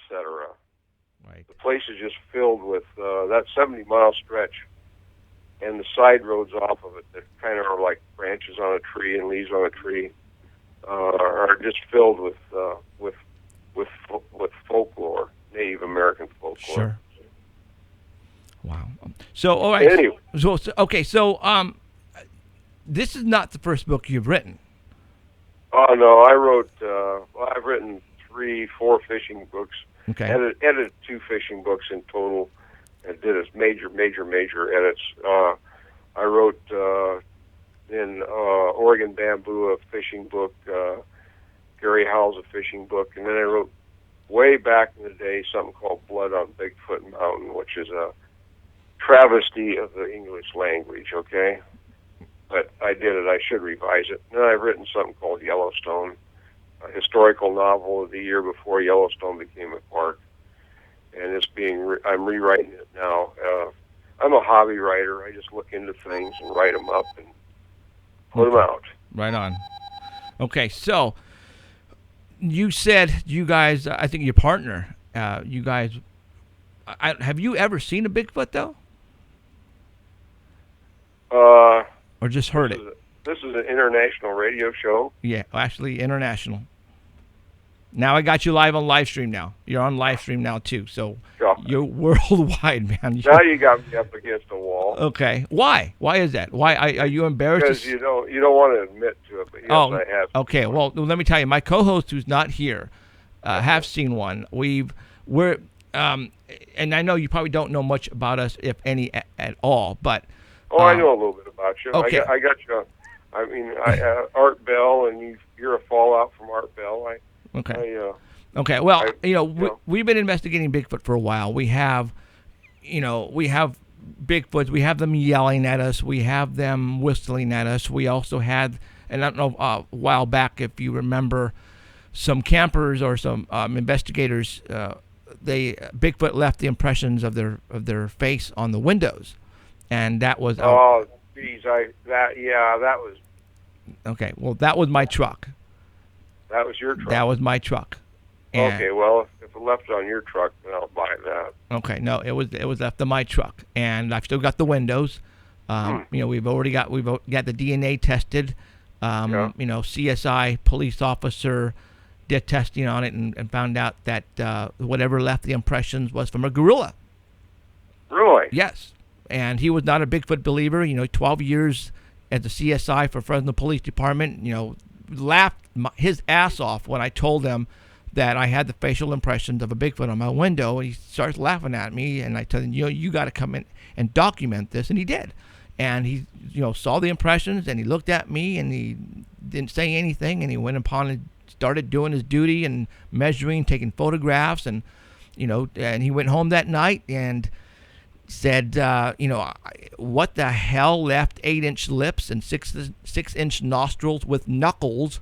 etc. Right. The place is just filled with that 70-mile stretch, and the side roads off of it that kind of are like branches on a tree and leaves on a tree are just filled with folklore, Native American folklore. Sure. Wow. So, all right. Anyway. So, this is not the first book you've written. Oh no, I wrote. I've written 3-4 fishing books. Okay. Edited 2 fishing books in total, and did major edits. I wrote in Oregon Bamboo a fishing book, Gary Howell's a fishing book, and then I wrote way back in the day something called Blood on Bigfoot Mountain, which is a travesty of the English language. Okay. But I did it. I should revise it. And then I've written something called Yellowstone, a historical novel of the year before Yellowstone became a park. And I'm rewriting it now. I'm a hobby writer. I just look into things and write them up and put them out. Right on. Okay, so you said you guys, I think your partner, you guys, have you ever seen a Bigfoot though? Or just heard it? This is an international radio show. Yeah, actually international. Now I got you live on live stream now. You're on live stream now too, so you're worldwide, man. Now you got me up against a wall. Okay, why? Why is that? Why are you embarrassed? Because you don't want to admit to it, but yes, I have. Okay, well let me tell you, my co-host who's not here have seen one. And I know you probably don't know much about us, if any, at all, but. I know a little bit about you. Okay. I got you. I mean, Art Bell, and you're a fallout from Art Bell. Okay. Well, we've been investigating Bigfoot for a while. We have Bigfoots. We have them yelling at us. We have them whistling at us. We also had, and I don't know, a while back, if you remember, some campers or some investigators. Bigfoot left the impressions of their face on the windows. And that was... Oh, geez, that was... Okay, well, that was my truck. That was your truck? That was my truck. And okay, well, if it left on your truck, then I'll buy that. Okay, no, it was left on my truck. And I've still got the windows. We've got the DNA tested. CSI police officer did testing on it and found out that whatever left the impressions was from a gorilla. Really? Yes. And he was not a Bigfoot believer. 12 years at the CSI for Fresno Police Department. Laughed his ass off when I told him that I had the facial impressions of a Bigfoot on my window. And he starts laughing at me. And I told him, you got to come in and document this. And he did. And he, saw the impressions. And he looked at me and he didn't say anything. And he went upon and started doing his duty and measuring, taking photographs. And, and he went home that night and said, what the hell left 8-inch lips and 6-inch nostrils with knuckles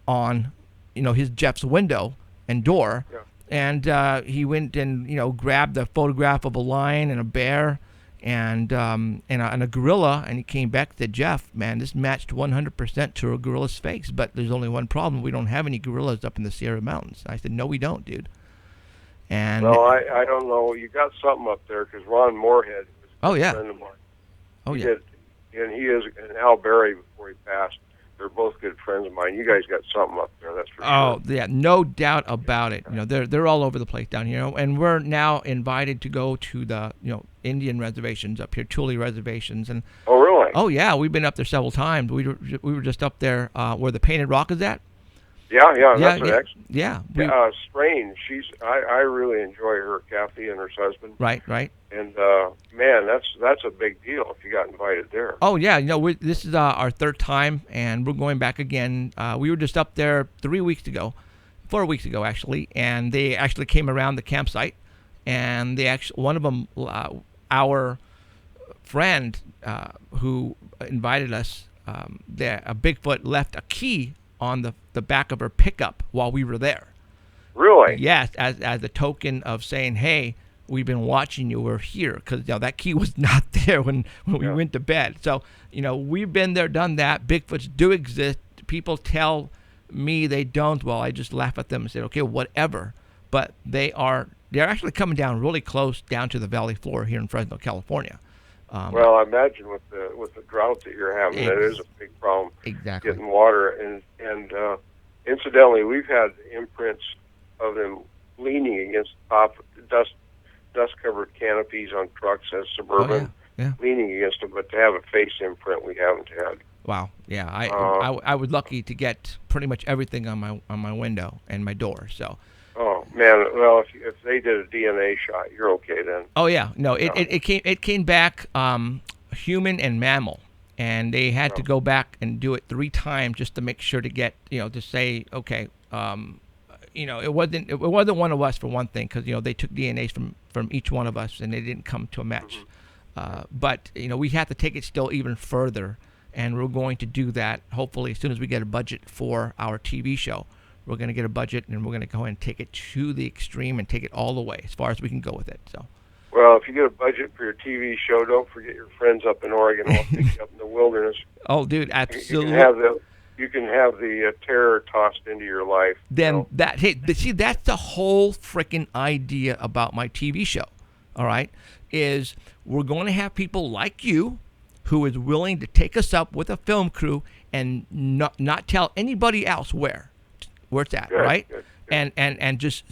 on, his Jeff's window and door. Yeah. And he went and, grabbed a photograph of a lion and a bear and a gorilla, and he came back to Jeff, man, this matched 100% to a gorilla's face, but there's only one problem. We don't have any gorillas up in the Sierra Mountains. I said, no, we don't, dude. And well, I don't know. You got something up there because Ron Moorhead was a friend of mine. Oh, he yeah. Did, and he is, and Al Berry before he passed. They're both good friends of mine. You guys got something up there, that's for sure. Oh, yeah, no doubt about it. They're all over the place down here, and we're now invited to go to the Indian reservations up here, Thule reservations, and oh, really? Oh, yeah, we've been up there several times. We were just up there where the Painted Rock is at. Yeah, that's an excellent. Yeah. Strange. I really enjoy her, Kathy, and her husband. Right. And man, that's a big deal if you got invited there. Oh yeah, this is our third time, and we're going back again. We were just up there 4 weeks ago actually, and they actually came around the campsite, and one of them, our friend who invited us, a Bigfoot left a key on the back of her pickup while we were there. Really? Yes, as a token of saying, hey, we've been watching you, we're here, because that key was not there when we went to bed. So we've been there, done that. Bigfoots do exist. People tell me they don't. Well, I just laugh at them and say, okay, whatever. but they're actually coming down really close down to the valley floor here in Fresno, California. Well, I imagine with the drought that you're having, that is a big problem. Exactly. Getting water, and incidentally, we've had imprints of them leaning against the top of dust covered canopies on trucks as Suburban, leaning against them. But to have a face imprint, we haven't had. Wow. Yeah, I was lucky to get pretty much everything on my window and my door. So. Oh man! Well, if they did a DNA shot, you're okay then. Oh yeah, no, it came back human and mammal, and they had to go back and do it 3 times just to make sure to get to say okay, it wasn't one of us for one thing, because they took DNAs from each one of us and they didn't come to a match. But we have to take it still even further, and we're going to do that hopefully as soon as we get a budget for our TV show. We're going to get a budget, and we're going to go ahead and take it to the extreme and take it all the way as far as we can go with it. So, well, if you get a budget for your TV show, don't forget your friends up in Oregon. We'll take you up in the wilderness. Oh, dude, absolutely. You can have the terror tossed into your life. Then that's the whole freaking idea about my TV show. All right, is we're going to have people like you who is willing to take us up with a film crew and not tell anybody else where it's at, right? Good. And just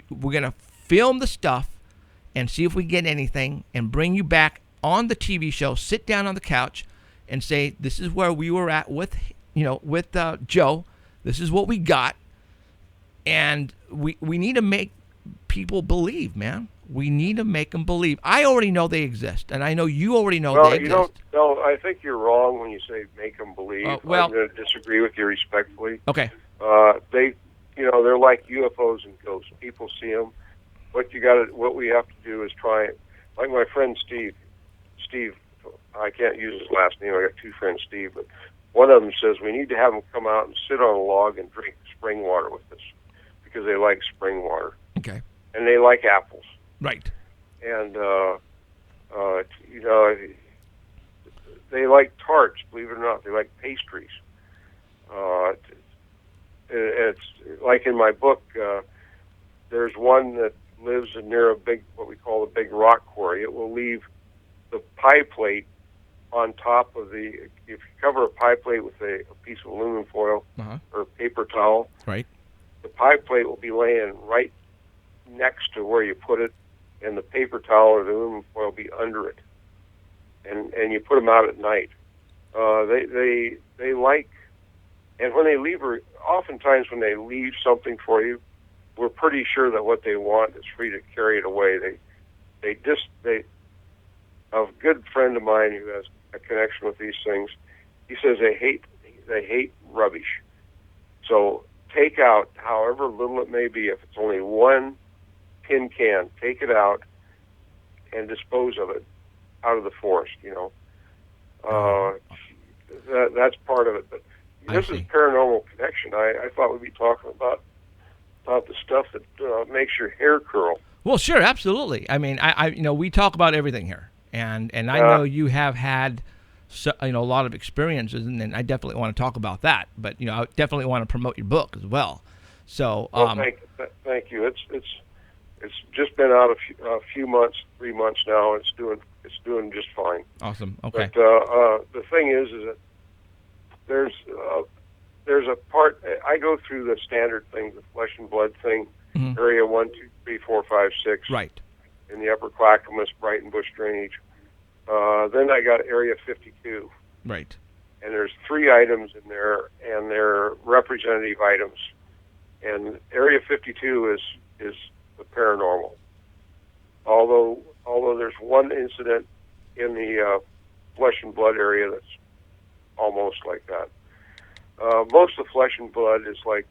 we're gonna film the stuff and see if we get anything, and bring you back on the TV show. Sit down on the couch and say, "This is where we were at with Joe. This is what we got," and we need to make people believe, man. We need to make them believe. I already know they exist, and I know you already know they exist. No, I think you're wrong when you say make them believe. I'm going to disagree with you respectfully. Okay. They're like UFOs and ghosts. People see them. What we have to do is try it. Like my friend Steve, I can't use his last name. I got 2 friends, Steve, but one of them says we need to have them come out and sit on a log and drink spring water with us because they like spring water. Okay. And they like apples. Right. And they like tarts. Believe it or not, they like pastries. It's like in my book. There's one that lives near what we call a big rock quarry. It will leave the pie plate on top of if you cover a pie plate with a piece of aluminum foil or paper towel, right? The pie plate will be laying right next to where you put it, and the paper towel or the aluminum foil will be under it. And you put them out at night. They like, and when they leave, oftentimes when they leave something for you, we're pretty sure that what they want is free to carry it away. A good friend of mine who has a connection with these things, he says they hate rubbish. So take out however little it may be. If it's only 1 tin can, take it out and dispose of it out of the forest. That's part of it. But this is Paranormal Connection. I thought we'd be talking about the stuff that makes your hair curl. Well, sure, absolutely. I mean, we talk about everything here, and I know you have had a lot of experiences, and I definitely want to talk about that. But I definitely want to promote your book as well. So, thank you. It's just been out a few months, 3 months now. It's doing just fine. Awesome. Okay. But the thing is that there's a part. I go through the standard thing, the flesh and blood thing, area 1, 2, 3, 4, 5, 6. Right. In the upper Clackamas, Brighton Bush drainage. Then I got area 52. Right. And there's 3 items in there, and they're representative items. And area 52 is the paranormal. Although there's one incident in the flesh and blood area that's almost like that. Most of flesh and blood is like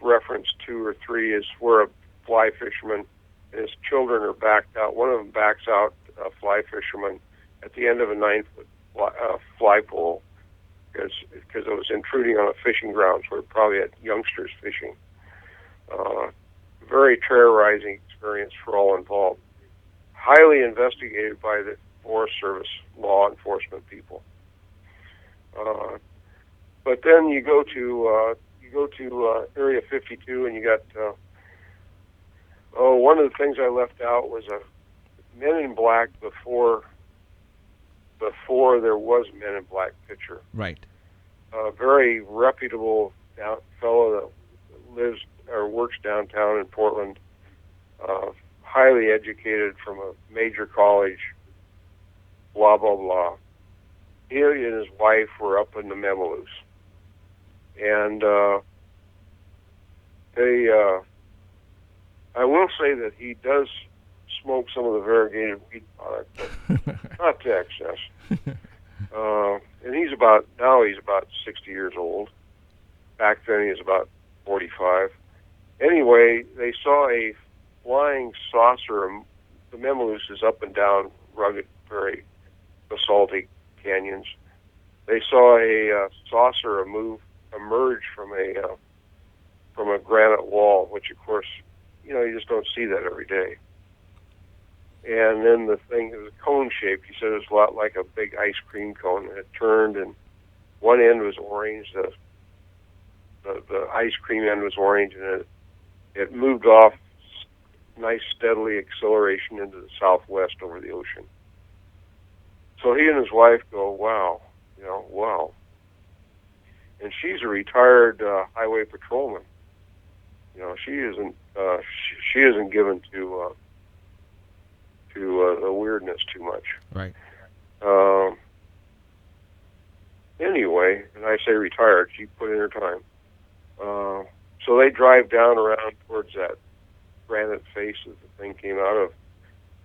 reference 2 or 3 is where a fly fisherman and his children are backed out. One of them backs out a fly fisherman at the end of a 9-foot fly pole because it was intruding on a fishing grounds where it probably had youngsters fishing. Very terrorizing experience for all involved. Highly investigated by the Forest Service law enforcement people. But then you go to Area 52, and you got Oh, one of the things I left out was a Men in Black before there was Men in Black picture. Right. A very reputable fellow that lives or works downtown in Portland, highly educated from a major college, blah, blah, blah. He and his wife were up in the Memaloose. And I will say that he does smoke some of the variegated weed product, but not to excess. And he's about 60 years old. Back then he was about 45. Anyway, they saw a flying saucer. The Memaloose is up and down rugged, very basaltic canyons. They saw a saucer emerge from a granite wall, which of course, you just don't see that every day. And then the thing, it was cone shaped. He said it was a lot like a big ice cream cone. And it turned, and one end was orange. The ice cream end was orange, and it moved off nice, steadily acceleration into the southwest over the ocean. So he and his wife go, wow, wow. And she's a retired highway patrolman. She isn't given to the weirdness too much. Right. Anyway, and I say retired, she put in her time. So they drive down around towards that granite face that the thing came out of.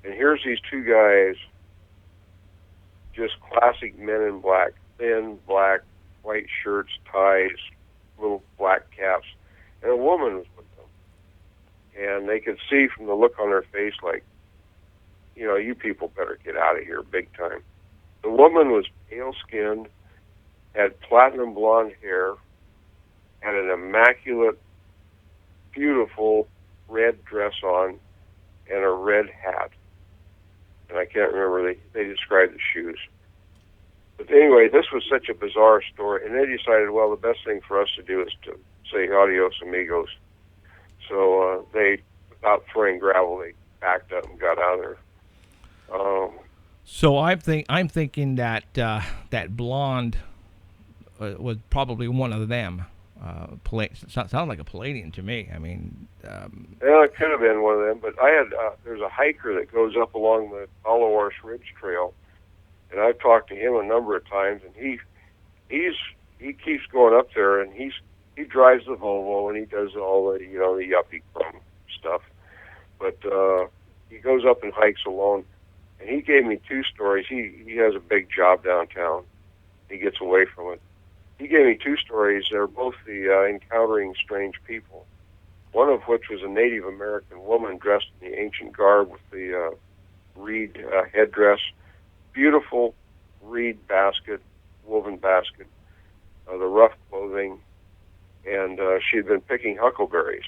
And here's these two guys, just classic Men in Black, thin, black, white shirts, ties, little black caps. And a woman was with them. And they could see from the look on her face, like, you people better get out of here big time. The woman was pale-skinned, had platinum blonde hair, had an immaculate, beautiful red dress on, and a red hat. And I can't remember, they described the shoes. But anyway, this was such a bizarre story, and they decided, well, the best thing for us to do is to say adios amigos. So they, without throwing gravel, they backed up and got out of there. So I'm thinking that that blonde was probably one of them. Sounds like a Palladian to me. I mean, yeah, it could have been one of them. But I had there's a hiker that goes up along the Hollow Ridge Trail, and I've talked to him a number of times, and he keeps going up there, and he drives the Volvo, and he does all the the yuppie crumb stuff. But he goes up and hikes alone. And he gave me two stories. He has a big job downtown. He gets away from it. He gave me two stories. They're both the encountering strange people. One of which was a Native American woman dressed in the ancient garb with the reed headdress, beautiful reed basket, woven basket, the rough clothing, and she had been picking huckleberries.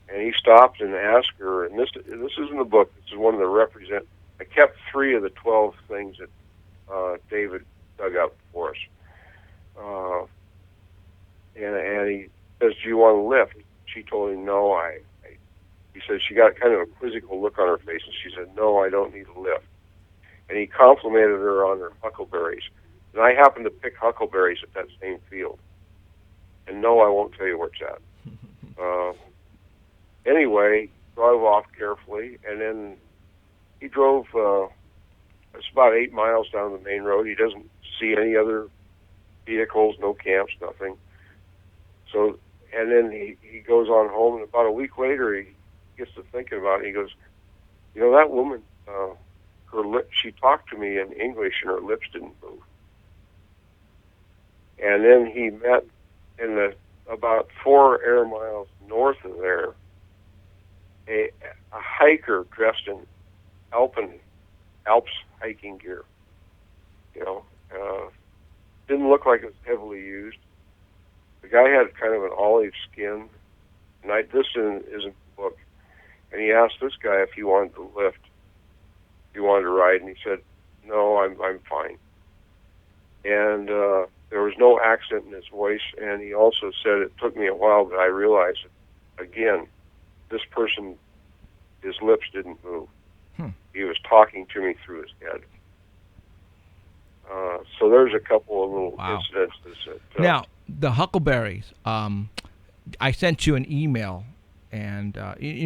And he stopped and asked her, and this is in the book. This is one of the I kept 3 of the 12 things that David dug up for us. And he says, do you want a lift? She told him, no. He said she got kind of a quizzical look on her face, and she said, no, I don't need a lift. And he complimented her on her huckleberries. And I happened to pick huckleberries at that same field. And no, I won't tell you where it's at. Anyway, drove off carefully, and then he drove, it's about 8 miles down the main road. He doesn't see any other vehicles, no camps, nothing. So, and then he goes on home, and about a week later, he gets to thinking about it. He goes, that woman, she talked to me in English, and her lips didn't move. And then he met in about 4 air miles north of there, a hiker dressed in Alps hiking gear. Didn't look like it was heavily used. The guy had kind of an olive skin, and this isn't the book. And he asked this guy if he wanted to lift, if he wanted to ride, and he said, "No, I'm fine." And there was no accent in his voice, and he also said, "It took me a while, but I realized that, again, this person his lips didn't move. Hmm. He was talking to me through his head. So there's a couple of little incidences. Now, the huckleberries, I sent you an email, and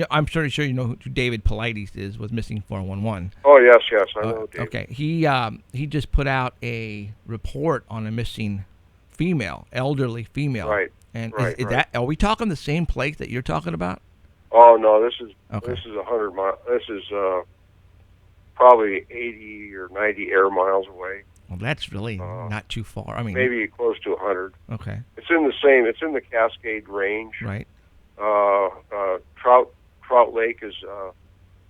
I'm pretty sure you know who David Paulides is with Missing 411. Oh, yes, I know David. Okay, he just put out a report on a missing female, elderly female. Right. And right, that, are we talking the same place that you're talking about? Oh, no, this is Okay. this is 100 miles. This is probably 80 or 90 air miles away. Well, that's really not too far. I mean, maybe close to 100. Okay. It's in the Cascade Range. Right. Trout Lake is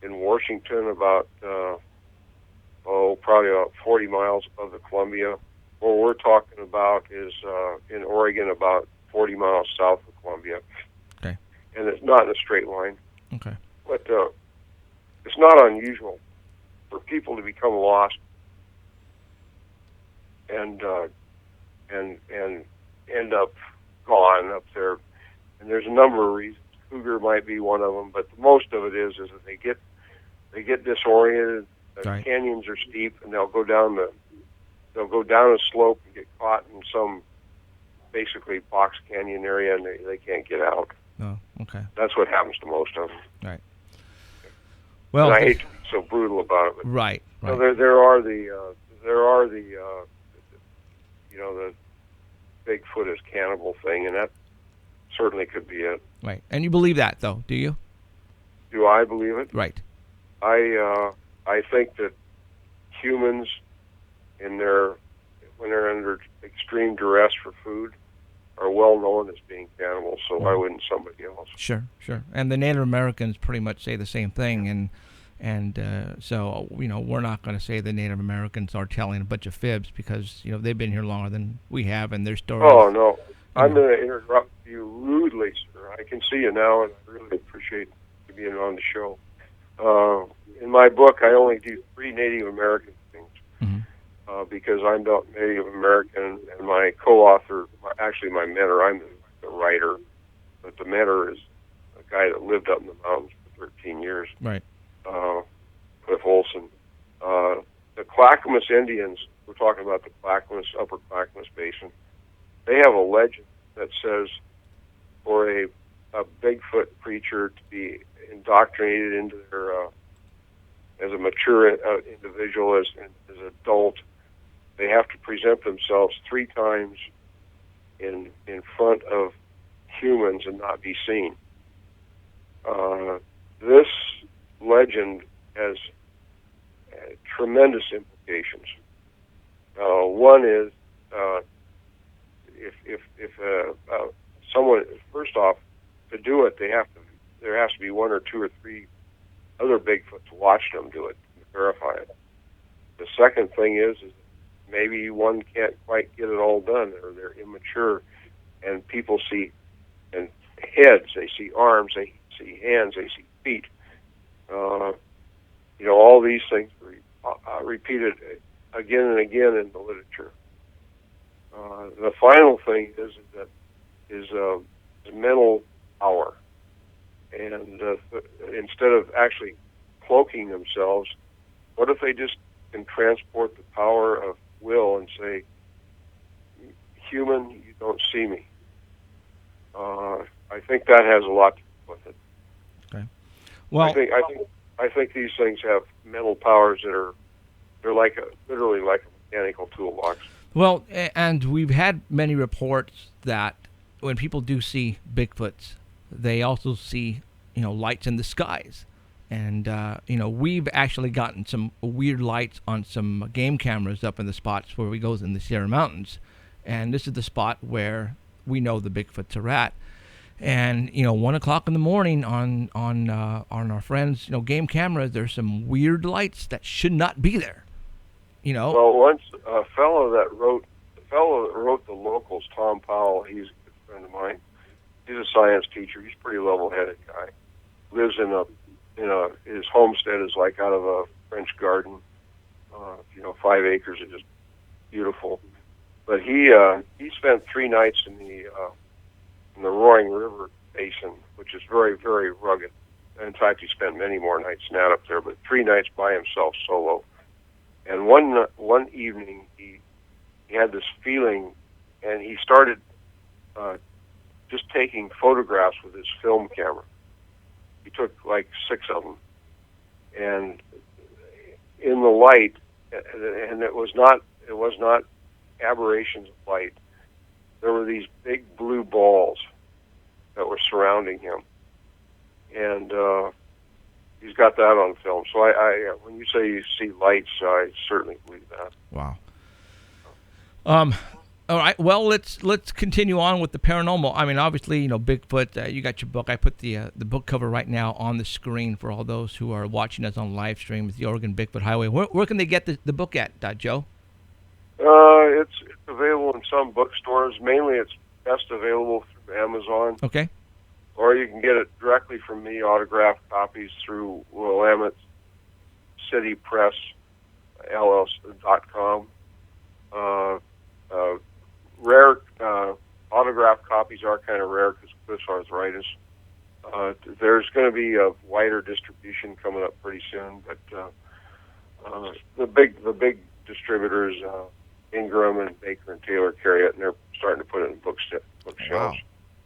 in Washington, about probably about 40 miles above the Columbia. What we're talking about is in Oregon, about 40 miles south of Columbia. Okay. And it's not in a straight line. Okay. But it's not unusual for people to become lost and end up gone up there. And there's a number of reasons. Cougar might be one of them, but most of it is that they get disoriented. The Right. canyons are steep, and they'll go down a slope and get caught in some basically box canyon area, and they can't get out. Oh, okay. That's what happens to most of them. Right. Well, And I hate to be so brutal about it, but right. you know, there are the the Bigfoot is cannibal thing, and that certainly could be it. Right. And you believe that, though, do you? Do I believe it? Right. I think that humans, when they're under extreme duress for food, are well known as being cannibals. So why wouldn't somebody else? Sure. And the Native Americans pretty much say the same thing, and so we're not going to say the Native Americans are telling a bunch of fibs, because they've been here longer than we have, and their stories. Oh no, I'm going to interrupt you rudely, sir. I can see you now, and I really appreciate you being on the show. In my book, I only do 3 Native American things. Mm-hmm. Because I'm not Native American, and my co-author, actually my mentor, I'm the writer, but the mentor is a guy that lived up in the mountains for 13 years. Right. Cliff Olson. The Clackamas Indians, we're talking about the Clackamas, Upper Clackamas Basin, they have a legend that says for a Bigfoot preacher to be indoctrinated into their, as a mature individual, as an adult, they have to present themselves 3 times in front of humans and not be seen. This legend has tremendous implications. One is if someone, first off, to do it, there has to be 1 or 2 or 3 other Bigfoots watching them do it to verify it. The second thing is maybe one can't quite get it all done, or they're immature, and people see heads, they see arms, they see hands, they see feet. All these things are repeated again and again in the literature. The final thing is mental power, and instead of actually cloaking themselves, what if they just can transport the power of will and say, "Human, you don't see me." I think that has a lot to do with it. Okay. Well, I think these things have mental powers they're literally like a mechanical toolbox. Well, and we've had many reports that when people do see Bigfoots, they also see lights in the skies. And, we've actually gotten some weird lights on some game cameras up in the spots where we go in the Sierra Mountains. And this is the spot where we know the Bigfoots are at. And, 1 o'clock in the morning on our friends' game cameras, there's some weird lights that should not be there. Well, once a fellow that wrote the Locals, Tom Powell, he's a good friend of mine. He's a science teacher. He's a pretty level-headed guy. Lives his homestead is like out of a French garden. 5 acres is just beautiful. But he spent 3 nights in the Roaring River Basin, which is very, very rugged In fact, he spent many more nights than that up there, but 3 nights by himself solo. And one evening, he had this feeling, and he started just taking photographs with his film camera. He took like 6 of them, and in the light, and it was not aberrations of light. There were these big blue balls that were surrounding him, and he's got that on film. So I when you say you see lights, I certainly believe that. Wow. All right. Well, let's continue on with the paranormal. I mean, obviously, Bigfoot. You got your book. I put the book cover right now on the screen for all those who are watching us on live stream. It's the Oregon Bigfoot Highway. Where can they get the book at, Joe? It's available in some bookstores. Mainly, it's best available through Amazon. Okay. Or you can get it directly from me, autographed copies through Willamette City Press, LLC.com. Rare autographed copies are kind of rare because of Cliff's arthritis. There's going to be a wider distribution coming up pretty soon, but the big distributors, Ingram and Baker and Taylor, carry it, and they're starting to put it in bookshelves. Wow,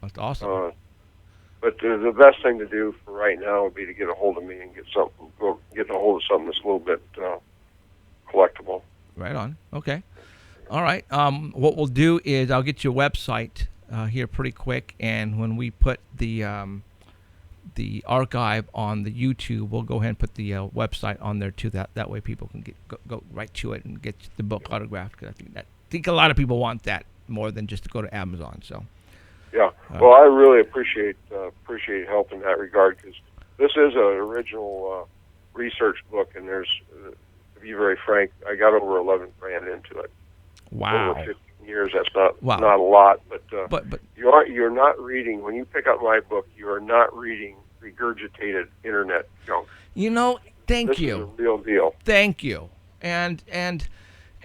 that's awesome. But the best thing to do for right now would be to get a hold of me and get a hold of something that's a little bit collectible. Right on. Okay. All right. What we'll do is I'll get your website here pretty quick, and when we put the archive on the YouTube, we'll go ahead and put the website on there too. That way people can go right to it and get the book autographed. Because I think a lot of people want that more than just to go to Amazon. So. Yeah. Well, I really appreciate help in that regard, because this is an original research book, and there's, to be very frank, I got over $11,000 into it. Wow. Over 15 years, that's not a lot, but you're not reading, when you pick up my book, you are not reading regurgitated internet junk. Thank you. This is a real deal. Thank you. And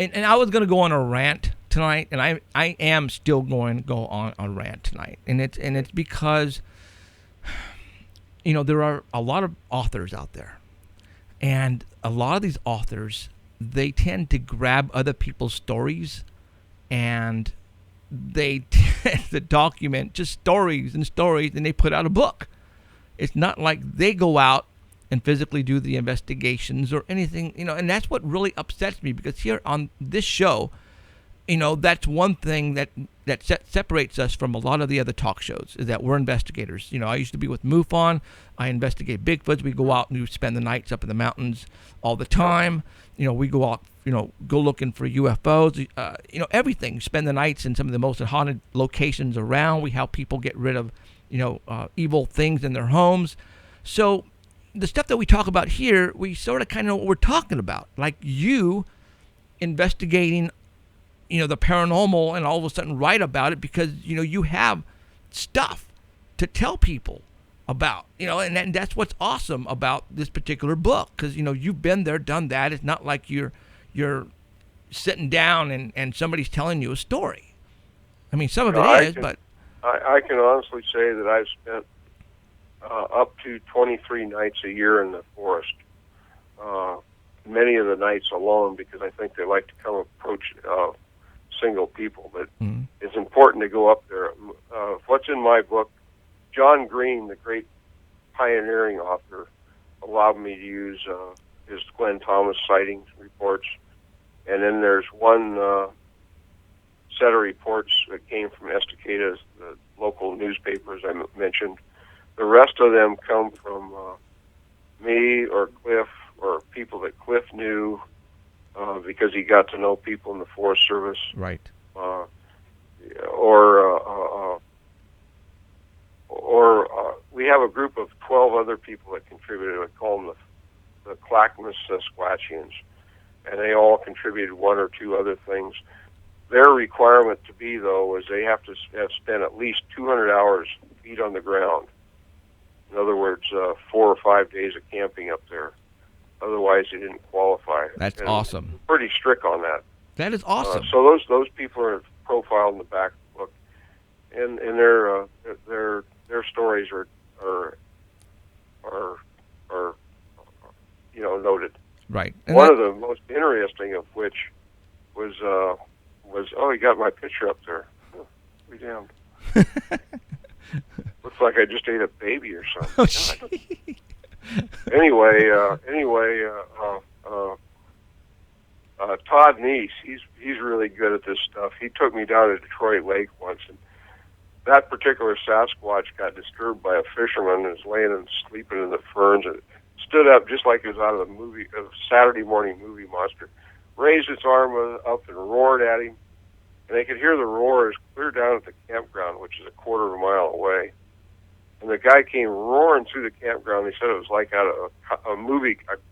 I was going to go on a rant tonight, and I am still going to go on a rant tonight, and it's because there are a lot of authors out there, and a lot of these authors, they tend to grab other people's stories, and they tend to document just stories, and they put out a book. It's not like they go out and physically do the investigations or anything, and that's what really upsets me, because here on this show, that's one thing that separates us from a lot of the other talk shows, is that we're investigators. I used to be with MUFON. I investigate Bigfoots. We go out and we spend the nights up in the mountains all the time. We go out, go looking for UFOs, everything. Spend the nights in some of the most haunted locations around. We help people get rid of, evil things in their homes. So the stuff that we talk about here, we sort of kind of know what we're talking about. Like you investigating the paranormal, and all of a sudden write about it because, you have stuff to tell people about, and that's what's awesome about this particular book, because, you've been there, done that. It's not like you're sitting down and somebody's telling you a story. I mean, some of it is, but I can honestly say that I've spent up to 23 nights a year in the forest. Many of the nights alone, because I think they like to come approach single people, but it's important to go up there. What's in my book, John Green, the great pioneering author, allowed me to use his Glenn Thomas sightings reports, and then there's one set of reports that came from Estacada, the local newspapers I mentioned. The rest of them come from me or Cliff, or people that Cliff knew, because he got to know people in the Forest Service. Right. Or we have a group of 12 other people that contributed. I call them the Clackamas Sasquatchians, and they all contributed one or two other things. Their requirement to be, though, was they have to have spent at least 200 hours feet on the ground. In other words, 4 or 5 days of camping up there. Otherwise, they didn't qualify. That's awesome. Pretty strict on that. That is awesome. So those people are profiled in the back of the book, and their stories are are noted. Right. One of the most interesting of which was oh, he got my picture up there. Oh, be damned. Looks like I just ate a baby or something. Anyway, Todd Neese, he's really good at this stuff. He took me down to Detroit Lake once, and that particular Sasquatch got disturbed by a fisherman and was laying and sleeping in the ferns, and stood up just like it was out of a Saturday morning movie monster, raised its arm up and roared at him, and they could hear the roars clear down at the campground, which is a quarter of a mile away. And the guy came roaring through the campground. He said it was like out of a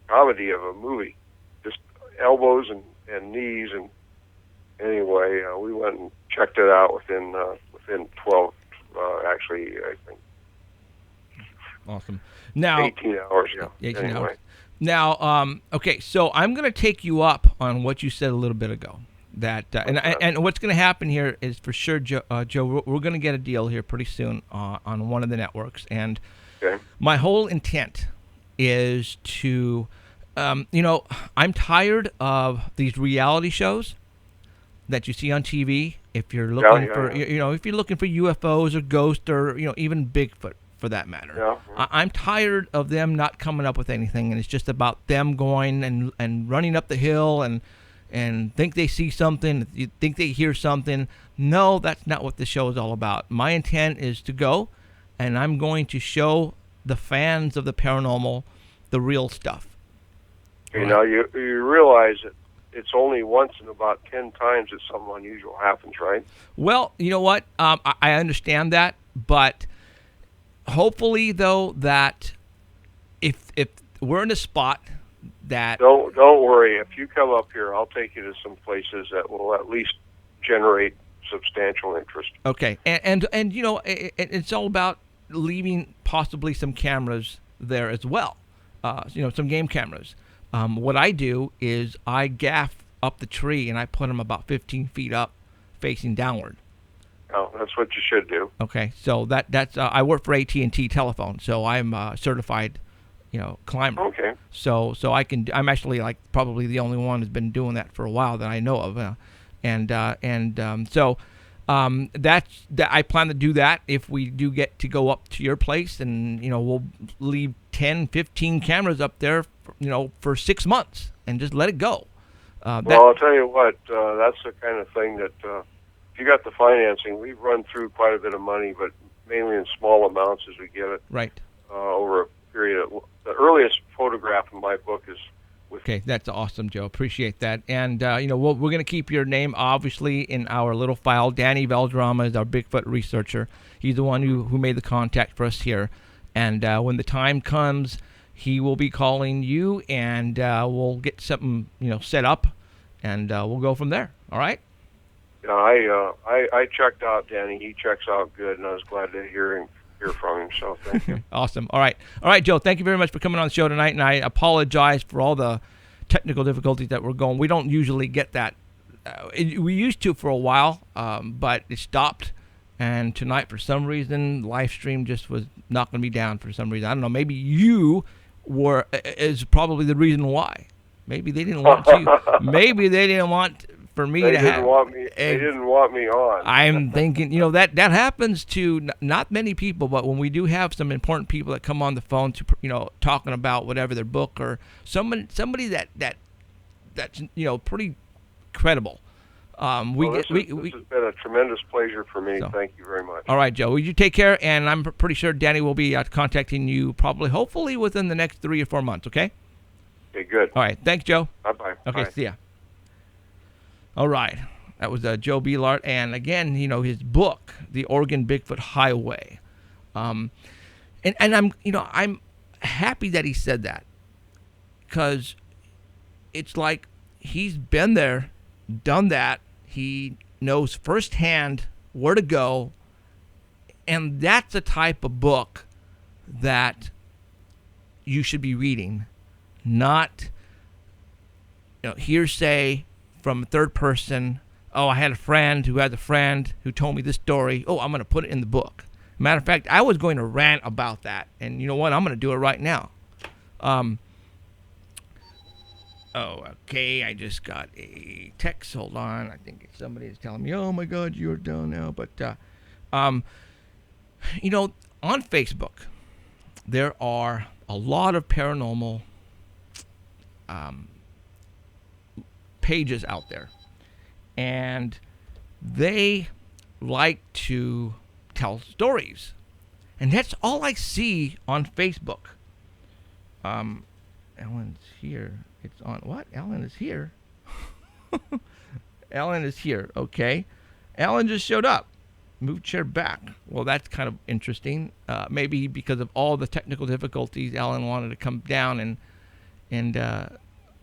comedy of a movie, just elbows and knees. And anyway, we went and checked it out within 12, actually, I think. Awesome. Now 18 hours, yeah. 18 anyway. hours. Now, okay, so I'm going to take you up on what you said a little bit ago. That and what's going to happen here is for sure, Joe, we're going to get a deal here pretty soon on one of the networks, and my whole intent is to, I'm tired of these reality shows that you see on TV. If you're looking if you're looking for UFOs or ghosts or even Bigfoot for that matter, I'm tired of them not coming up with anything, and it's just about them going and running up the hill and think they see something, you think they hear something. No, that's not what the show is all about. My intent is to go, and I'm going to show the fans of the paranormal the real stuff. Okay, now you realize that it's only once in about 10 times that something unusual happens, right? Well, you know what? I understand that, but hopefully, though, that if we're in a spot that... Don't worry. If you come up here, I'll take you to some places that will at least generate substantial interest. Okay, and it's all about leaving possibly some cameras there as well. Some game cameras. What I do is I gaff up the tree and I put them about 15 feet up, facing downward. Oh, that's what you should do. Okay, so that's I work for AT&T Telephone, so I'm certified, climber. Okay. So I'm actually like probably the only one who's been doing that for a while that I know of, that's that. I plan to do that if we do get to go up to your place, and we'll leave 10, 15 cameras up there, for 6 months and just let it go. Well, I'll tell you what, that's the kind of thing that if you got the financing, we've run through quite a bit of money, but mainly in small amounts as we get it. Right. Over a period of, the earliest photograph in my book is with... Okay, that's awesome, Joe. Appreciate that. And, we're going to keep your name, obviously, in our little file. Danny Valderrama is our Bigfoot researcher. He's the one who made the contact for us here. And when the time comes, he will be calling you, and we'll get something, set up, and we'll go from there. All right? Yeah, I checked out Danny. He checks out good, and I was glad to hear from him. So thank you. Awesome. All right, Joe. Thank you very much for coming on the show tonight, and I apologize for all the technical difficulties that we're going. We don't usually get that. We used to for a while, but it stopped. And tonight, for some reason, live stream just was not going to be down for some reason. I don't know. Maybe you is probably the reason why. Maybe they didn't want you. Maybe they didn't want for me to have. They didn't want me on. I'm thinking, that happens to not many people, but when we do have some important people that come on the phone to, talking about whatever their book or somebody that's pretty credible. This has been a tremendous pleasure for me. So, thank you very much. All right, Joe. Well, you take care, and I'm pretty sure Danny will be contacting you hopefully within the next 3 or 4 months, okay? Okay, good. All right. Thanks, Joe. Bye-bye. Okay, Bye. See ya. All right. That was Joe Beelart, and again, his book, The Oregon Bigfoot Highway. And I'm happy that he said that, because it's like he's been there, done that. He knows firsthand where to go, and that's the type of book that you should be reading, not hearsay from a third person. Oh, I had a friend who had a friend who told me this story. Oh, I'm going to put it in the book. Matter of fact, I was going to rant about that, and you know what? I'm going to do it right now. Okay. I just got a text. Hold on. I think somebody is telling me, "Oh my God, you're down now." But you know, on Facebook, there are a lot of paranormal pages out there, and they like to tell stories, and that's all I see on Facebook. Ellen's here. It's on what? Ellen is here. Ellen is here. Okay, Ellen just showed up. Move chair back. Well, that's kind of interesting. Maybe because of all the technical difficulties, Ellen wanted to come down, and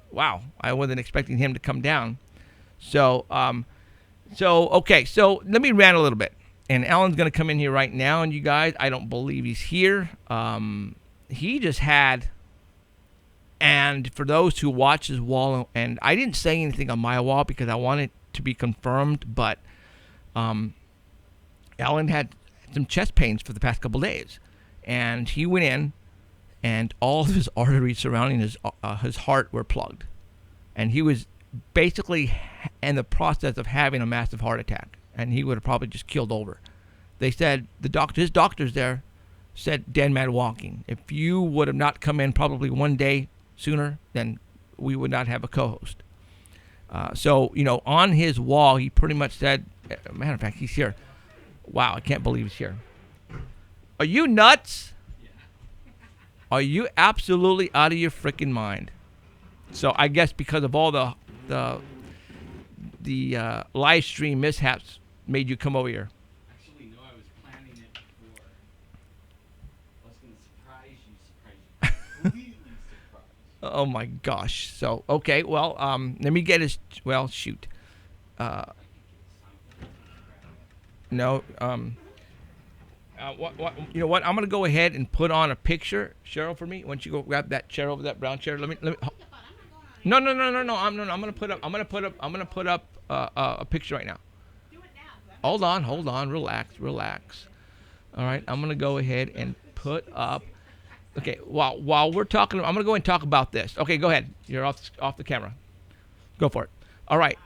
wow, I wasn't expecting him to come down. So okay. So let me rant a little bit. And Alan's going to come in here right now. And you guys, I don't believe he's here. He just had, and for those who watch his wall, and I didn't say anything on my wall because I wanted to be confirmed, but Alan had some chest pains for the past couple days. And he went in, and all of his arteries surrounding his heart were plugged. And he was basically in the process of having a massive heart attack. And he would have probably just killed over. They said, his doctors there said, dead man walking. If you would have not come in probably one day sooner, then we would not have a co-host. So, you know, on his wall, he pretty much said, matter of fact, he's here. Wow, I can't believe he's here. Are you nuts? Are you absolutely out of your freaking mind? So I guess because of all the live stream mishaps made you come over here. Actually, no, I was planning it before. I was going to surprise you. Completely surprised. Oh my gosh. So, okay, well, let me get his, well, shoot. No, what, you know what? I'm going to go ahead and put on a picture, Cheryl, for me. Why don't you go grab that chair over, that brown chair? Let me. No. I'm going to put up a picture right now. Hold on. Relax. All right, I'm going to go ahead and put up. Okay, while we're talking, I'm going to go and talk about this. Okay, go ahead. You're off the camera. Go for it. All right.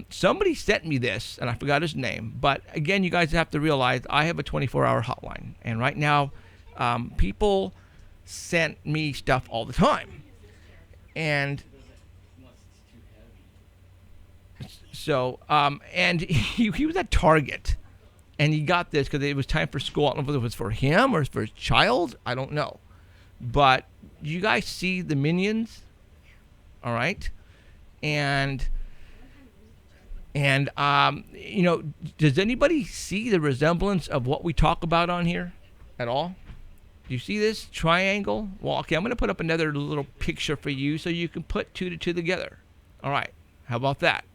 Somebody sent me this, and I forgot his name. But again, you guys have to realize I have a 24-hour hotline, and right now, people sent me stuff all the time, and so and he was at Target, and he got this because it was time for school. I don't know if it was for him or for his child. I don't know, but you guys see the Minions, all right, and you know, does anybody see the resemblance of what we talk about on here at all? Do you see this triangle? Well, okay, I'm going to put up another little picture for you so you can put two to two together. All right, how about that?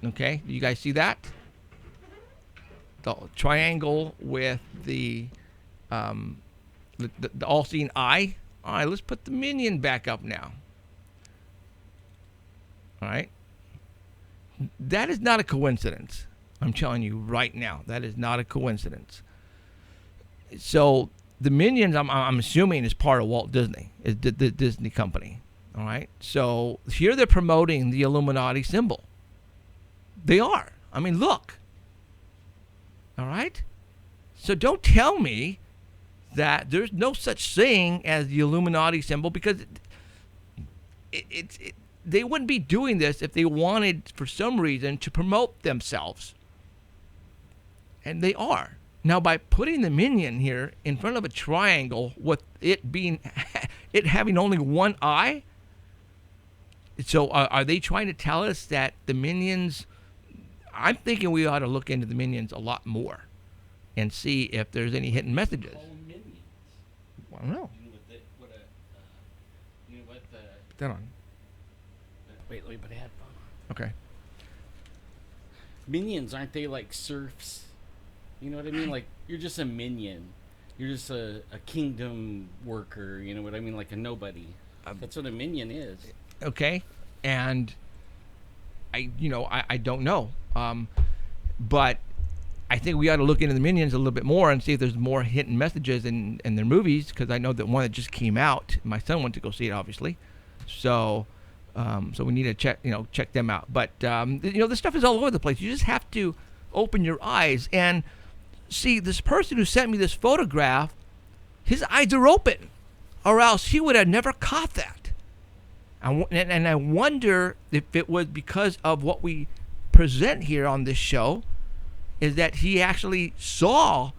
Okay, do you guys see that? The triangle with the all-seeing eye. All right, let's put the Minion back up now. All right. That is not a coincidence. I'm telling you right now, that is not a coincidence. So the Minions, I'm assuming, is part of Walt Disney, is the Disney company. All right. So here they're promoting the Illuminati symbol. They are. I mean, look. All right. So don't tell me that there's no such thing as the Illuminati symbol, because they wouldn't be doing this if they wanted, for some reason, to promote themselves. And they are. Now, by putting the Minion here in front of a triangle with it having only one eye, so are they trying to tell us that the Minions? I'm thinking we ought to look into the Minions a lot more and see if there's any hidden messages. Minions. I don't know. Put that on. Wait, let me put a headphone on. Okay. Minions, aren't they like serfs? You know what I mean? Like, you're just a minion. You're just a kingdom worker. You know what I mean? Like a nobody. That's what a minion is. Okay. And I don't know. But I think we ought to look into the Minions a little bit more and see if there's more hidden messages in their movies, because I know that one that just came out, my son went to go see it, obviously. So we need to check them out. But this stuff is all over the place. You just have to open your eyes and see. This person who sent me this photograph, his eyes are open, or else he would have never caught that. And I wonder if it was because of what we present here on this show, is that he actually saw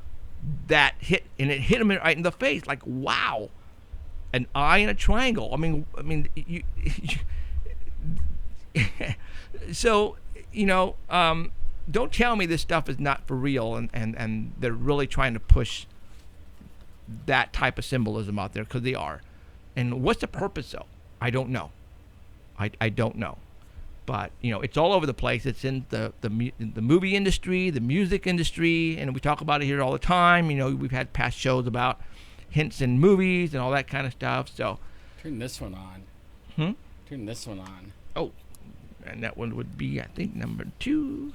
that hit, and it hit him right in the face. Like, wow, an eye in a triangle. I mean, you so don't tell me this stuff is not for real, and they're really trying to push that type of symbolism out there, because they are. And what's the purpose, though? I don't know. I don't know. But it's all over the place. It's in the movie industry, the music industry, and we talk about it here all the time. We've had past shows about hints in movies and all that kind of stuff. So turn this one on. Turn this one on. Oh, and that one would be, I think, number 2.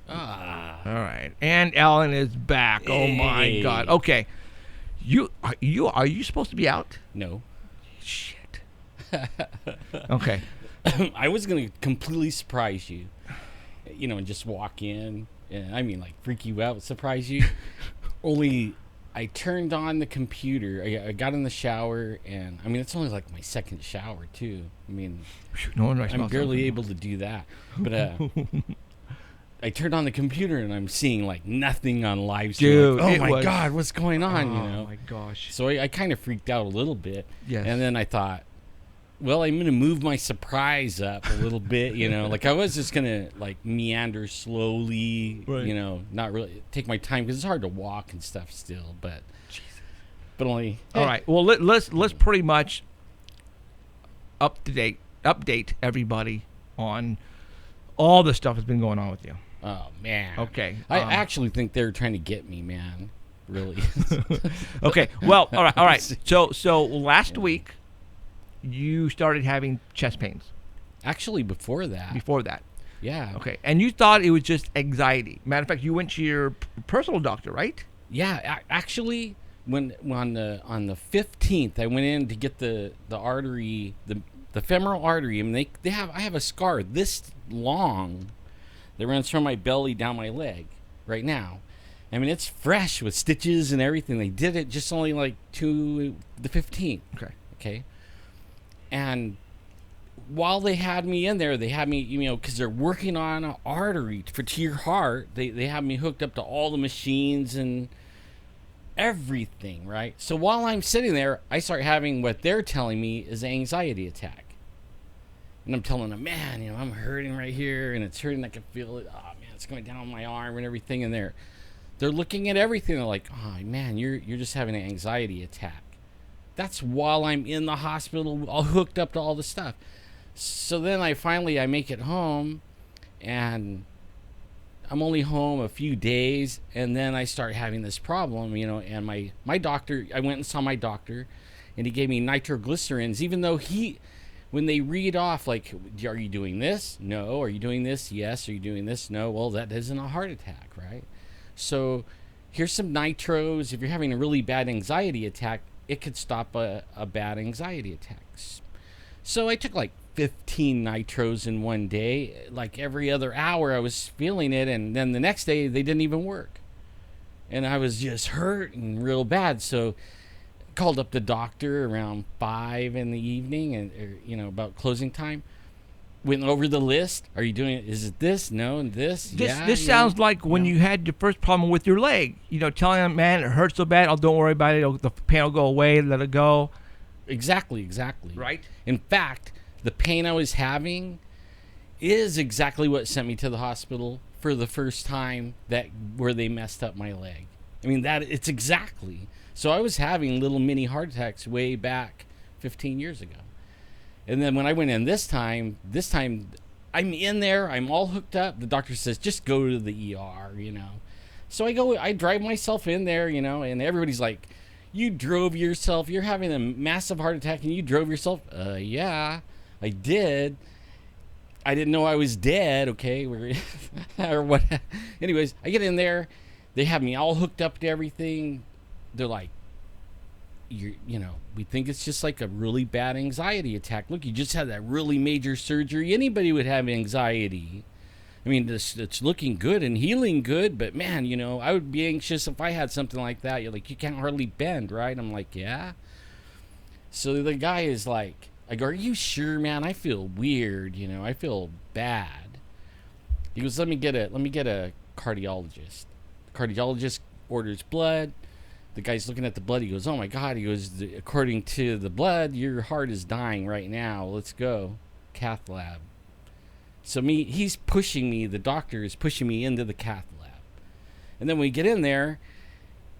Ah. All right, and Ellen is back. Hey. Oh my God. Okay, are you supposed to be out? No. Shit. Okay. I was going to completely surprise you, and just walk in. Like freak you out, surprise you. Only I turned on the computer. I got in the shower, and it's only like my second shower too. No one I'm barely able to do that. But I turned on the computer, and I'm seeing like nothing on live stream. Dude, like, oh my God, what's going on? Oh my gosh. So I kind of freaked out a little bit. Yes. And then I thought, well, I'm going to move my surprise up a little bit, Like I was just going to like meander slowly, right. Not really take my time, because it's hard to walk and stuff still, but only. All right. Well, let's pretty much update everybody on all the stuff that's been going on with you. Oh, man. Okay. I actually think they're trying to get me, man. Really. Okay. Well, all right. So last week, you started having chest pains. Actually, before that. Yeah. Okay. And you thought it was just anxiety. Matter of fact, you went to your personal doctor, right? Yeah. Actually, when on the 15th, I went in to get the artery, the femoral artery. I have a scar this long that runs from my belly down my leg right now. It's fresh with stitches and everything. They did it just only like to the 15th. Okay. And while they had me in there, they had me, because they're working on an artery to your heart. They have me hooked up to all the machines and everything, right? So while I'm sitting there, I start having what they're telling me is an anxiety attack. And I'm telling them, man, I'm hurting right here, and it's hurting. I can feel it. Oh, man, it's going down my arm and everything. And they're looking at everything. They're like, oh, man, you're just having an anxiety attack. That's while I'm in the hospital, all hooked up to all the stuff. So then I make it home, and I'm only home a few days, and then I start having this problem, and my doctor, I went and saw my doctor, and he gave me nitroglycerins, even though when they read off, like, are you doing this? No. Are you doing this? Yes. Are you doing this? No. Well, that isn't a heart attack, right? So here's some nitros. If you're having a really bad anxiety attack, it could stop a bad anxiety attack. So I took like 15 nitros in one day. Like every other hour I was feeling it, and then the next day they didn't even work. And I was just hurting real bad. So I called up the doctor around 5 in the evening, and about closing time. Went over the list. Are you doing it? Is it this? No, and this? This sounds like when you had your first problem with your leg. Telling them, man, it hurts so bad. Oh, don't worry about it. The pain will go away. Let it go. Exactly. Right. In fact, the pain I was having is exactly what sent me to the hospital for the first time where they messed up my leg. It's exactly. So I was having little mini heart attacks way back 15 years ago. And then when I went in this time I'm in there, I'm all hooked up. The doctor says, just go to the ER, So I drive myself in there, and everybody's like, you drove yourself, you're having a massive heart attack, and you drove yourself? Yeah, I did. I didn't know I was dead, okay? Or what? Anyways, I get in there, They have me all hooked up to everything. They're like, we think it's just like a really bad anxiety attack. Look, you just had that really major surgery. Anybody would have anxiety. I mean, it's looking good and healing good, but man, I would be anxious if I had something like that. You're like, you can't hardly bend, right? I'm like, yeah. So the guy is like, I go, are you sure, man? I feel weird, I feel bad. He goes, let me get a cardiologist. The cardiologist orders blood. The guy's looking at the blood. He goes, oh my God. He goes, according to the blood, your heart is dying right now. Let's go. Cath lab. So he's pushing me. The doctor is pushing me into the cath lab. And then when we get in there,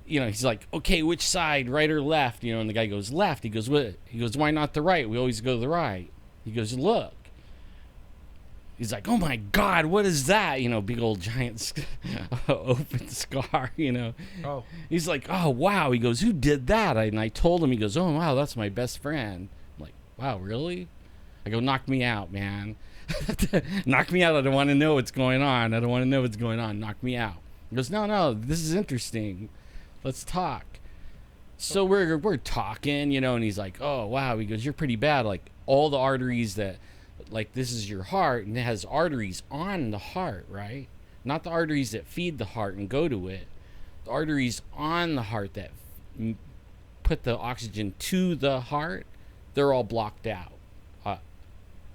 he's like, okay, which side, right or left? And the guy goes, left. He goes, what? He goes, why not the right? We always go to the right. He goes, look. He's like, oh my God, what is that? Big old giant open scar, Oh. He's like, oh, wow. He goes, who did that? And I told him, he goes, oh, wow, that's my best friend. I'm like, wow, really? I go, knock me out, man. Knock me out. I don't want to know what's going on. Knock me out. He goes, no, this is interesting. Let's talk. So we're talking, and he's like, oh, wow. He goes, you're pretty bad. Like all the arteries that, like this is your heart, and it has arteries on the heart, right? Not the arteries that feed the heart and go to it. The arteries on the heart that put the oxygen to the heart, they're all blocked out.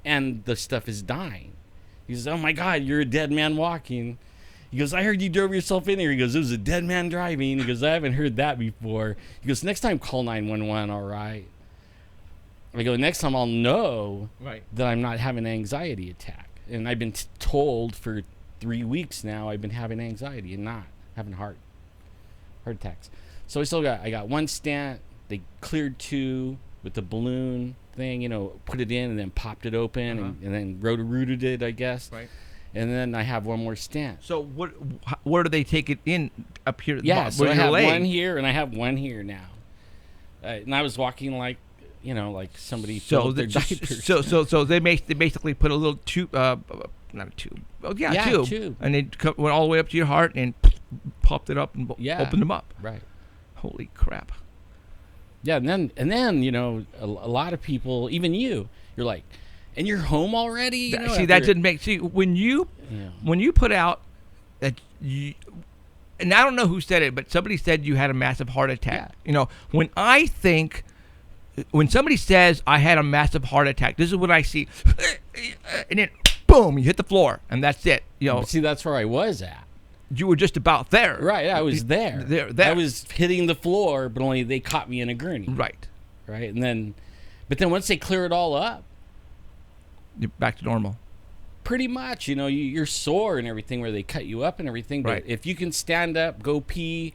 And the stuff is dying. He says, oh my God, you're a dead man walking. He goes, I heard you drove yourself in here. He goes, it was a dead man driving. He goes, I haven't heard that before. He goes, next time call 911, all right? I go, next time I'll know that I'm not having an anxiety attack. And I've been told for 3 weeks now I've been having anxiety and not having heart attacks. So I got one stent. They cleared 2 with the balloon thing, put it in and then popped it open and then roto-rooted it, I guess. Right. And then I have one more stent. So where do they take it in up here? Yeah, so I have one here and I have one here now. And I was walking like somebody filled their diapers. So they basically put a little tube, not a tube. Oh yeah, tube. And they went all the way up to your heart and popped it up and opened them up. Right. Holy crap. Yeah, and then a lot of people, even you're like, and you're home already. That didn't make when you put out that you, and I don't know who said it, but somebody said you had a massive heart attack. Yeah. When somebody says I had a massive heart attack, this is what I see, and then boom, you hit the floor, and that's it. See, that's where I was at. You were just about there. Right, I was there. I was hitting the floor, but only they caught me in a gurney. Right. And then, but then once they clear it all up, you're back to normal. Pretty much, you're sore and everything where they cut you up and everything. But if you can stand up, go pee,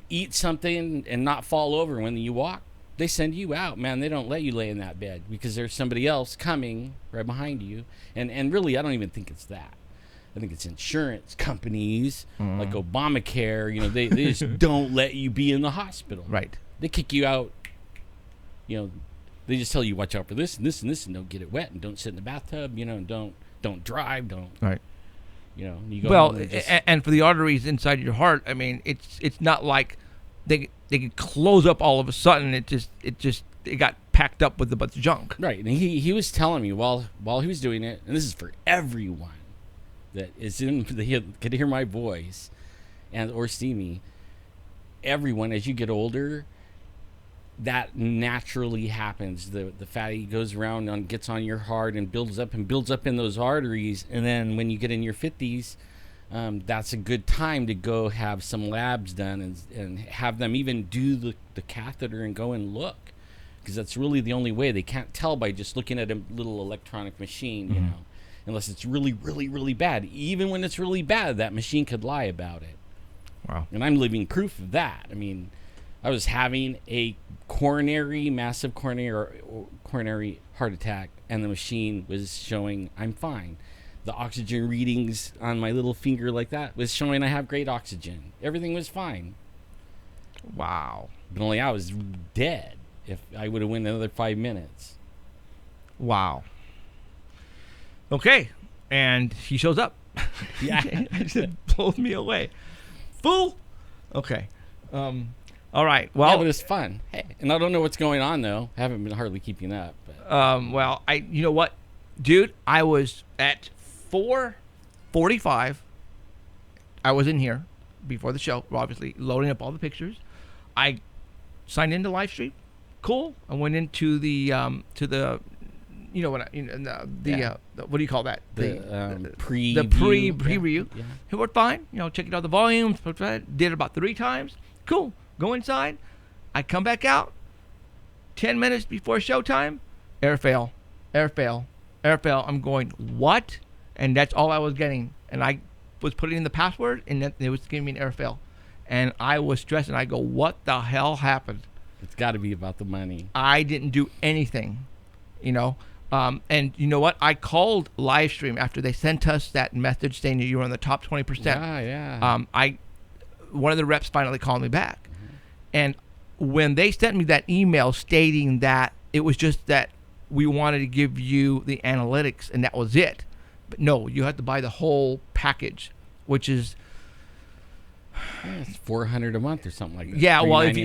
eat something, and not fall over when you walk, they send you out, man. They don't let you lay in that bed because there's somebody else coming right behind you. And really, I don't even think it's that. I think it's insurance companies like Obamacare. They just don't let you be in the hospital. Right. They kick you out. They just tell you watch out for this and this and this, and don't get it wet, and don't sit in the bathtub. And don't drive. Don't. Right. You go. Well, and for the arteries inside your heart, I mean, it's not like they could close up all of a sudden. It got packed up with a bunch of junk. Right. And he was telling me while he was doing it, and this is for everyone that is could hear my voice or see me. Everyone, as you get older, that naturally happens. The fatty goes around and gets on your heart and builds up in those arteries. And then when you get in your 50s, that's a good time to go have some labs done and have them even do the catheter and go and look, because that's really the only way. They can't tell by just looking at a little electronic machine, unless it's really, really, really bad. Even when it's really bad, that machine could lie about it. Wow. And I'm living proof of that. I mean, I was having a massive coronary heart attack, and the machine was showing I'm fine. The oxygen readings on my little finger like that was showing I have great oxygen. Everything was fine. Wow. But only I was dead if I would have went another 5 minutes. Wow. Okay. And he shows up. Yeah. It blows me away. fool. Okay. All right. Yeah, Well, but it's fun. Hey, and I don't know what's going on though. I haven't been hardly keeping up. But. well, you know what, dude? I was at 4:45. I was in here before the show, obviously loading up all the pictures. I signed into live stream. Cool. I went into the you know what what do you call that? The preview. Yeah. It worked fine. You know, checked out the volumes. Did it about 3 times. Cool. Go inside. I come back out. 10 minutes before showtime. Air fail. I'm going, what? And that's all I was getting. And I was putting in the password, and then it was giving me an air fail. And I was stressed, and I go, what the hell happened? It's got to be about the money. I didn't do anything, you know. And you know what? I called Livestream after they sent us that message saying that you were in the top 20%. Yeah. One of the reps finally called me back. And when they sent me that email stating that it was just that we wanted to give you the analytics and that was it. But no, you have to buy the whole package, which is it's $400 a month or something like that. Yeah, well, if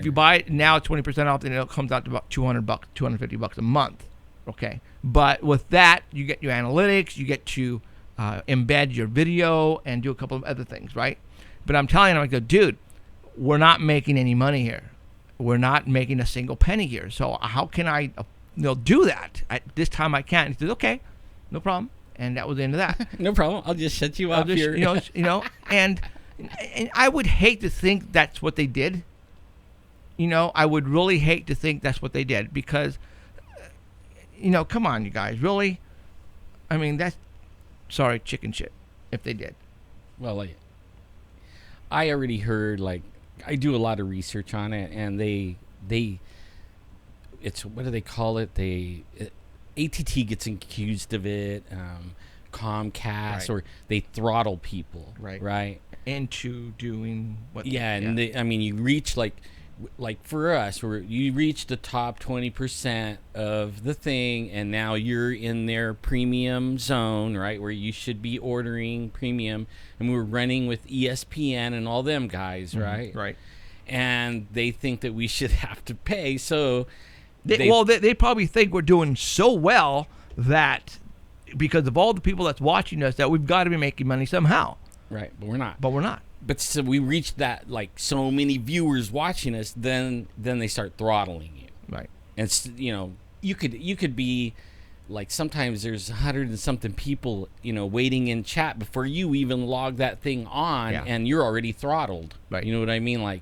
you buy it now 20% off, then it comes out to about $200, $250 a month. Okay, but with that, you get your analytics, you get to embed your video and do a couple of other things, right? But I'm telling you, I go, dude, we're not making any money here. We're not making a single penny here. So how can I, do that? At this time, I can't. He says, okay, no problem. And that was the end of that. No problem. I'll just shut you off here. And I would hate to think that's what they did. I would really hate to think that's what they did because, come on, you guys, really? I mean, that's, sorry, chicken shit, if they did. Well, I already heard, I do a lot of research on it, and it's, what do they call it? ATT gets accused of it, Comcast, right. Or they throttle people, right? Into doing what? Yeah, and you reach like for us, you reach the top 20% of the thing, and now you're in their premium zone, right, where you should be ordering premium, and we're running with ESPN and all them guys, right? Right. And they think that we should have to pay, so they probably think we're doing so well that because of all the people that's watching us that we've got to be making money somehow. Right, but we're not. But so we reach that, so many viewers watching us, then they start throttling you. Right. And you could be sometimes there's 100 and something people, waiting in chat before you even log that thing on, and you're already throttled. Right. You know what I mean?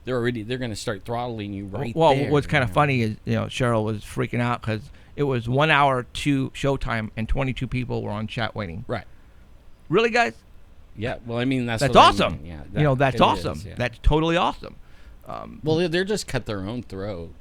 They're going to start throttling you right well, there. What's kind of funny is, Cheryl was freaking out because it was 1 hour to showtime and 22 people were on chat waiting. Right. Really, guys? Yeah. Well, I mean, that's awesome. I mean. Yeah. That's awesome. Yeah. That's totally awesome. Well, they're just cut their own throat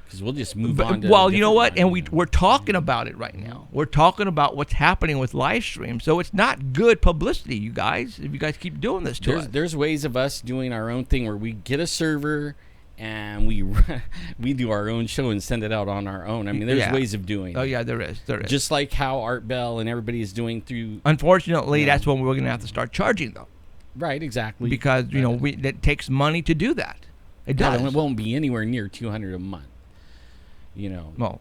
because we'll just move on to. Well, you know what? And we're talking about it right now. We're talking about what's happening with live stream. So it's not good publicity, you guys. If you guys keep doing this to us, there's ways of us doing our own thing where we get a server and we do our own show and send it out on our own. I mean, there's ways of doing. Oh yeah, there is. Just like how Art Bell and everybody is doing through. Unfortunately, that's when we're going to have to start charging, though. Right, exactly. Because it takes money to do that. It does. It won't be anywhere near $200 a month.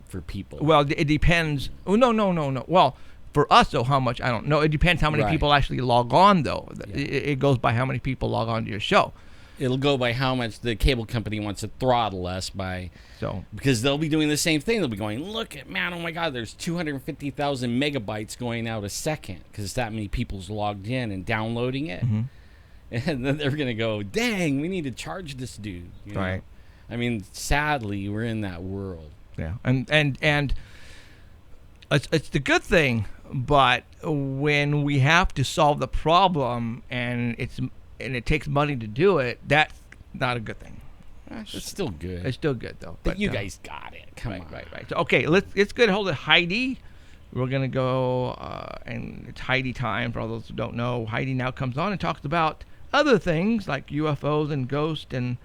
For people. Well, it depends. Oh, no. Well, for us, though, how much, I don't know. It depends how many people actually log on, though. Yeah. It goes by how many people log on to your show. It'll go by how much the cable company wants to throttle us by. Because they'll be doing the same thing. They'll be going, look at, man, oh my God, there's 250,000 megabytes going out a second because that many people's logged in and downloading it. Mm-hmm. And then they're going to go, dang, we need to charge this dude. Right. I mean, sadly, we're in that world. Yeah. And it's the good thing, but when we have to solve the problem and it takes money to do it, that's not a good thing. It's still good. It's still good though. But you guys got it. Come on. Right. So, okay, let's get a hold of Heidi. We're gonna go and it's Heidi time. For all those who don't know, Heidi now comes on and talks about other things like UFOs and ghosts and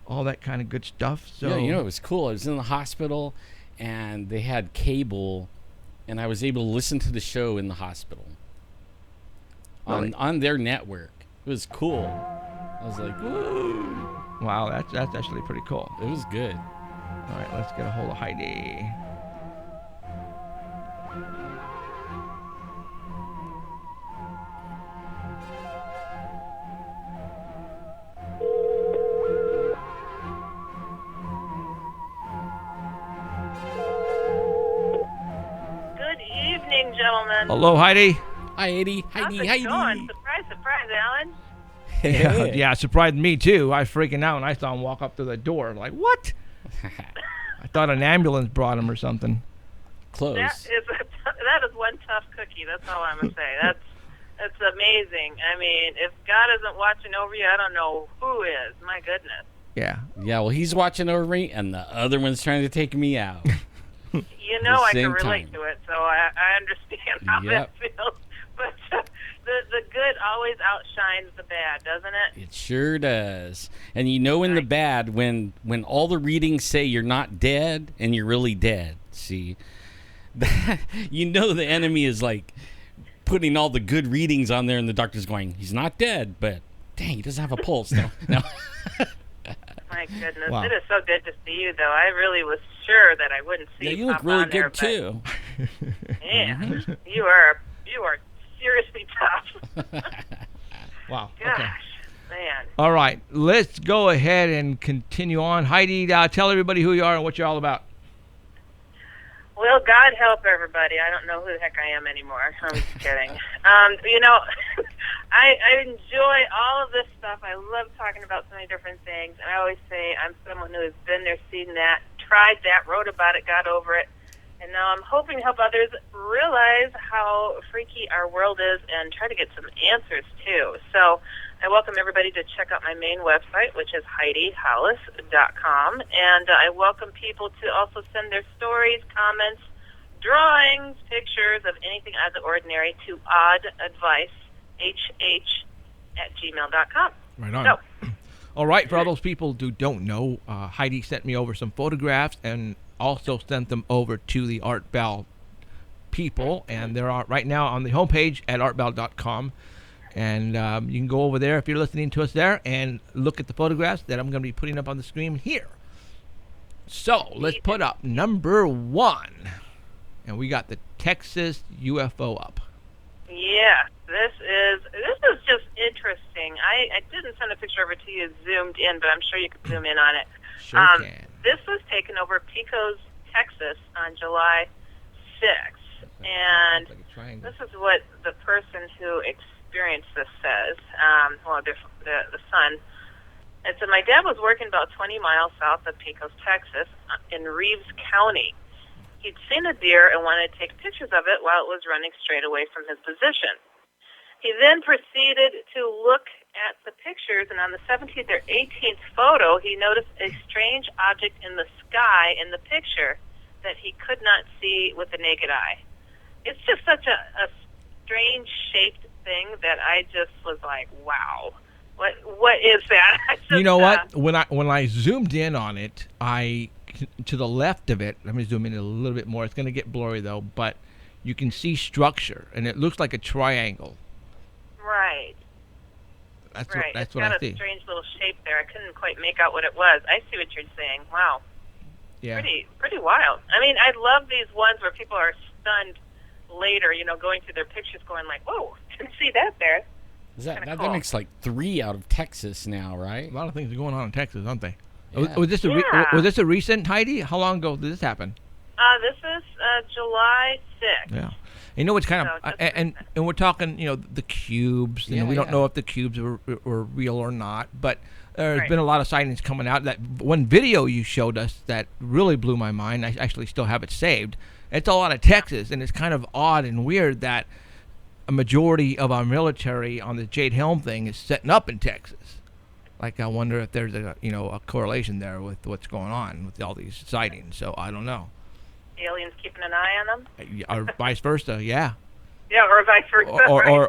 all that kind of good stuff. So yeah, it was cool. I was in the hospital and they had cable, and I was able to listen to the show in the hospital on their network. It was cool. I was like, woo. Wow, that's actually pretty cool. It was good. All right, let's get a hold of Heidi. Good evening, gentlemen. Hello, Heidi. Hi, Heidi. How's Heidi. it Heidi. going? Surprise, surprise, Alan. Yeah, it surprised me too. I was freaking out when I saw him walk up to the door. I'm like, what? I thought an ambulance brought him or something. Close. That is one tough cookie. That's all I'm gonna say. That's amazing. I mean, if God isn't watching over you, I don't know who is. My goodness. Yeah. Yeah, well, he's watching over me, and the other one's trying to take me out. You know, I can same relate time. to it, so I understand how Yep. that feels. But the good always outshines the bad, doesn't it? It sure does. And you know in the bad, when all the readings say you're not dead and you're really dead, see, you know the enemy is like putting all the good readings on there and the doctor's going, he's not dead, but dang, he doesn't have a pulse. No. My goodness, Wow. it is so good to see you, though. I really was sure that I wouldn't see Yeah, you you look pop really on there, good too. but, man, you are seriously tough. Wow. Gosh, Okay. man. All right, let's go ahead and continue on. Heidi, tell everybody who you are and what you're all about. Well, God help everybody. I don't know who the heck I am anymore. I'm just kidding. I enjoy all of this stuff. I love talking about so many different things. And I always say I'm someone who has been there, seen that, tried that, wrote about it, got over it. And now I'm hoping to help others realize how freaky our world is and try to get some answers, too. So I welcome everybody to check out my main website, which is HeidiHollis.com. And I welcome people to also send their stories, comments, drawings, pictures of anything out of the ordinary to oddadvicehh@gmail.com. Right on. So, All right, for all those people who don't know, Heidi sent me over some photographs and also sent them over to the Art Bell people, and they're right now on the homepage at artbell.com. And you can go over there if you're listening to us there and look at the photographs that I'm going to be putting up on the screen here. So let's put up number 1. And we got the Texas UFO up. yeah, this is just interesting. I didn't send a picture over to you zoomed in, but I'm sure you could zoom in on it. Sure can. This was taken over Pecos, Texas on July 6th. And Like a triangle. this is what the person who experienced this says. The son. It said, my dad was working about 20 miles south of Pecos, Texas, in Reeves County. He'd seen a deer and wanted to take pictures of it while it was running straight away from his position. He then proceeded to look at the pictures, and on the 17th or 18th photo, he noticed a strange object in the sky in the picture that he could not see with the naked eye. It's just such a strange-shaped thing that I just was like, wow. What is that? You know what? When I zoomed in on it, to the left of it, let me zoom in a little bit more. It's going to get blurry though, but you can see structure, and it looks like a triangle. Right. That's Right. That's it's what got I a see. strange little shape there. I couldn't quite make out what it was. I see what you're saying. Wow. Yeah. Pretty wild. I mean, I love these ones where people are stunned later, going through their pictures going like, whoa, didn't see that there. That cool. makes like 3 out of Texas now, right? A lot of things are going on in Texas, aren't they? Yeah. Was this Yeah. was this a recent, Heidi? How long ago did this happen? This is July 6th. Yeah. You know, it's kind So of, just and we're talking, the cubes. Yeah, We don't yeah. know if the cubes were real or not, but there's Right. been a lot of sightings coming out. That one video you showed us that really blew my mind. I actually still have it saved. It's all out of Texas, and it's kind of odd and weird that a majority of our military on the Jade Helm thing is setting up in Texas. Like, I wonder if there's a correlation there with what's going on with all these sightings. So I don't know. Aliens keeping an eye on them? Or vice versa, yeah. Yeah, or vice versa.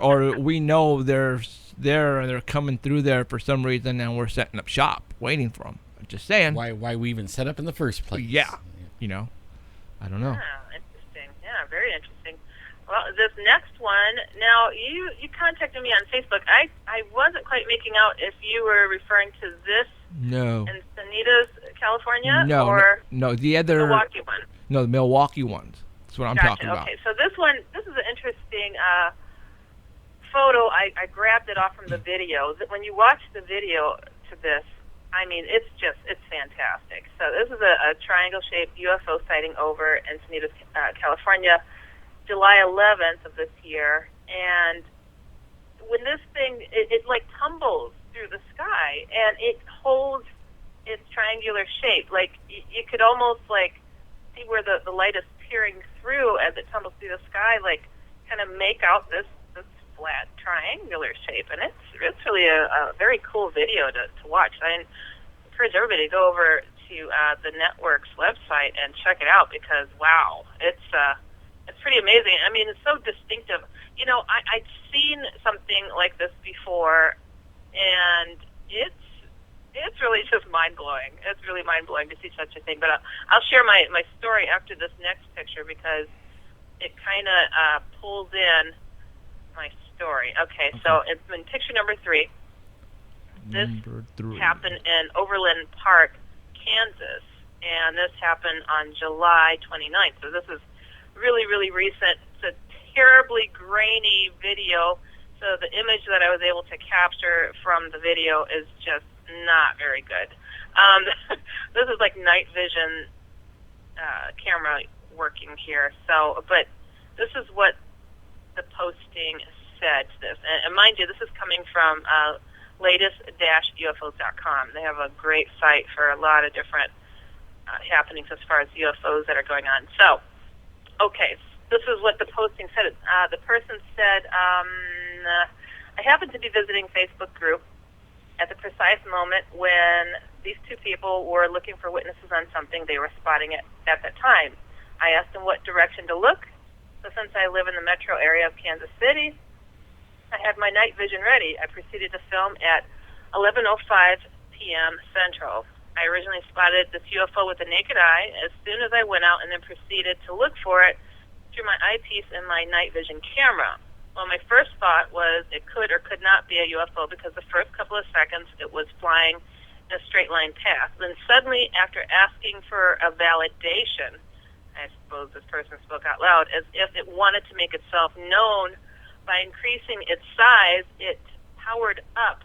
Or we know they're there and they're coming through there for some reason, and we're setting up shop waiting for them. Just saying. Why we even set up in the first place? Yeah. I don't know. Ah, interesting. Yeah, very interesting. Well, this next one, now you contacted me on Facebook. I wasn't quite making out if you were referring to this No. Encinitas, California, No, or no, the other. Milwaukee one. No, the Milwaukee ones. That's what I'm Gotcha. talking about. Okay, so this is an interesting photo. I grabbed it off from the video. When you watch the video to this, I mean, it's fantastic. So this is a triangle-shaped UFO sighting over Encinitas, California, July 11th of this year. And when this thing, it like tumbles through the sky, and it holds its triangular shape. Like, you could almost, like, see where the light is peering through as it tumbles through the sky, like, kind of make out this flat triangular shape. And it's really a very cool video to watch. I encourage everybody to go over to the network's website and check it out, because, wow, it's pretty amazing. I mean, it's so distinctive. You know, I'd seen something like this before, and it's really just mind-blowing. It's really mind-blowing to see such a thing. But I'll share my story after this next picture, because it kind of pulls in my story. Okay, so it's in picture number 3. This happened in Overland Park, Kansas, and this happened on July 29th. So this is really, really recent. It's a terribly grainy video, so the image that I was able to capture from the video is just not very good. This is like night vision camera working here. So, but this is what the posting said to this. And mind you, this is coming from latest-ufos.com. They have a great site for a lot of different happenings as far as UFOs that are going on. So, okay, this is what the posting said. The person said, I happened to be visiting Facebook group at the precise moment when these two people were looking for witnesses on something they were spotting at that time. I asked them what direction to look. So since I live in the metro area of Kansas City, I had my night vision ready. I proceeded to film at 11:05 p.m. Central. I originally spotted this UFO with the naked eye as soon as I went out, and then proceeded to look for it through my eyepiece and my night vision camera. Well, my first thought was it could or could not be a UFO, because the first couple of seconds it was flying in a straight line path. Then suddenly, after asking for a validation, I suppose this person spoke out loud, as if it wanted to make itself known by increasing its size, it powered up,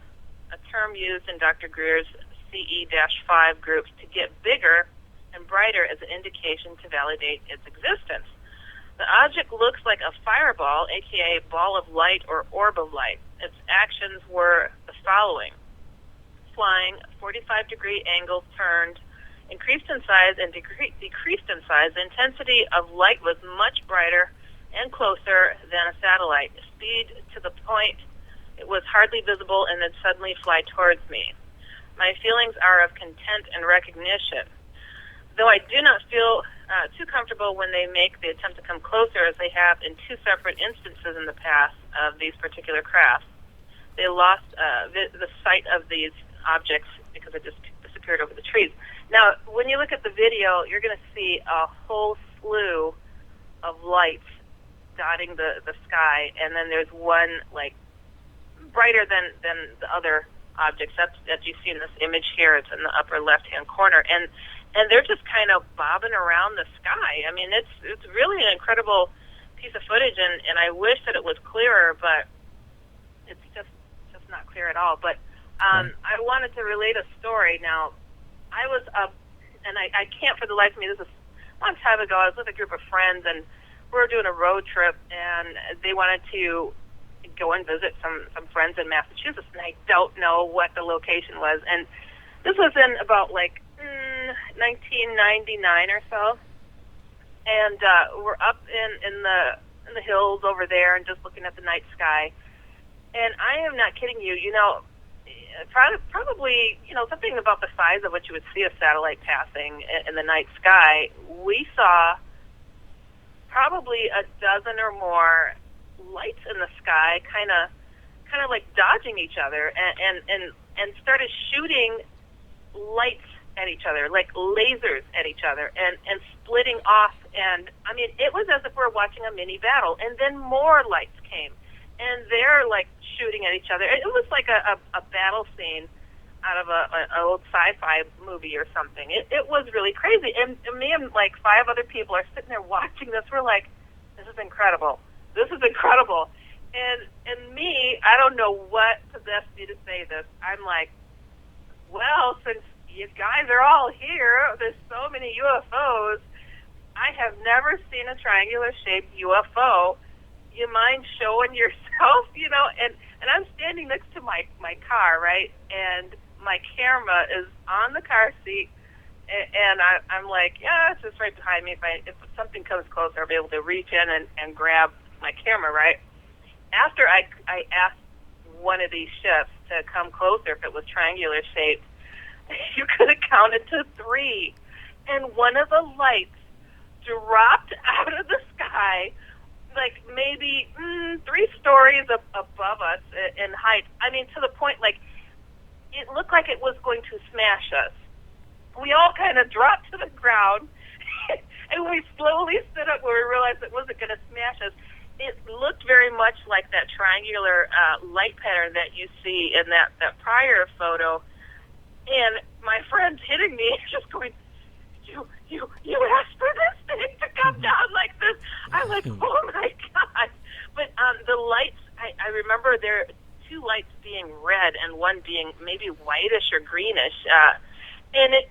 a term used in Dr. Greer's CE-5 groups, to get bigger and brighter as an indication to validate its existence. The object looks like a fireball, aka ball of light or orb of light. Its actions were the following: flying, 45-degree angles turned, increased in size and decreased in size. The intensity of light was much brighter and closer than a satellite. Speed to the point it was hardly visible, and then suddenly fly towards me. My feelings are of content and recognition. Though I do not feel too comfortable when they make the attempt to come closer, as they have in 2 separate instances in the past of these particular crafts. They lost the sight of these objects because it just disappeared over the trees. Now, when you look at the video, you're going to see a whole slew of lights dotting the sky, and then there's one, like, brighter than the other objects that you see in this image here. It's in the upper left-hand corner, and they're just kind of bobbing around the sky. I mean, it's really an incredible piece of footage, and I wish that it was clearer, but it's just not clear at all. But I wanted to relate a story. Now, I was up, and I can't for the life of me, this is a long time ago. I was with a group of friends, and we were doing a road trip, and they wanted to go and visit some friends in Massachusetts, and I don't know what the location was. And this was in about, like, 1999 or so, and we're up in the hills over there and just looking at the night sky. And I am not kidding you. You know, probably, you know, something about the size of what you would see a satellite passing in the night sky. We saw probably a dozen or more lights in the sky, kind of like dodging each other, and started shooting lights at each other, like lasers at each other, and splitting off. And I mean, it was as if we're watching a mini battle. And then more lights came, and they're like shooting at each other. It was like a battle scene out of an old sci-fi movie or something. It was really crazy. And me and like 5 other people are sitting there watching this. We're like, this is incredible. This is incredible. And me, I don't know what possessed me to say this. I'm like, well, since you guys are all here, there's so many UFOs. I have never seen a triangular-shaped UFO. You mind showing yourself, you know? And I'm standing next to my car, right? And my camera is on the car seat, and I'm like, yeah, it's just right behind me. If something comes close, I'll be able to reach in and grab my camera, right? After I asked one of these ships to come closer if it was triangular shaped, you could have counted to 3. And one of the lights dropped out of the sky, like maybe 3 stories above us in height. I mean, to the point, like, it looked like it was going to smash us. We all kind of dropped to the ground, and we slowly stood up when we realized it wasn't going to smash us. It looked very much like that triangular light pattern that you see in that prior photo. And my friend's hitting me, just going, you asked for this thing to come down like this. I'm like, oh my God. But the lights, I remember there 2 lights being red and one being maybe whitish or greenish. And it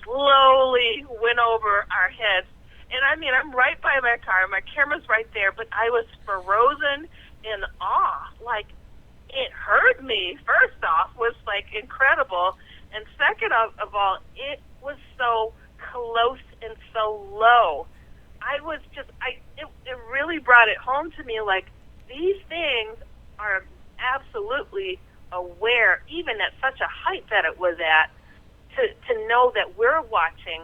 slowly went over our heads. And I mean, I'm right by my car. My camera's right there, but I was frozen in awe. Like, it hurt me, first off, was like incredible. And second of all, it was so close and so low. I was just, it really brought it home to me, like, these things are absolutely aware, even at such a height that it was at, to know that we're watching,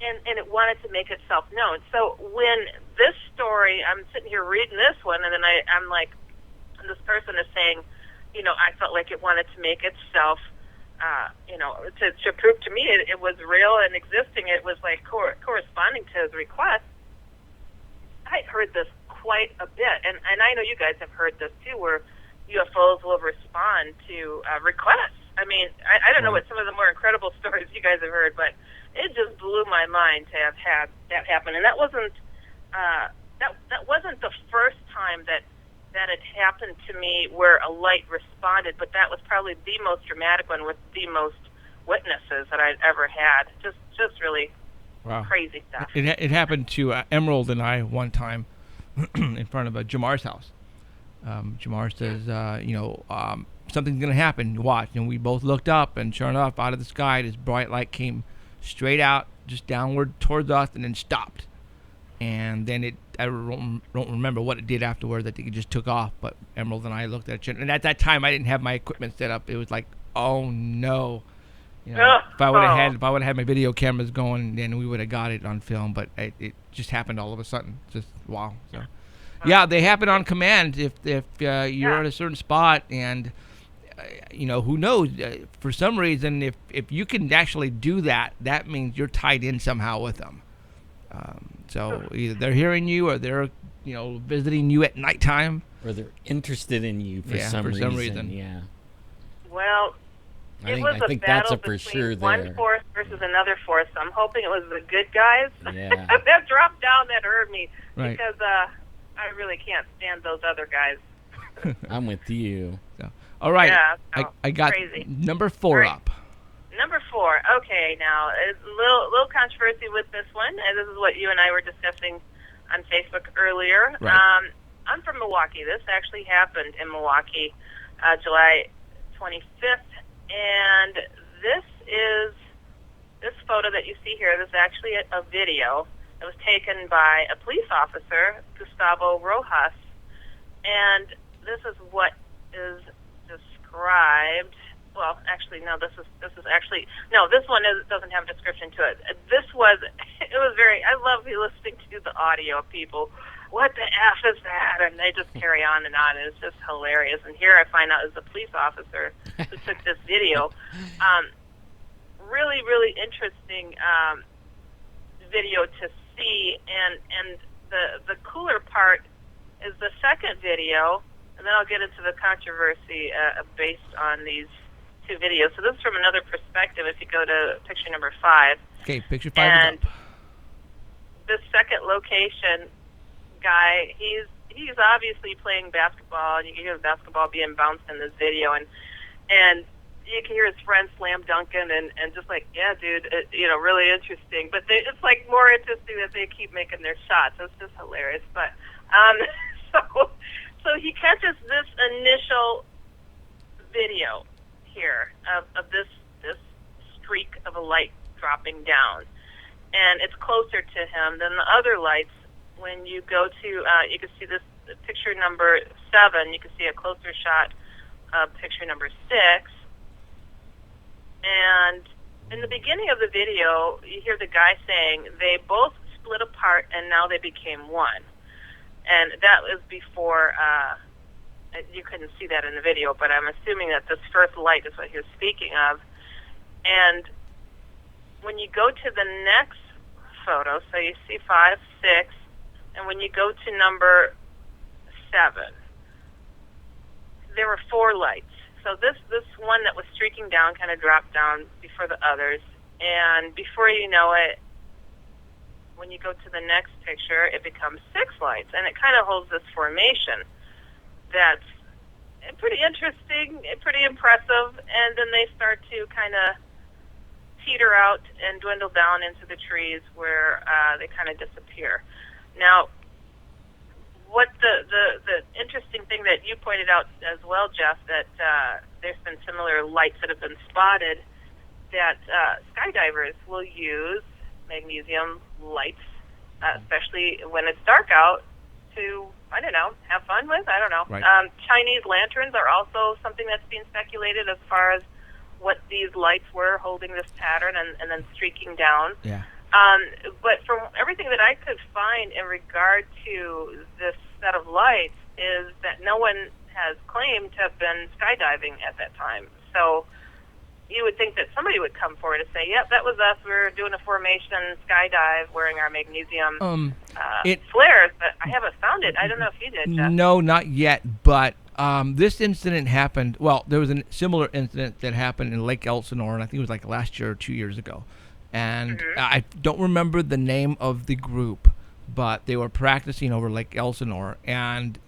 and it wanted to make itself known. So when this story, I'm sitting here reading this one, and then I'm like, this person is saying, you know, I felt like it wanted to make itself, you know, to prove to me it was real and existing. It was like corresponding to his request. I heard this quite a bit, and I know you guys have heard this too, where UFOs will respond to requests. I mean, I don't know what some of the more incredible stories you guys have heard, but it just blew my mind to have had that happen. And that wasn't that wasn't the first time that had happened to me where a light responded, but that was probably the most dramatic one with the most witnesses that I'd ever had. Just really crazy stuff. It happened to Emerald and I one time in front of Jamar's house. Jamar says, you know, something's going to happen. Watch. And we both looked up, and sure enough, out of the sky, this bright light came straight out, just downward towards us, and then stopped. And then I don't remember what it did afterwards. I think it just took off. But Emerald and I looked at it. And at that time, I didn't have my equipment set up. It was like, oh, no. You know, if I would have had my video cameras going, then we would have got it on film. But it just happened all of a sudden. Just wow. So, yeah, they happen on command if you're at a certain spot, and you know, who knows? For some reason, if you can actually do that, that means you're tied in somehow with them. So either they're hearing you, or they're, you know, visiting you at nighttime, or they're interested in you for some reason. Yeah. Well, I think that's a for sure there. One force versus another force. So I'm hoping it was the good guys that dropped down that heard me, right. Because I really can't stand those other guys. I'm with you. So, all right. Yeah, I got crazy. Number 4 up. Number 4. Okay, now a little controversy with this one, and this is what you and I were discussing on Facebook earlier. Right. I'm from Milwaukee. This actually happened in Milwaukee, July 25th, and this photo that you see here. This is actually a video. It was taken by a police officer, Gustavo Rojas, and this is what is described. Well, actually, no. This one doesn't have a description to it. It was very. I love listening to the audio of people. What the F is that? And they just carry on, and it's just hilarious. And here I find out it's a police officer who took this video. really, really interesting video to see, and the cooler part is the second video, and then I'll get into the controversy based on these two videos. So this is from another perspective. If you go to picture number 5. Okay, picture 5 and is up. this second location guy, he's obviously playing basketball, and you can hear the basketball being bounced in this video, and you can hear his friend slam dunking, and just like, yeah, dude, really interesting. But it's like more interesting that they keep making their shots. It's just hilarious. But so he catches this initial video here of this streak of a light dropping down, and it's closer to him than the other lights. When you go to, you can see this picture number 7. You can see a closer shot of picture number 6. And in the beginning of the video, you hear the guy saying they both split apart and now they became one. And that was before, you couldn't see that in the video, but I'm assuming that this first light is what he was speaking of. And when you go to the next photo, so you see 5, 6, and when you go to number 7, there were 4 lights. So this one that was streaking down kind of dropped down before the others, and before you know it, when you go to the next picture, it becomes 6 lights, and it kind of holds this formation that's pretty interesting, pretty impressive, and then they start to kind of teeter out and dwindle down into the trees where they kind of disappear. Now, what the interesting thing that you pointed out as well, Jeff, that there's been similar lights that have been spotted, that skydivers will use magnesium lights, especially when it's dark out, to, I don't know, have fun with? I don't know. Right. Chinese lanterns are also something that's being speculated as far as what these lights were holding this pattern and then streaking down. Yeah. But from everything that I could find in regard to this set of lights is that no one has claimed to have been skydiving at that time. So you would think that somebody would come forward and say, yep, that was us. We were doing a formation skydive wearing our magnesium flares, but I haven't found it. I don't know if you did, Jeff. No, not yet, but this incident happened, well, there was a similar incident that happened in Lake Elsinore, and I think it was like last year or 2 years ago. And I don't remember the name of the group, but they were practicing over Lake Elsinore, and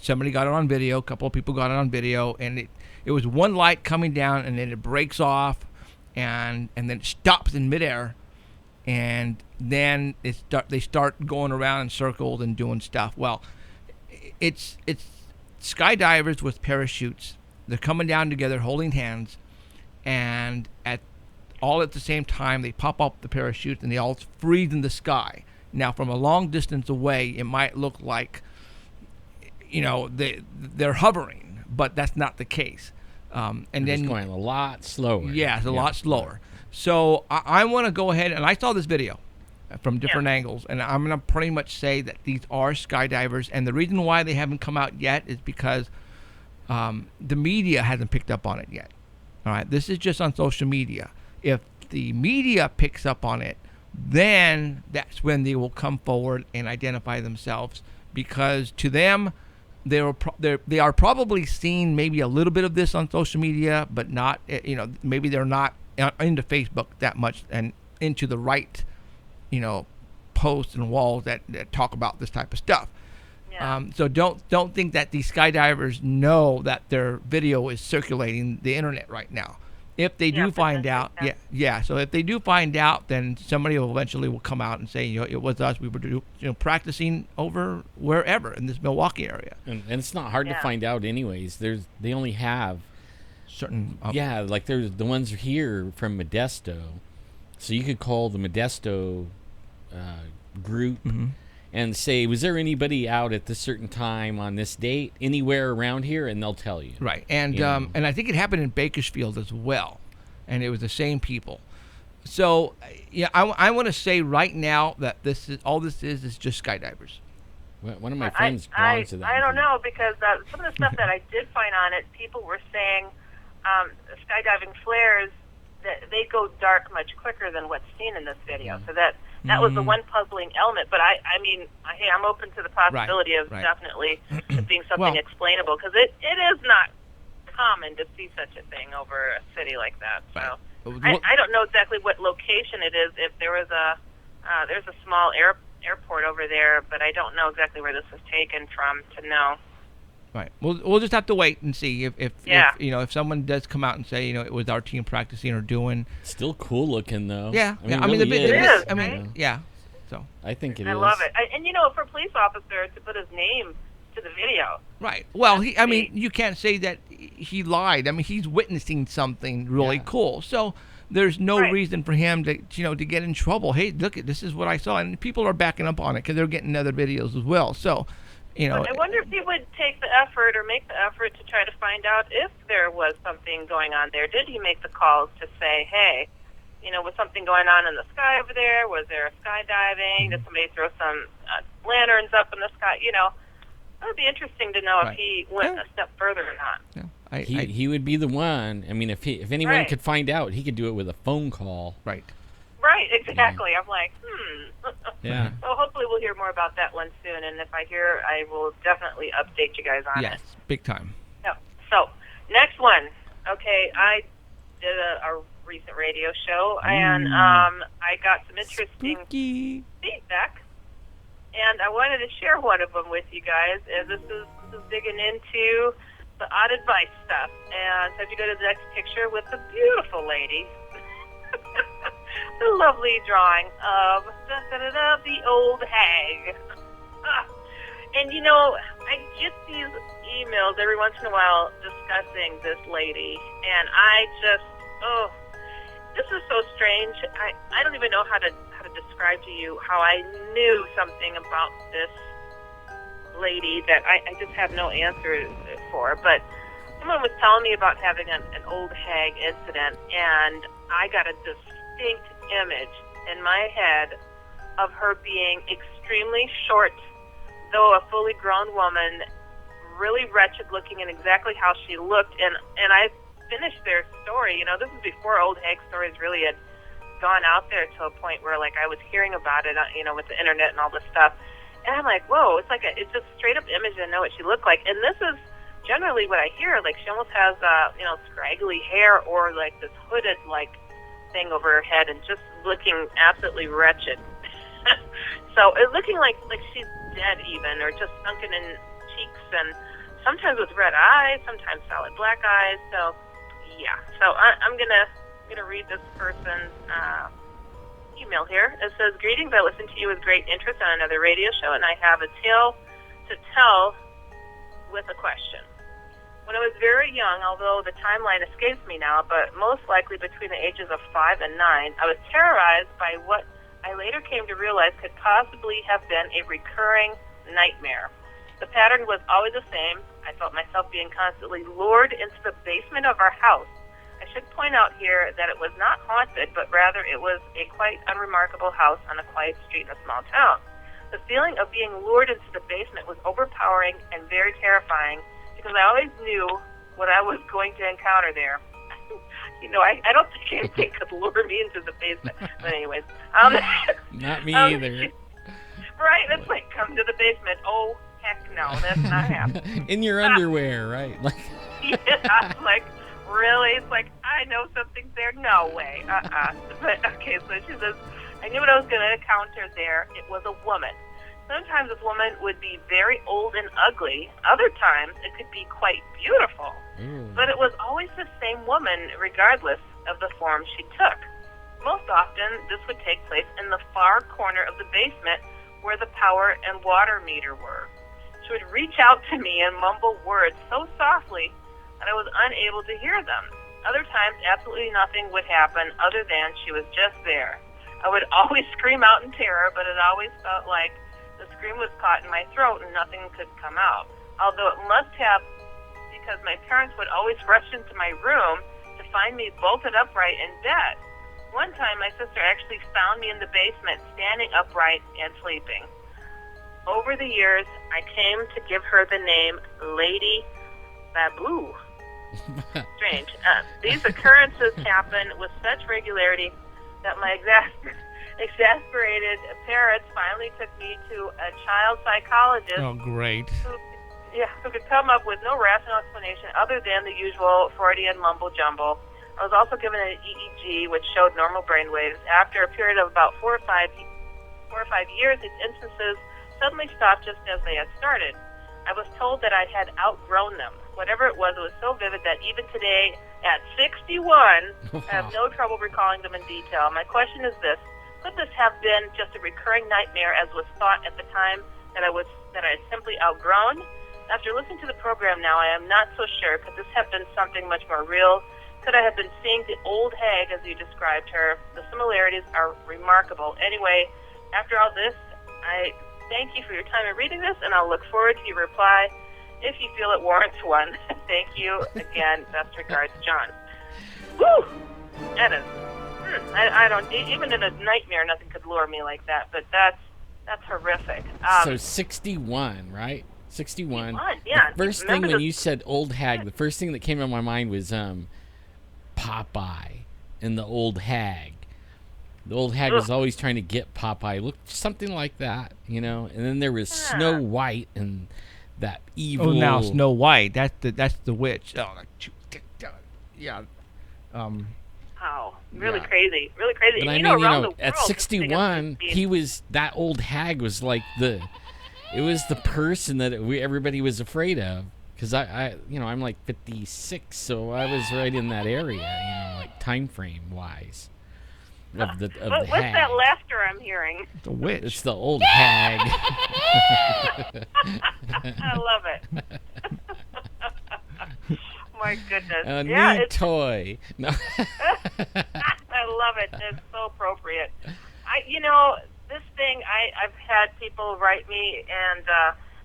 somebody got it on video, a couple of people got it on video, and it was one light coming down, and then it breaks off, and then it stops in midair, and then they start going around in circles and doing stuff. Well, it's skydivers with parachutes. They're coming down together, holding hands, and all at the same time, they pop up the parachutes, and they all freeze in the sky. Now, from a long distance away, it might look like, they're hovering, but that's not the case. And They're then just going a lot slower. Yeah, it's a lot slower. So I want to go ahead, and I saw this video from different angles, and I'm going to pretty much say that these are skydivers, and the reason why they haven't come out yet is because the media hasn't picked up on it yet. All right, this is just on social media. If the media picks up on it, then that's when they will come forward and identify themselves, because to them, they are probably seeing maybe a little bit of this on social media, but not, maybe they're not into Facebook that much and into the right, posts and walls that talk about this type of stuff. Yeah. So don't think that these skydivers know that their video is circulating the internet right now. If they do find out, so if they do find out, then somebody will eventually come out and say, it was us. We were practicing over wherever in this Milwaukee area. And it's not hard to find out, anyways. They only have certain. Like there's the ones here from Modesto, so you could call the Modesto group and say, was there anybody out at this certain time on this date anywhere around here, and they'll tell you. Right, and and I think it happened in Bakersfield as well, and it was the same people. So I want to say right now that this is just skydivers. One of my friends belongs to that. I don't know, because some of the stuff that I did find on it, people were saying skydiving flares, they go dark much quicker than what's seen in this video. So that was the one puzzling element. But I mean, hey, I'm open to the possibility of definitely it being something explainable, because it is not common to see such a thing over a city like that. So I don't know exactly what location it is. If there was there's a small airport over there, but I don't know exactly where this was taken from to know. Right. We'll just have to wait and see if you know, if someone does come out and say, you know, it was our team practicing or doing. Still cool looking though. Yeah. I mean, it is. I mean, yeah. So I think it is. I love it. And you know, for a police officer to put his name to the video. Right. Well, I mean, you can't say that he lied. I mean, he's witnessing something really cool. So there's no reason for him to, you know, to get in trouble. Hey, look, this is what I saw, and people are backing up on it because they're getting other videos as well. So, you know, I wonder if he would take the effort or make the effort to try to find out if there was something going on there. Did he make the calls to say, hey, you know, was something going on in the sky over there? Was there skydiving? Did somebody throw some lanterns up in the sky? You know, it would be interesting to know if he went a step further or not. Yeah. He would be the one. I mean, if anyone could find out, he could do it with a phone call. Right. Right, exactly. I'm like, Yeah. So hopefully we'll hear more about that one soon, and if I hear, I will definitely update you guys on it. Yes, big time. Yeah. So, next one. Okay, I did a recent radio show, and I got some interesting feedback, and I wanted to share one of them with you guys. And this is digging into the odd advice stuff. And so if you go to the next picture with the beautiful lady, the lovely drawing of the old hag. And you know, I get these emails every once in a while discussing this lady, and I just, this is so strange. I don't even know how to describe to you how I knew something about this lady that I just have no answer for. But someone was telling me about having an old hag incident, and I got a distinct image in my head of her being extremely short, though a fully grown woman, really wretched looking, and exactly how she looked. And I finished their story. You know, this is before old hag stories really had gone out there to a point where, like, I was hearing about it, you know, with the internet and all this stuff. And I'm like, whoa, it's just straight up image, and I know what she looked like. And this is generally what I hear. Like, she almost has, you know, scraggly hair, or like this hooded, like, thing over her head, and just looking absolutely wretched. So it's looking like she's dead even, or just sunken in cheeks, and sometimes with red eyes, sometimes solid black eyes. So yeah, so I'm gonna read this person's email here. It says, "Greetings, I listened to you with great interest on another radio show, and I have a tale to tell with a question. When I was very young, although the timeline escapes me now, but most likely between the ages of 5 and 9, I was terrorized by what I later came to realize could possibly have been a recurring nightmare. The pattern was always the same. I felt myself being constantly lured into the basement of our house. I should point out here that it was not haunted, but rather it was a quite unremarkable house on a quiet street in a small town. The feeling of being lured into the basement was overpowering and very terrifying, because I always knew what I was going to encounter there. You know, I don't think anything could lure me into the basement. But anyways. Not me either. Right? It's like, come to the basement. Oh, heck no. That's not happening. In your underwear, right? Like. Yeah, like, really? It's like, I know something's there? No way. But, okay, so she says, I knew what I was going to encounter there. It was a woman. Sometimes this woman would be very old and ugly. Other times, it could be quite beautiful. But it was always the same woman, regardless of the form she took. Most often, this would take place in the far corner of the basement where the power and water meter were. She would reach out to me and mumble words so softly that I was unable to hear them. Other times, absolutely nothing would happen other than she was just there. I would always scream out in terror, but it always felt like the scream was caught in my throat and nothing could come out. Although it must have, because my parents would always rush into my room to find me bolted upright in bed. One time, my sister actually found me in the basement, standing upright and sleeping. Over the years, I came to give her the name Lady Babu. strange. These occurrences happen with such regularity that my exasperated parents finally took me to a child psychologist Oh, great. who could come up with no rational explanation other than the usual Freudian mumbo jumbo. I was also given an EEG, which showed normal brain waves. After a period of about 4 or 5 years, these instances suddenly stopped just as they had started. I was told that I had outgrown them. Whatever it was so vivid that even today, at 61, I have no trouble recalling them in detail. My question is this: could this have been just a recurring nightmare, as was thought at the time that I had simply outgrown? After listening to the program now, I am not so sure. Could this have been something much more real? Could I have been seeing the old hag as you described her? The similarities are remarkable. Anyway, after all this, I thank you for your time in reading this, and I'll look forward to your reply if you feel it warrants one. Thank you again. Best regards, John. Woo! That is, I don't, even in a nightmare, nothing could lure me like that, but that's horrific. So 61, right? 61. 61, yeah. The first thing when you said old hag, the first thing that came to my mind was Popeye and the old hag. The old hag was always trying to get Popeye. Looked something like that, you know. And then there was Snow White and that evil. Oh, now Snow White. That's the witch. Oh, yeah. Oh, really Yeah. crazy, really crazy. But And I you mean, know, around the at world, 61, he was, that old hag was like it was the person that everybody was afraid of. Because I'm like 56, so I was right in that area, like time frame wise. Of the What's hag. that laughter I'm hearing? The witch. It's the old hag. I love it. My goodness. A yeah, new it's, toy. No. I love it. It's so appropriate. This thing, I've had people write me, and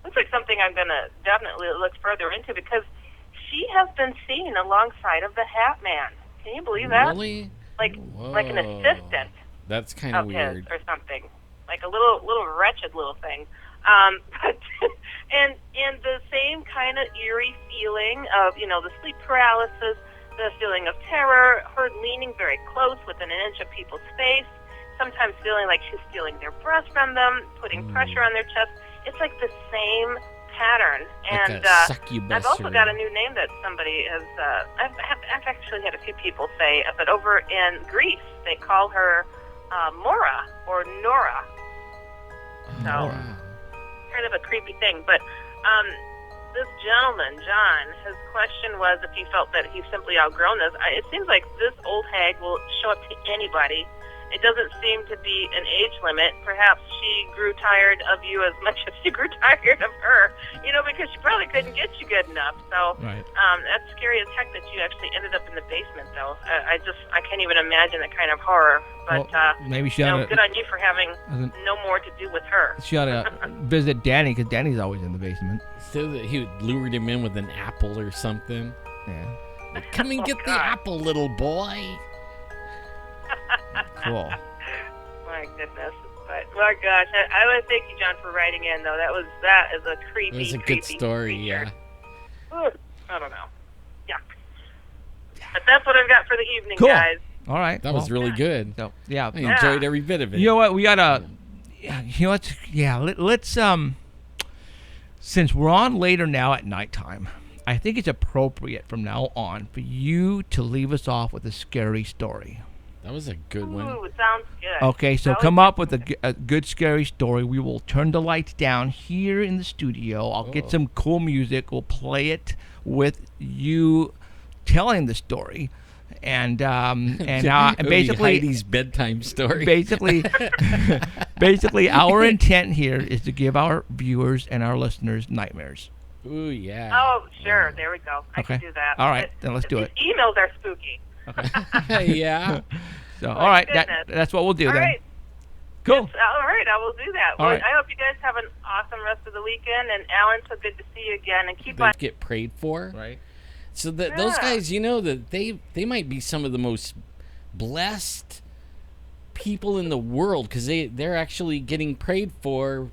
looks like something I'm going to definitely look further into, because she has been seen alongside of the Hat Man. Can you believe that? Really? Like an assistant That's kind of of weird. his or something, like a little wretched little thing. But and the same kind of eerie feeling of the sleep paralysis, the feeling of terror, her leaning very close within an inch of people's face, sometimes feeling like she's stealing their breath from them, putting pressure on their chest. It's like the same pattern. Like And a succubus I've also or- got a new name that somebody has. I've actually had a few people say, but over in Greece they call her Mora or Nora. So kind of a creepy thing. But this gentleman, John, his question was if he felt that he's simply outgrown this. It seems like this old hag will show up to anybody. It doesn't seem to be an age limit. Perhaps she grew tired of you as much as you grew tired of her, because she probably couldn't get you good enough. So Right. that's scary as heck that you actually ended up in the basement, though. I can't even imagine that kind of horror. But Well, maybe she ought good to, on you for having no more to do with her. she ought to visit Danny, because Danny's always in the basement. So that he lured him in with an apple or something. Yeah. Like, come and get the God. apple, little boy. Cool. My goodness. But my gosh, I want to thank you, John, for writing in, though. That is a creepy. It was a creepy good story, creature. yeah. Ooh, I don't know. Yeah. But that's what I've got for the evening, Cool. guys. All right. That was really good. So, yeah. I enjoyed every bit of it. You know what? We gotta. Let's since we're on later now at nighttime, I think it's appropriate from now on for you to leave us off with a scary story. That was a good one. Ooh, sounds good. Okay, so That was come up with a good scary story. We will turn the lights down here in the studio. I'll get some cool music. We'll play it with you telling the story, and It would be basically. Heidi's bedtime story. Basically, our intent here is to give our viewers and our listeners nightmares. Ooh, yeah. Oh, sure. There we go. I Okay. can do that. All right, then let's do these it. Emails are spooky. Yeah. So, all right, goodness. that's what we'll do All then. right. Cool. All right, I will do that. All Well, right. I hope you guys have an awesome rest of the weekend. And Alan, so good to see you again. And keep They on. get prayed for. Right. So that those Yeah. guys, that they might be some of the most blessed people in the world, because they're actually getting prayed for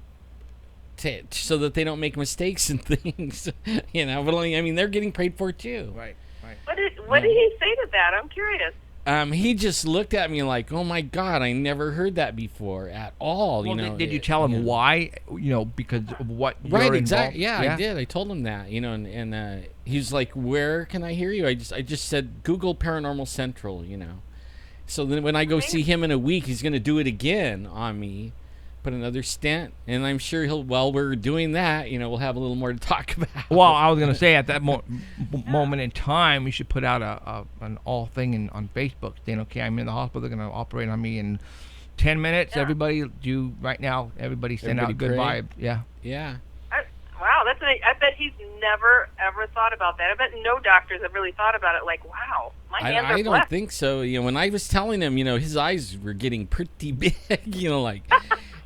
so that they don't make mistakes and things. But they're getting prayed for too. Right. What did he say to that? I'm curious. He just looked at me like, "Oh my God, I never heard that before at all." Well, you know, did you tell him why? Because of what you're right, involved? exactly. Yeah, I did. I told him that. And he's like, "Where can I hear you?" I just said, "Google Paranormal Central." So then when I go see him in a week, he's gonna do it again on me, put another stent, and I'm sure while we're doing that, we'll have a little more to talk about. Well, I was gonna say at that moment in time, you should put out an all thing on Facebook saying, "Okay, I'm in the hospital. They're gonna operate on me in 10 minutes. Yeah. Everybody, right now. Everybody send out good pray. vibe." Yeah. Yeah. Wow, I bet he's never ever thought about that. I bet no doctors have really thought about it. Like, wow, my hands are I don't blessed. think so. When I was telling him, his eyes were getting pretty big.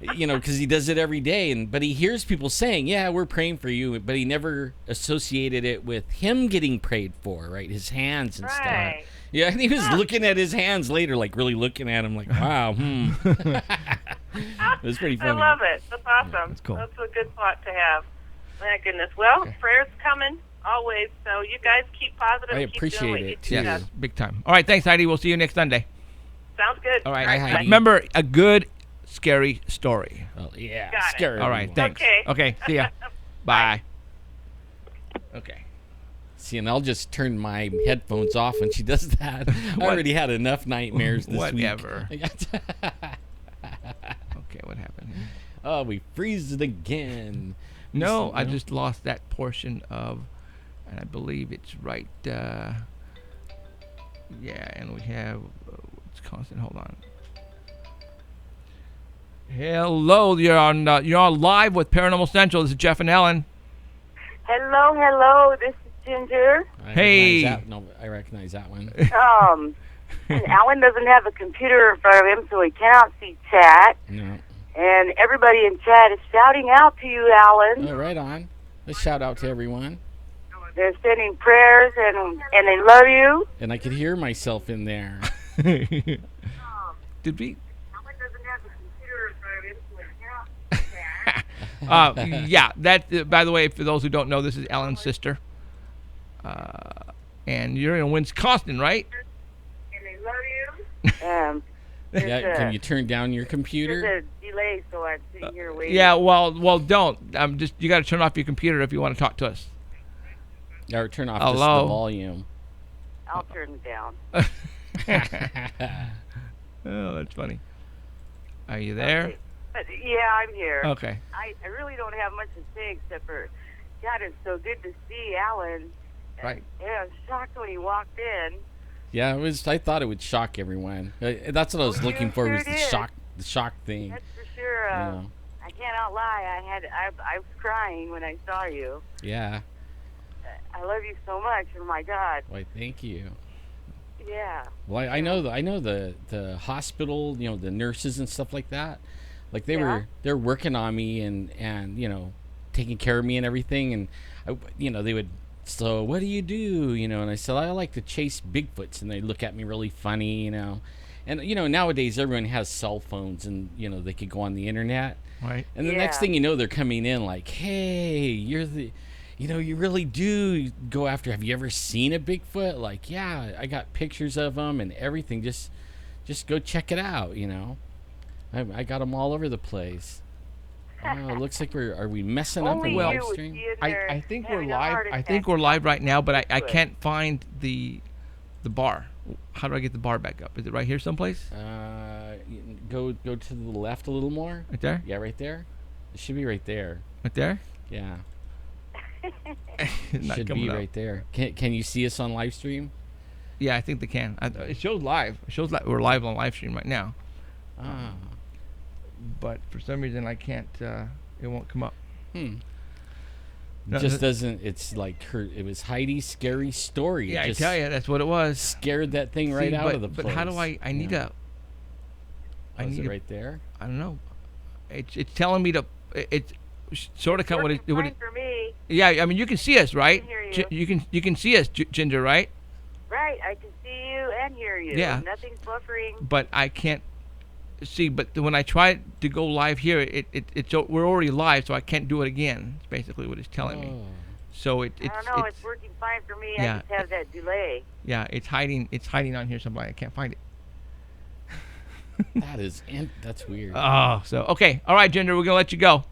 Because he does it every day, but he hears people saying, "Yeah, we're praying for you," but he never associated it with him getting prayed for, right? His hands and stuff. Yeah, and he was looking at his hands later, like really looking at him, like, "Wow, It was pretty funny. I love it. That's awesome. That's cool. That's a good thought to have. My goodness. Well, prayers coming always. So you guys keep positive. I Keep appreciate doing what it, you too. do. Yeah, big time. All right, thanks, Heidi. We'll see you next Sunday. Sounds good. All right. Bye, Heidi. Remember, a good, scary story. Oh, yeah. Got it. Scary. All right, thanks. Okay. Okay, see ya. Bye. Okay. See, and I'll just turn my headphones off when she does that. I already had enough nightmares this Whatever. week. Okay, what happened here? Oh, we freeze it again. No, I just lost that portion of, and I believe it's right. Yeah, and we have it's constant. Hold on. Hello, you're on live with Paranormal Central. This is Jeff and Ellen. Hello. This is Ginger. Hey. I recognize that one. And Alan doesn't have a computer in front of him, so he cannot see chat. No. And everybody in chat is shouting out to you, Alan. Oh, right on. Let's shout out to everyone. They're sending prayers, and they love you. And I could hear myself in there. Did we? Alan doesn't have a computer in front of him, so he cannot see chat. Yeah, that. By the way, for those who don't know, this is Ellen's sister. And you're in Wisconsin, right? And they love you. Yeah, can you turn down your computer? There's a delay, so I'm sitting here waiting. Yeah, well, don't. You got to turn off your computer if you want to talk to us. Or turn off the volume. I'll turn it down. Oh, that's funny. Are you there? Okay. Yeah, I'm here. Okay. I really don't have much to say except for, God, it's so good to see Alan. Right. Yeah, I was shocked when he walked in. Yeah, I thought it would shock everyone. That's what I was looking for, was the shock thing. That's for sure. I cannot lie. I was crying when I saw you. Yeah. I love you so much. Oh my God. Why, thank you. Yeah. Well, I know the hospital, the nurses and stuff like that. Like they're working on me and taking care of me and everything, and they would. So what do you do? And I said, I like to chase Bigfoots, and they look at me really funny, And nowadays everyone has cell phones, and they could go on the internet. Right. And the next thing you know, they're coming in like, hey, you're the, you really do go after. Have you ever seen a Bigfoot? Like, yeah, I got pictures of them and everything. Just go check it out. I got them all over the place. Oh, it looks like are we messing up the Only live you would stream? see in I there think we're having a live. heart I attack. think we're live right now, but I Good. can't find the bar. How do I get the bar back up? Is it right here someplace? Go to the left a little more. Right there? Yeah, right there. It should be right there. Right there? Yeah, Not should coming be up. right there. Can you see us on live stream? Yeah, I think they can. It shows live. It shows like we're live on live stream right now. Ah. But for some reason I can't. It won't come up. No, Just doesn't. It's like it was Heidi's scary story. Yeah, It just I tell you, that's what it was. scared that thing right See, out but, of the place. But how do I need Yeah. a? Oh, is it right there? I don't know. It's telling me to. It's sort of kind of Working fine for me. Yeah, I mean you can see us, right? I can hear You can see us, Ginger, right? Right, I can see you and hear you. Yeah. Nothing's buffering. But I can't see. But when I try to go live here, it's we're already live, so I can't do it again. It's basically what it's telling me. So I don't know. It's working fine for me. Yeah. I just have that delay. Yeah, it's hiding on here somewhere. I can't find it. That's weird. Oh, so okay. All right, Ginger, we're gonna let you go.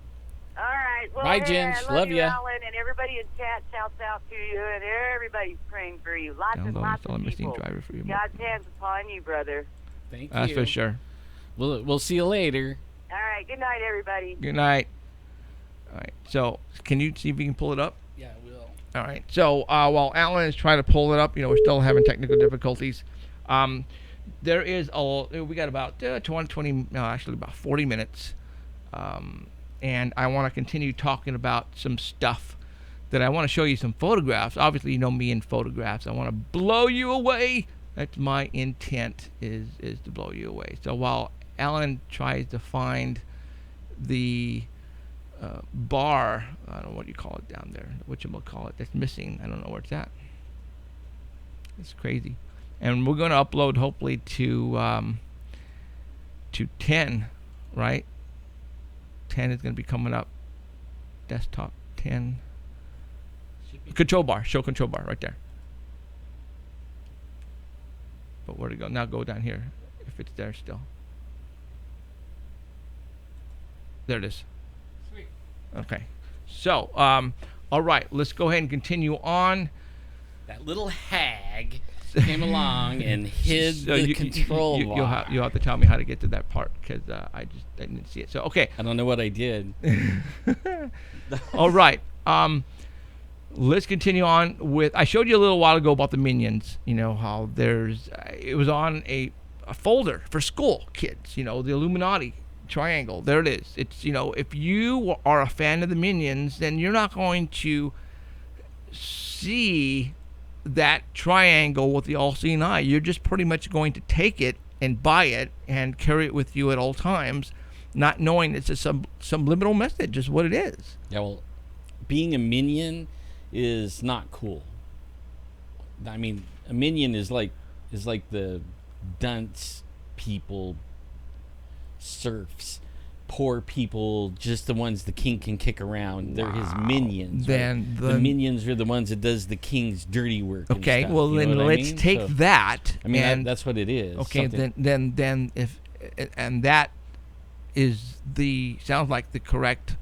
All right. Well, Bye, hey, Ginge. I Love you, ya. Alan, and everybody in chat shouts out to you, and everybody's praying for you. Lots and lots Install a of missing people. driver for you. God's hands upon you, brother. Thank you. That's for sure. We'll see you later. All right. Good night, everybody. Good night. All right. So, can you see if you can pull it up? Yeah, I will. All right. So, while Alan is trying to pull it up, we're still having technical difficulties. There is we got about 40 minutes. And I want to continue talking about some stuff that I want to show you some photographs. Obviously, you know me in photographs. I want to blow you away. That's my intent is to blow you away. So while Alan tries to find the bar, I don't know what you call it down there, whatchamacallit, that's missing. I don't know where it's at. It's crazy. And we're going to upload hopefully to 10, right? 10 is going to be coming up. Desktop 10. Control bar. Show control bar right there. But where to go? Now go down here if it's there still. There it is. Sweet. Okay. So, all right. Let's go ahead and continue on. That little hag came along and hid the control bar. You'll have to tell me how to get to that part because I didn't see it. So, okay. I don't know what I did. All right. Let's continue on with. I showed you a little while ago about the Minions. How it was on a folder for school kids. The Illuminati triangle. There it is. It's if you are a fan of the Minions, then you're not going to see that triangle with the all-seeing eye. You're just pretty much going to take it and buy it and carry it with you at all times, not knowing it's a subliminal message is what it is. Yeah, well, being a minion is not cool. I mean, a minion is like the dunce people, serfs, poor people, just the ones the king can kick around. They're his minions. Then right? The minions are the ones that does the king's dirty work. Okay, and stuff, well then let's take that. I mean, and that's what it is. Okay, then if and that is sounds like the correct.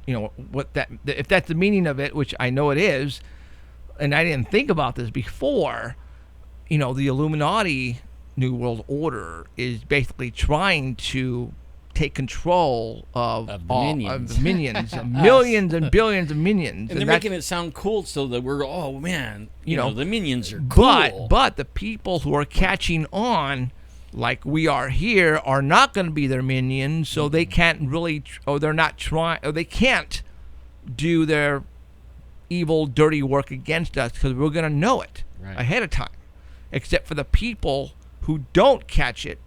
If that's the meaning of it, which I know it is, and I didn't think about this before. The Illuminati New World Order is basically trying to take control of the all minions. of the minions, millions and billions of minions, and they're making it sound cool, so that we're the minions are cool. But the people who are catching on, like we are here, are not going to be their minions, so they can't really, they're not trying, or they can't do their evil, dirty work against us because we're going to know it ahead of time. Except for the people who don't catch it.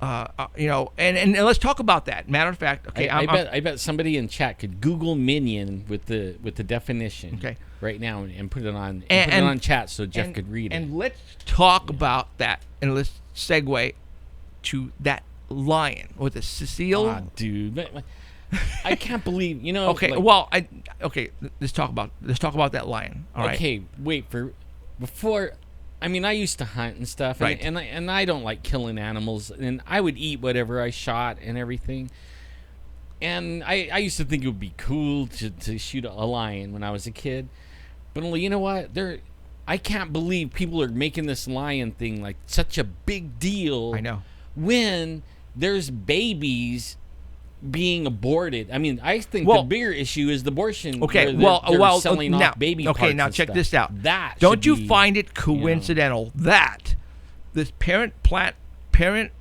And let's talk about that. Matter of fact, okay, I bet somebody in chat could Google minion with the definition right now and put it on put it on chat so Jeff could read it. And let's talk about that, and let's segue to that lion with the Cecile. Ah, dude, I can't believe Okay, let's talk about that lion. All right. Okay, wait before. I mean, I used to hunt and stuff, and I don't like killing animals, and I would eat whatever I shot and everything. And I used to think it would be cool to shoot a lion when I was a kid. But you know what? I can't believe people are making this lion thing like such a big deal. I know. When there's babies being aborted. I mean, I think the bigger issue is the abortion. Okay, they're selling off baby parts. Okay, now and check stuff. this out. That don't you find it coincidental that this Planned Parenthood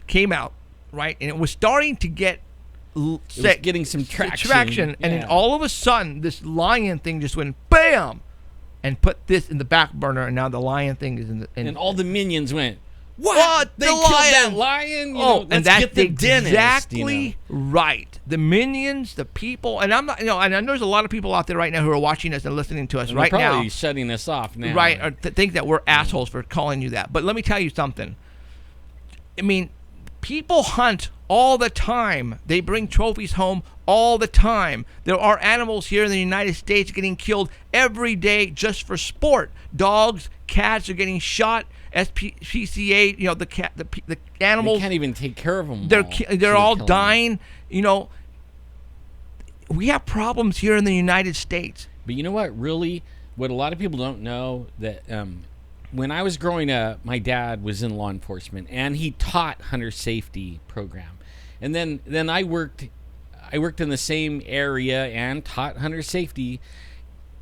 came out, right, and it was starting to get getting some traction, and then all of a sudden this lion thing just went bam, and put this in the back burner, and now the lion thing is and all the minions went. What? They killed that lion? And that's get the dentist, exactly right. The minions, the people, and I'm not, and I know there's a lot of people out there right now who are watching us and listening to us right now. They're probably shutting us off now. Right, or think that we're assholes for calling you that. But let me tell you something. I mean, people hunt all the time. They bring trophies home all the time. There are animals here in the United States getting killed every day just for sport. Dogs, cats are getting shot. SPCA, the animals. They can't even take care of them. They're all dying. We have problems here in the United States. But you know what? Really, what a lot of people don't know that when I was growing up, my dad was in law enforcement and he taught hunter safety program, and then I worked in the same area and taught hunter safety,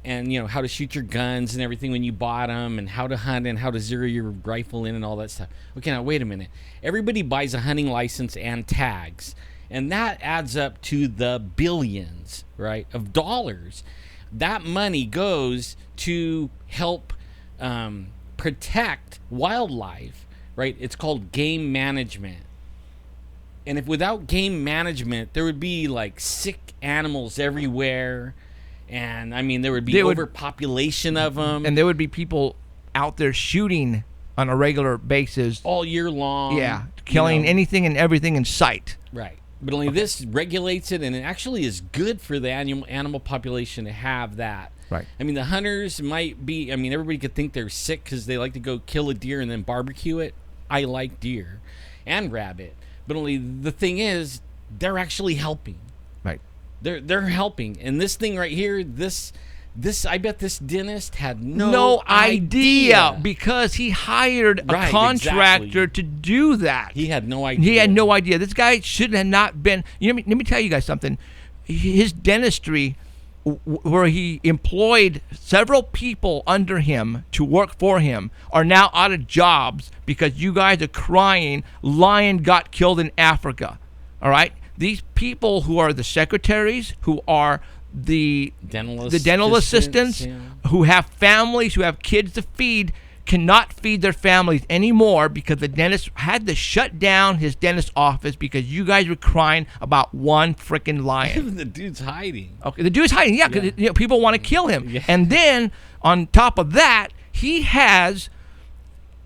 and how to shoot your guns and everything when you bought them, and how to hunt and how to zero your rifle in and all that stuff. Okay, now wait a minute. Everybody buys a hunting license and tags, and that adds up to the billions, right, of dollars. That money goes to help protect wildlife, right? It's called game management. And if without game management, there would be like sick animals everywhere. And I mean, there would be overpopulation of them. And there would be people out there shooting on a regular basis. All year long. Yeah, killing anything and everything in sight. Right. But only this regulates it, and it actually is good for the animal population to have that. Right. I mean, the hunters might be, everybody could think they're sick because they like to go kill a deer and then barbecue it. I like deer and rabbit. But only the thing is, they're actually helping. Right. They're helping. And this thing right here, this I bet this dentist had no idea because he hired a contractor to do that. He had no idea. He had no idea. This guy should have not been. Let me tell you guys something. His dentistry, where he employed several people under him to work for him, are now out of jobs because you guys are crying. Lion got killed in Africa. All right. These people who are the secretaries, who are the dental assistants, who have families, who have kids to feed, cannot feed their families anymore because the dentist had to shut down his dentist office because you guys were crying about one freaking lion. Even the dude's hiding. Okay, the dude's hiding, yeah, because people want to kill him. Yeah. And then on top of that, he has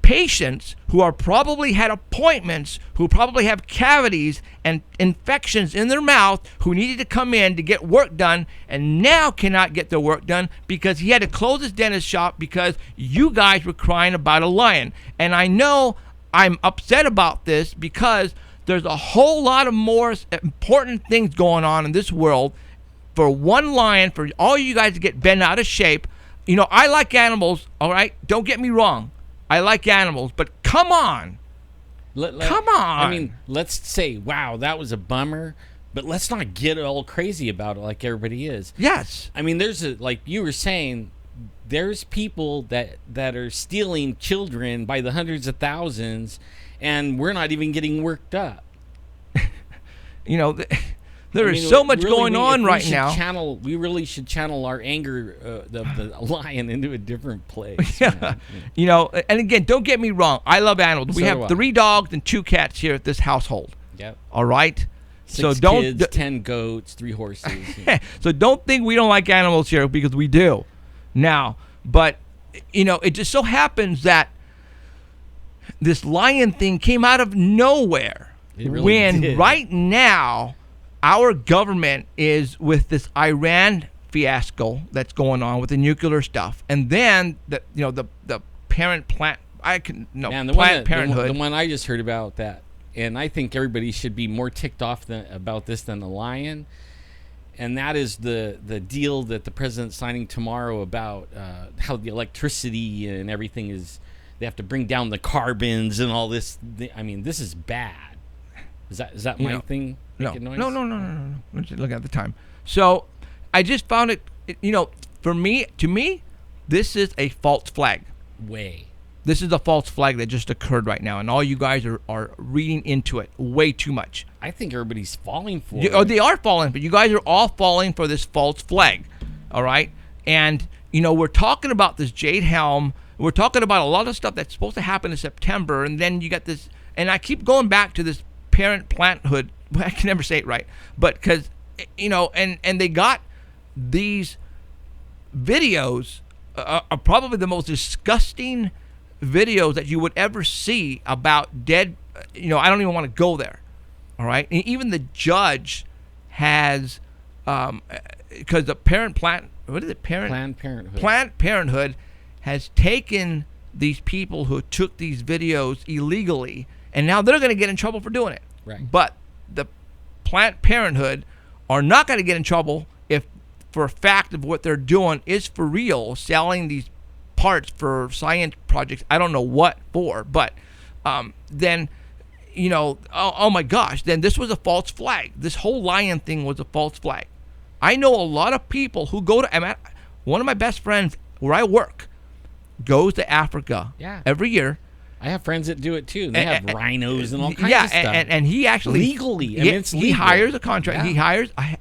patients who are probably had appointments, who probably have cavities and infections in their mouth, who needed to come in to get work done and now cannot get their work done because he had to close his dentist shop because you guys were crying about a lion. And I know I'm upset about this because there's a whole lot of more important things going on in this world. For one lion, for all you guys to get bent out of shape. I like animals, all right? Don't get me wrong. I like animals, but come on. Come on. Let's say, wow, that was a bummer, but let's not get all crazy about it like everybody is. Yes. There's like you were saying, there's people that are stealing children by the hundreds of thousands, and we're not even getting worked up. There is so much going on right now. We really should channel our anger of the lion into a different place. Yeah. And again, don't get me wrong. I love animals. We have 3 dogs and 2 cats here at this household. Yep. All right? 6 kids, 10 goats, 3 horses. So don't think we don't like animals here because we do. Now, but, it just so happens that this lion thing came out of nowhere. It really did. Right now, our government is with this Iran fiasco that's going on with the nuclear stuff, and then the Planned Parenthood. The one I just heard about that, and I think everybody should be more ticked off about this than the lion, and that is the deal that the president's signing tomorrow about how the electricity and everything is. They have to bring down the carbons and all this. This is bad. Is that my thing? No. Let's look at the time. So I just found it, to me, this is a false flag. This is a false flag that just occurred right now, and all you guys are reading into it way too much. I think everybody's falling for it. Oh, they are falling, but you guys are all falling for this false flag, all right? And, we're talking about this Jade Helm. We're talking about a lot of stuff that's supposed to happen in September, and then you got this, and I keep going back to this Parenthood. I can never say it right, but because, and they got these videos, are probably the most disgusting videos that you would ever see about dead, I don't even want to go there, All right, and even the judge has, because the Planned Parenthood has taken these people who took these videos illegally, and now they're going to get in trouble for doing it. Right. But the Planned Parenthood are not going to get in trouble if, for a fact of what they're doing is for real, selling these parts for science projects. I don't know what for, but then, oh my gosh, then this was a false flag. This whole lion thing was a false flag. I know a lot of people who go to, one of my best friends where I work goes to Africa every year. I have friends that do it too. They have rhinos and all kinds of stuff. And he actually legally, it's legal. He hires a contract.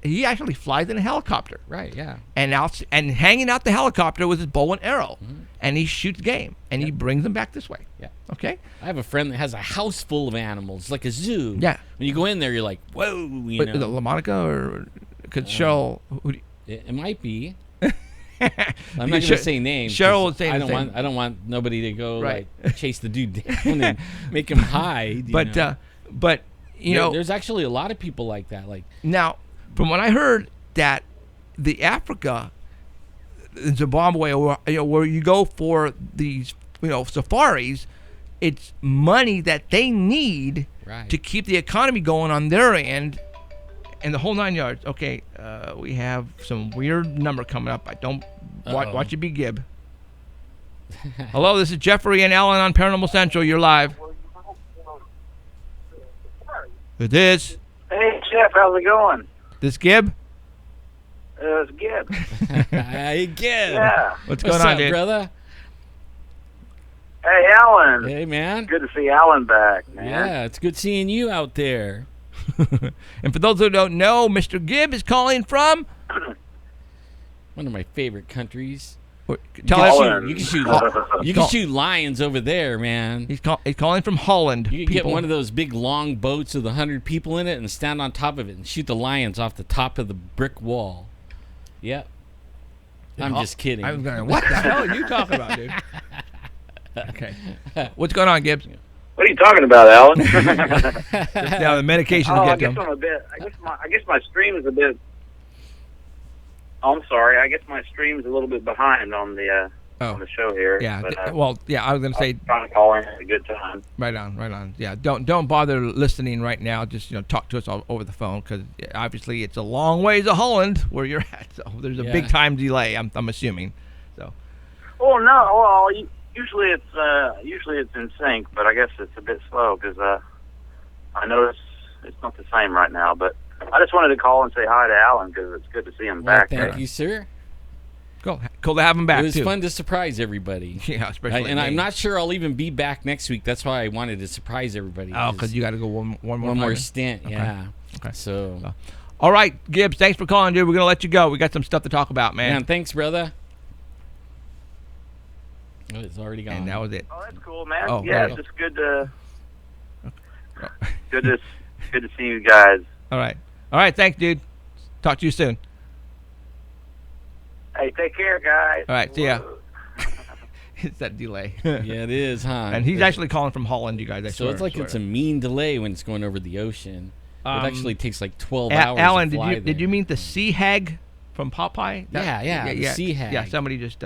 He actually flies in a helicopter. Right. Yeah. And hanging out the helicopter with his bow and arrow, and he shoots game, and he brings them back this way. Yeah. Okay. I have a friend that has a house full of animals, like a zoo. Yeah. When you go in there, you're like, whoa. Is it LaMonica or could Cheryl? It might be. I'm not going to say names. Cheryl would say I don't want nobody to go like chase the dude down and make him hide. But there's actually a lot of people like that. Like now, from what I heard, that the Africa, Zimbabwe, where you go for these safaris, it's money that they need to keep the economy going on their end. And the whole 9 yards. Okay, we have some weird number coming up. I don't watch it be Gib. Hello, this is Jeffrey and Alan on Paranormal Central. You're live. It is. Hey, Jeff, how's it going? This Gib? It's Gib. Hey, Gib. Yeah. What's going on, dude? Brother? Hey, Alan. Hey, man. Good to see Alan back, man. Yeah, it's good seeing you out there. And for those who don't know, Mr. Gibb is calling from one of my favorite countries. Tell us, you can shoot lions over there, man. He's calling from Holland. You can get one of those big long boats with 100 people in it and stand on top of it and shoot the lions off the top of the brick wall. Yep. I'm just kidding. I was going, what the hell are you talking about, dude? Okay. What's going on, Gibbs? What are you talking about, Alan? Now the medication to get them. I guess my stream is a bit. Oh, I'm sorry. I guess my stream's a little bit behind on the show here. Yeah. But, I was going to say. Trying to call in at a good time. Right on. Yeah. Don't bother listening right now. Just talk to us all over the phone, because obviously it's a long ways to Holland where you're at. So there's a big time delay. I'm assuming. So. Oh no. Well. Usually it's in sync, but I guess it's a bit slow because I notice it's not the same right now. But I just wanted to call and say hi to Alan because it's good to see him back. Thank you, sir. Cool to have him back. It was too. fun to surprise everybody. Yeah, especially. I'm not sure I'll even be back next week. That's why I wanted to surprise everybody. Oh, because you got to go one more stint. Okay. Yeah. Okay. So. All right, Gibbs. Thanks for calling, dude. We're gonna let you go. We got some stuff to talk about, man. Man, thanks, brother. Oh, it's already gone. And that was it. Oh, that's cool, man. Oh, yeah, it's just good to see you guys. All right. Thanks, dude. Talk to you soon. Hey, take care, guys. All right. See ya. It's that delay. Yeah, it is, huh? And he's actually calling from Holland, you guys. It's a mean delay when it's going over the ocean. It actually takes like 12 hours. Alan, to fly there. did you mean the sea hag from Popeye? Yeah, sea hag. Yeah, somebody just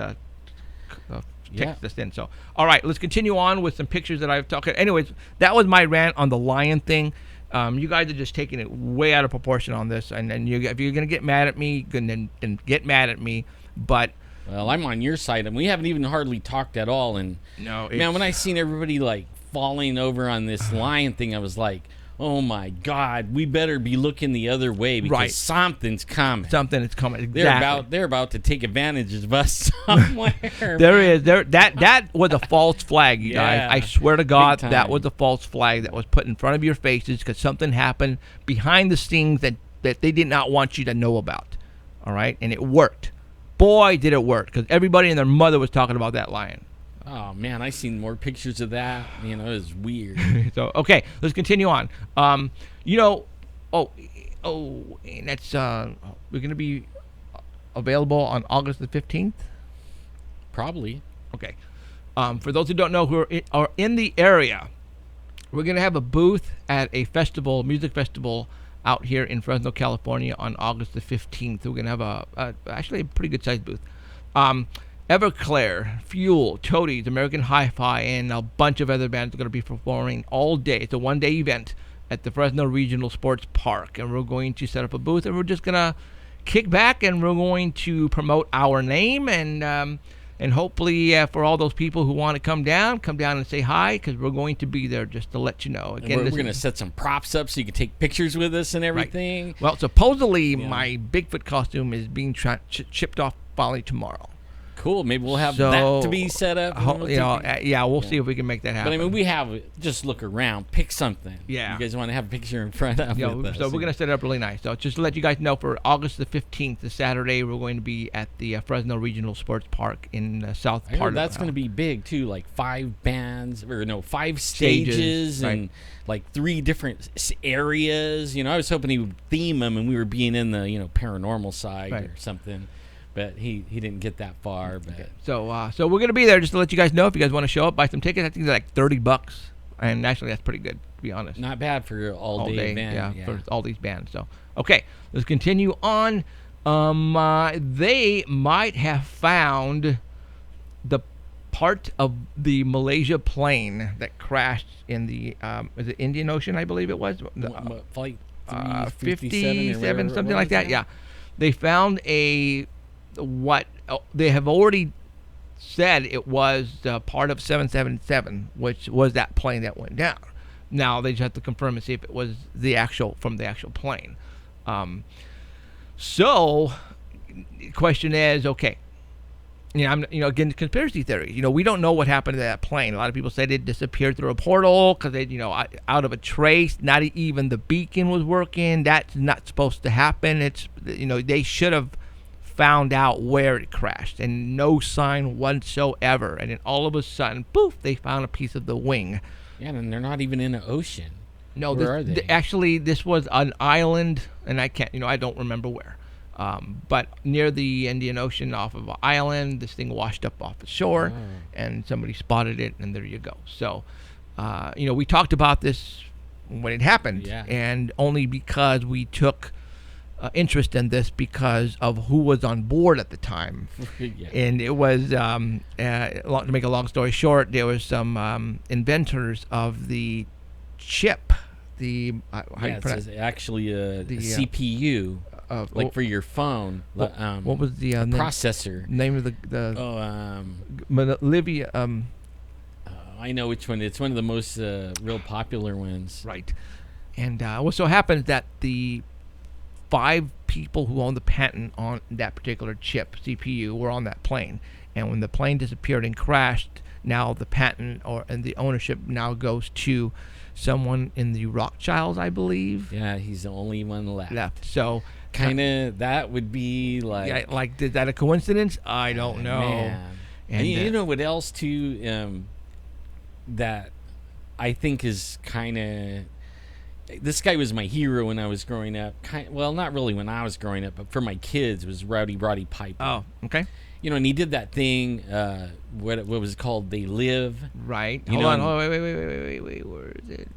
text us in. So, all right, let's continue on with some pictures that I've talked. Anyways, that was my rant on the lion thing. You guys are just taking it way out of proportion on this, and if you're gonna get mad at me, then get mad at me. But well, I'm on your side, and we haven't even hardly talked at all. And man, when I seen everybody like falling over on this lion thing, I was like, oh my God, we better be looking the other way because something's coming. Something is coming. Exactly. They're about to take advantage of us somewhere. That was a false flag, you guys. I swear to God, that was a false flag that was put in front of your faces because something happened behind the scenes that they did not want you to know about. All right, and it worked. Boy, did it work, because everybody and their mother was talking about that lion. Oh man, I seen more pictures of that. It was weird. So okay, let's continue on. And that's we're gonna be available on August the 15th. Probably. Okay. For those who don't know who are in the area, We're going to have a booth at a festival, music festival, out here in Fresno, California on August the 15th. We're going to have actually a pretty good-sized booth. Everclear, Fuel, Toadies, American Hi-Fi, and a bunch of other bands are going to be performing all day. It's a one-day event at the Fresno Regional Sports Park, and we're going to set up a booth, and we're just going to kick back, and we're going to promote our name, and hopefully for all those people who want to come down and say hi, because we're going to be there just to let you know. Again, we're going to set some props up so you can take pictures with us and everything. Right. Well, supposedly my Bigfoot costume is being shipped off probably tomorrow. Cool. Maybe we'll have that to be set up. We'll see if we can make that happen. But I mean, we have just look around, pick something. Yeah. You guys want to have a picture in front of us. So we're going to set it up really nice. So just to let you guys know, for August the 15th, the Saturday, we're going to be at the Fresno Regional Sports Park in South Park. That's going to be big too, like 5 stages and right. like 3 different areas. I was hoping he would theme them, and we were being in the paranormal side right. or something. But he didn't get that far. But okay. So we're gonna be there just to let you guys know if you guys want to show up, buy some tickets. I think they're like $30, and actually that's pretty good, to be honest. Not bad for all day event. Yeah, for all these bands. So okay, let's continue on. They might have found the part of the Malaysia plane that crashed in the is it Indian Ocean, I believe it was. Flight 57, something like that. Yeah, they found what they have already said it was part of 777, which was that plane that went down. Now they just have to confirm and see if it was the actual plane. So the question is, okay, again, conspiracy theory. We don't know what happened to that plane. A lot of people said it disappeared through a portal because they, out of a trace. Not even the beacon was working. That's not supposed to happen. It's, they should have found out where it crashed, and no sign whatsoever. And then all of a sudden, poof, they found a piece of the wing. Yeah, and they're not even in the ocean. No, where are they? Actually, this was an island, and I don't remember where. But near the Indian Ocean, off of an island, this thing washed up off the shore, and somebody spotted it, and there you go. So, we talked about this when it happened, and only because we took interest in this because of who was on board at the time. And it was to make a long story short, there was some inventors of the chip, it's actually the CPU, like for your phone. What was the processor name of Livia? I know which one. It's one of the most real popular ones. Right. And what so happens that the 5 people who own the patent on that particular chip CPU were on that plane, and when the plane disappeared and crashed, now the patent and the ownership now goes to someone in the Rothschilds, I believe. Yeah, he's the only one left. So kind of that would be like, is that a coincidence? I don't know. Man. And you know what else too? That I think is kind of. This guy was my hero when I was growing up. Well, not really when I was growing up, but for my kids was Rowdy Roddy Piper. Oh, okay. And he did that thing. What was it called? They Live. Right. Hold on. Wait. Where is it?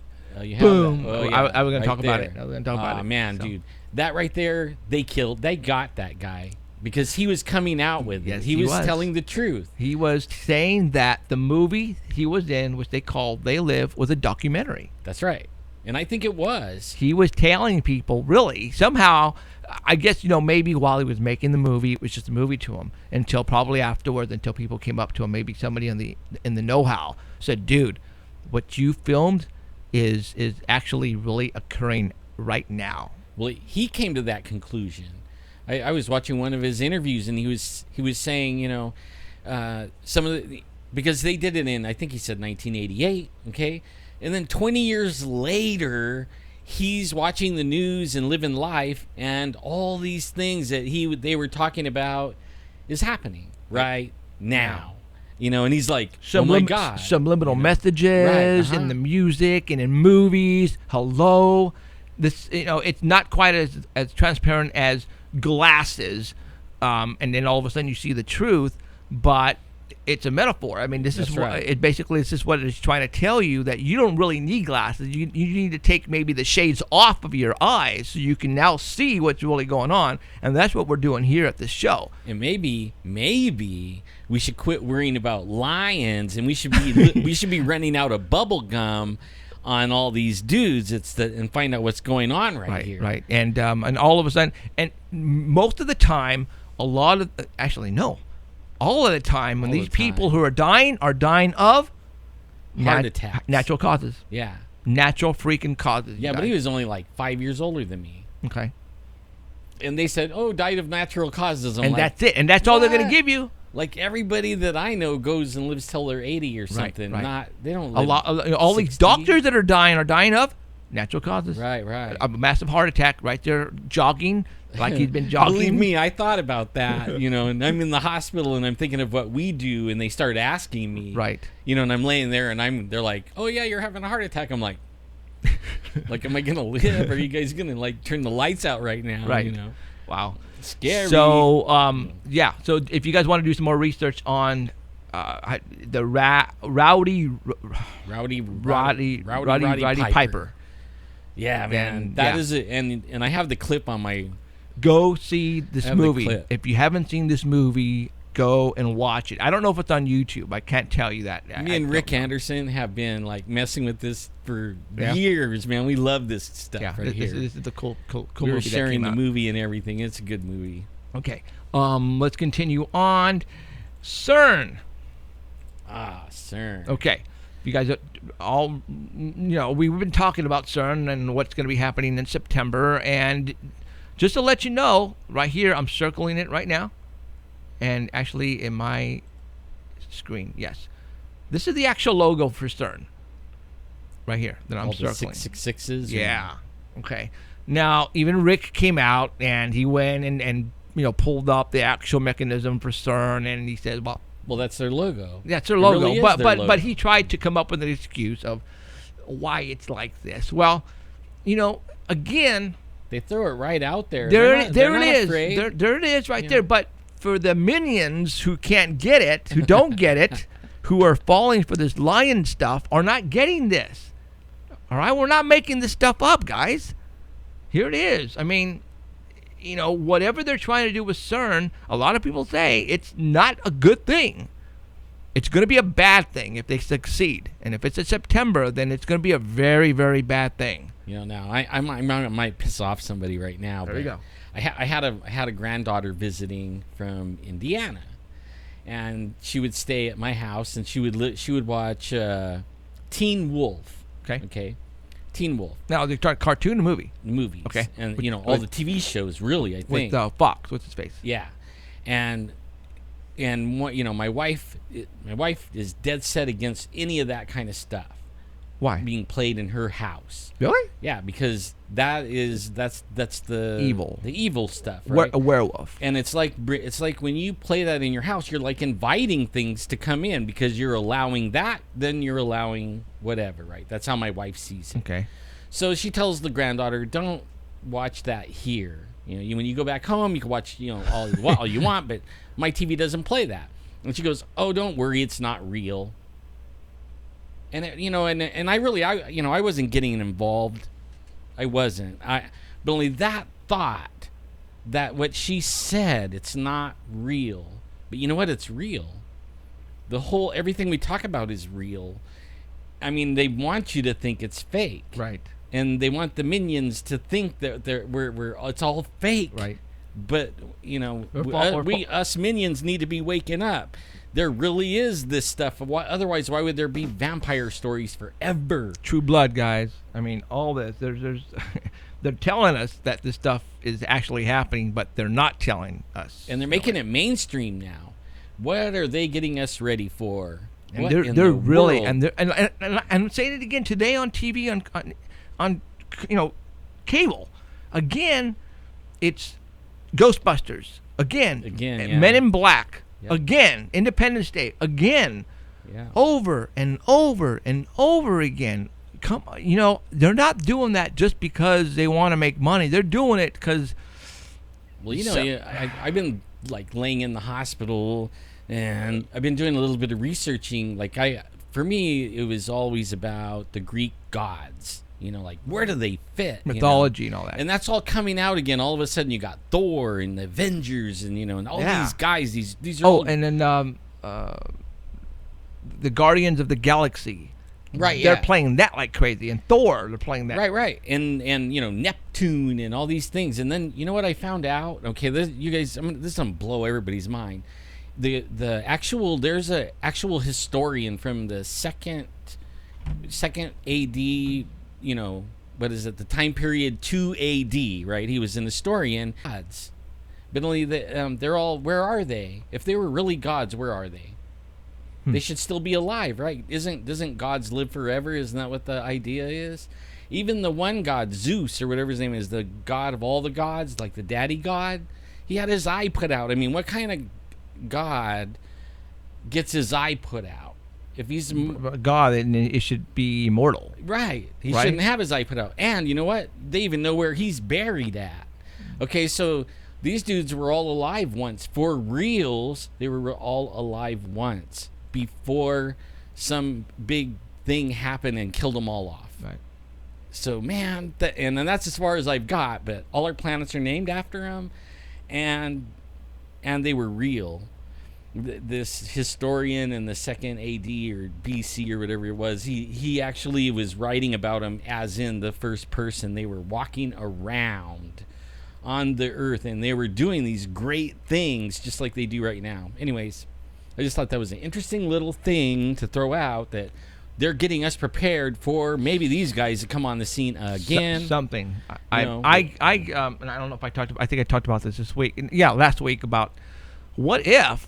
You have Boom. That. Oh, yeah. I was going right to talk there. about it. I was going to talk about it. Man, dude, that right there, they got that guy because he was coming out with it. He was telling the truth. He was saying that the movie he was in, which they called They Live, was a documentary. That's right. And I think it was. He was telling people, really, somehow, I guess, maybe while he was making the movie, it was just a movie to him, until probably afterwards, until people came up to him, maybe somebody in the know-how said, dude, what you filmed is actually really occurring right now. Well, he came to that conclusion. I was watching one of his interviews, and he was saying, some of the, because they did it in, I think he said 1988, okay? And then 20 years later, he's watching the news and living life, and all these things that they were talking about is happening right now. And he's like, oh my God. Subliminal messages in the music and in movies. Hello. This, it's not quite as transparent as glasses, and then all of a sudden you see the truth, but it's a metaphor. I mean, this That's is right. what it basically. This is what it's trying to tell you, that you don't really need glasses. You need to take maybe the shades off of your eyes so you can now see what's really going on, and that's what we're doing here at this show. And maybe we should quit worrying about lions, and we should be running out of bubble gum on all these dudes. And find out what's going on right here. Right. And all of a sudden, and most of the time, all of the time, when All the these people time. who are dying of Heart attacks. natural causes, Yeah. natural freaking causes. Yeah, but he was only like 5 years older than me. okay. And they said, "Oh, died of natural causes." I'm And like, that's it. And that's all they're going what? to give you. like everybody that I know goes and lives till they're 80 or something. right. They don't A live lot. All these 60. doctors that are dying of natural causes. Right. A massive heart attack right there, jogging like he's been jogging. Believe me, I thought about that, and I'm in the hospital and I'm thinking of what we do, and they start asking me, Right. And I'm laying there and they're like, "Oh yeah, you're having a heart attack." I'm like, am I gonna live? Are you guys gonna like turn the lights out right now? Right. Wow. Scary. So, yeah. So, if you guys want to do some more research on the Rowdy Piper, Yeah, man. Then, That yeah. is it. And I have the clip on my. go see this Have the movie. clip. If you haven't seen this movie, go and watch it. I don't know if it's on YouTube. I can't tell you that. Me I and don't Rick know. Anderson have been like messing with this for Yeah. years, man. We love this stuff Yeah, right this, here. this is the cool We were movie sharing that the came out. movie and everything. It's a good movie. Okay. Let's continue on. CERN. CERN. Okay. You guys are all, we've been talking about CERN and what's going to be happening in September. And just to let you know, right here, I'm circling it right now. And actually, in my screen, yes. This is the actual logo for CERN. Right here that I'm All the circling. 666s. Yeah. Okay. Now, even Rick came out and he went and pulled up the actual mechanism for CERN, and he said, well, Well, that's their logo. that's their It logo. really is but their but logo. but he tried to come up with an excuse of why it's like this. Well, again, They throw it right out there. there They're it not is. afraid. There it is right Yeah. there. But for the minions who can't get it, who don't get it, who are falling for this lion stuff, are not getting this. All right, we're not making this stuff up, guys. Here it is. I mean, whatever they're trying to do with CERN, a lot of people say it's not a good thing. It's going to be a bad thing if they succeed. And if it's in September, then it's going to be a very, very bad thing. Now I might piss off somebody right now. There but you go. I had a granddaughter visiting from Indiana, and she would stay at my house, and she would watch Teen Wolf. Okay. Teen Wolf Now, they're talking cartoon or movie? movies. Okay. And With- all the TV shows, really. I think. With Fox. What's his face? Yeah, and what my wife is dead set against any of that kind of stuff Why? being played in her house. Really? Yeah, because that's the evil stuff, right? A werewolf. And it's like when you play that in your house, you're like inviting things to come in because you're allowing that, then you're allowing whatever, right? That's how my wife sees it. Okay. So she tells the granddaughter, "Don't watch that here. When you go back home, you can watch all you want, but my TV doesn't play that." And she goes, "Oh, don't worry, it's not real." And and I wasn't getting involved. I wasn't. But only that thought that what she said, it's not real. But you know what? It's real. Everything we talk about is real. I mean, they want you to think it's fake. Right. And they want the minions to think that it's all fake. Right. But us minions need to be waking up. There really is this stuff. Otherwise, why would there be vampire stories forever? True Blood, guys. I mean, all this. There's they're telling us that this stuff is actually happening, but they're not telling us. And they're making it mainstream now. What are they getting us ready for? And What they're in they're the really world? and I'm saying it again today on TV on cable. Again, it's Ghostbusters. Again, yeah. Men in Black. Yep. Again, Independence Day. Again, Yeah. over and over and over again. Come, they're not doing that just because they want to make money. They're doing it because. Well, I've been like laying in the hospital And I've been doing a little bit of researching. Like for me, it was always about the Greek gods. You know, like where do they fit? Mythology you know? and all that. And that's all coming out again. All of a sudden, you got Thor and the Avengers, and and all these guys. These are all... and then the Guardians of the Galaxy. Right, they're playing that like crazy, and Thor, they're playing that. Right, and Neptune and all these things, and then you know what I found out? Okay, this is gonna blow everybody's mind. There's a actual historian from the second AD. What is it? The time period 2 AD, right? He was an historian. Gods, but only they're all. Where are they? If they were really gods, where are they? They should still be alive, right? Doesn't gods live forever? Isn't that what the idea is? Even the one god, Zeus or whatever his name is, the god of all the gods, like the daddy god, he had his eye put out. I mean, what kind of god gets his eye put out? If he's God, then it should be immortal. Right. He shouldn't have his eye put out. And you know what? They even know where he's buried at. Okay, so these dudes were all alive once. For reals, they were all alive once. Before some big thing happened and killed them all off. Right. So, man, and that's as far as I've got, but all our planets are named after them, and they were real. This historian in the second AD or BC or whatever it was, he actually was writing about them as in the first person. They were walking around on the earth, and they were doing these great things just like they do right now. Anyways, I just thought that was an interesting little thing to throw out, that they're getting us prepared for maybe these guys to come on the scene again. Something. And I don't know if I talked about, I think I talked about this week. Yeah, last week, about what if,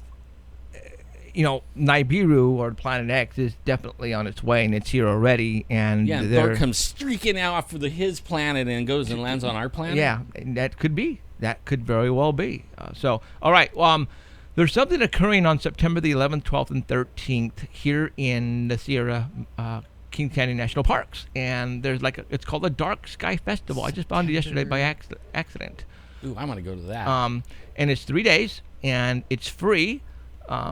Nibiru or Planet X is definitely on its way and it's here already. And Thor comes streaking out for his planet and goes and lands on our planet. Yeah, that could be. That could very well be. All right. There's something occurring on September the 11th, 12th, and 13th here in the Sierra King Canyon National Parks. And there's it's called the Dark Sky Festival. I just found it yesterday by accident. Ooh, I want to go to that. And it's 3 days, and it's free. They're